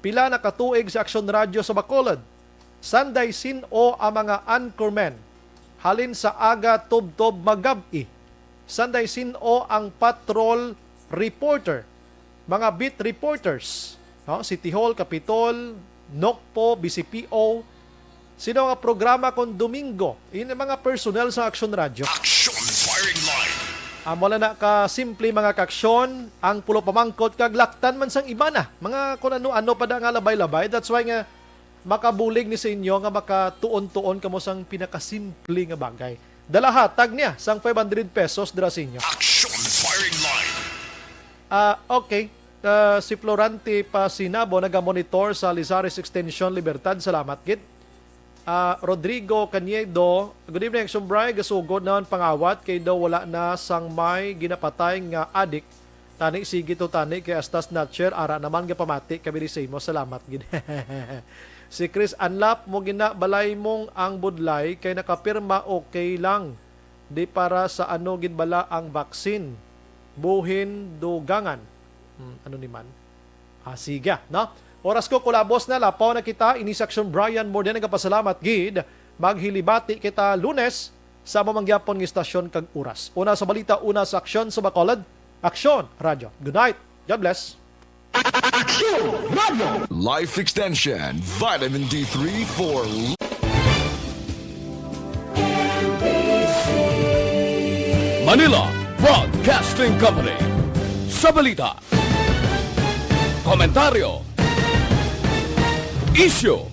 D: Pila na katuig si Aksyon Radio sa Bacolod? Sanday sin o ang mga anchorman? Halin sa aga tub-tub magabi. Sanday sin o ang patrol reporter? Mga beat reporters. City Hall, Capitol, NOCPO, BCPO, Sino nga programa kon Domingo? Ini mga personnel sa Action Radio.
H: Action Firing Line.
D: Wala na ka simple mga kaksyon, ang pulo pamangkot kag laktan man sang iba na. Mga kung ano-ano pa da nga labay-labay. That's why nga makabulig ni sa inyo nga makatuon-tuon kamo sang pinakasimple nga bagay. Dalahatag niya sang 500 pesos dira sa inyo.
H: Action Firing Line.
D: Okay. Si Florante Pasinabo naga-monitor sa Lizares Extension Libertad. Salamat gid. Rodrigo Caniedo, good evening, Action Bray, gasugod naman pangawat kay daw wala na sang may ginapatay nga adik. Tani sige to tani kay Astas Natcher, ara naman nga pamati kabili sa imo. Salamat gid. Si Chris Anlap mo ginabalay mong ang budlay kay nakapirma okay lang. Di para sa ano gid bala ang vaccine. Buhin dugangan. Ano ni man? Sige, no? Oras ko kulabos na lapaw na kita inis Action Brian more than nagapasalamat gid. Maghilibati kita Lunes sa mamangyapon ng istasyon kag oras. Una sa balita, una sa aksyon sa Bacolod. Action Radio. Good night. God bless.
H: Action Radio. Life Extension Vitamin D3 for
C: Manila Broadcasting Company. Sa balita, komentaryo, isyu,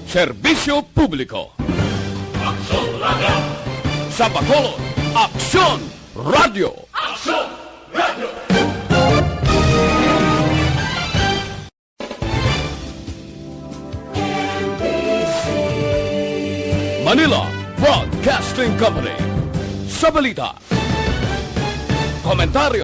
C: serbisyo publiko. Aksyon Radio. Sa Bacolod, Aksyon Radio. Aksyon Radio. Manila Broadcasting Company. Sa balita, komentaryo,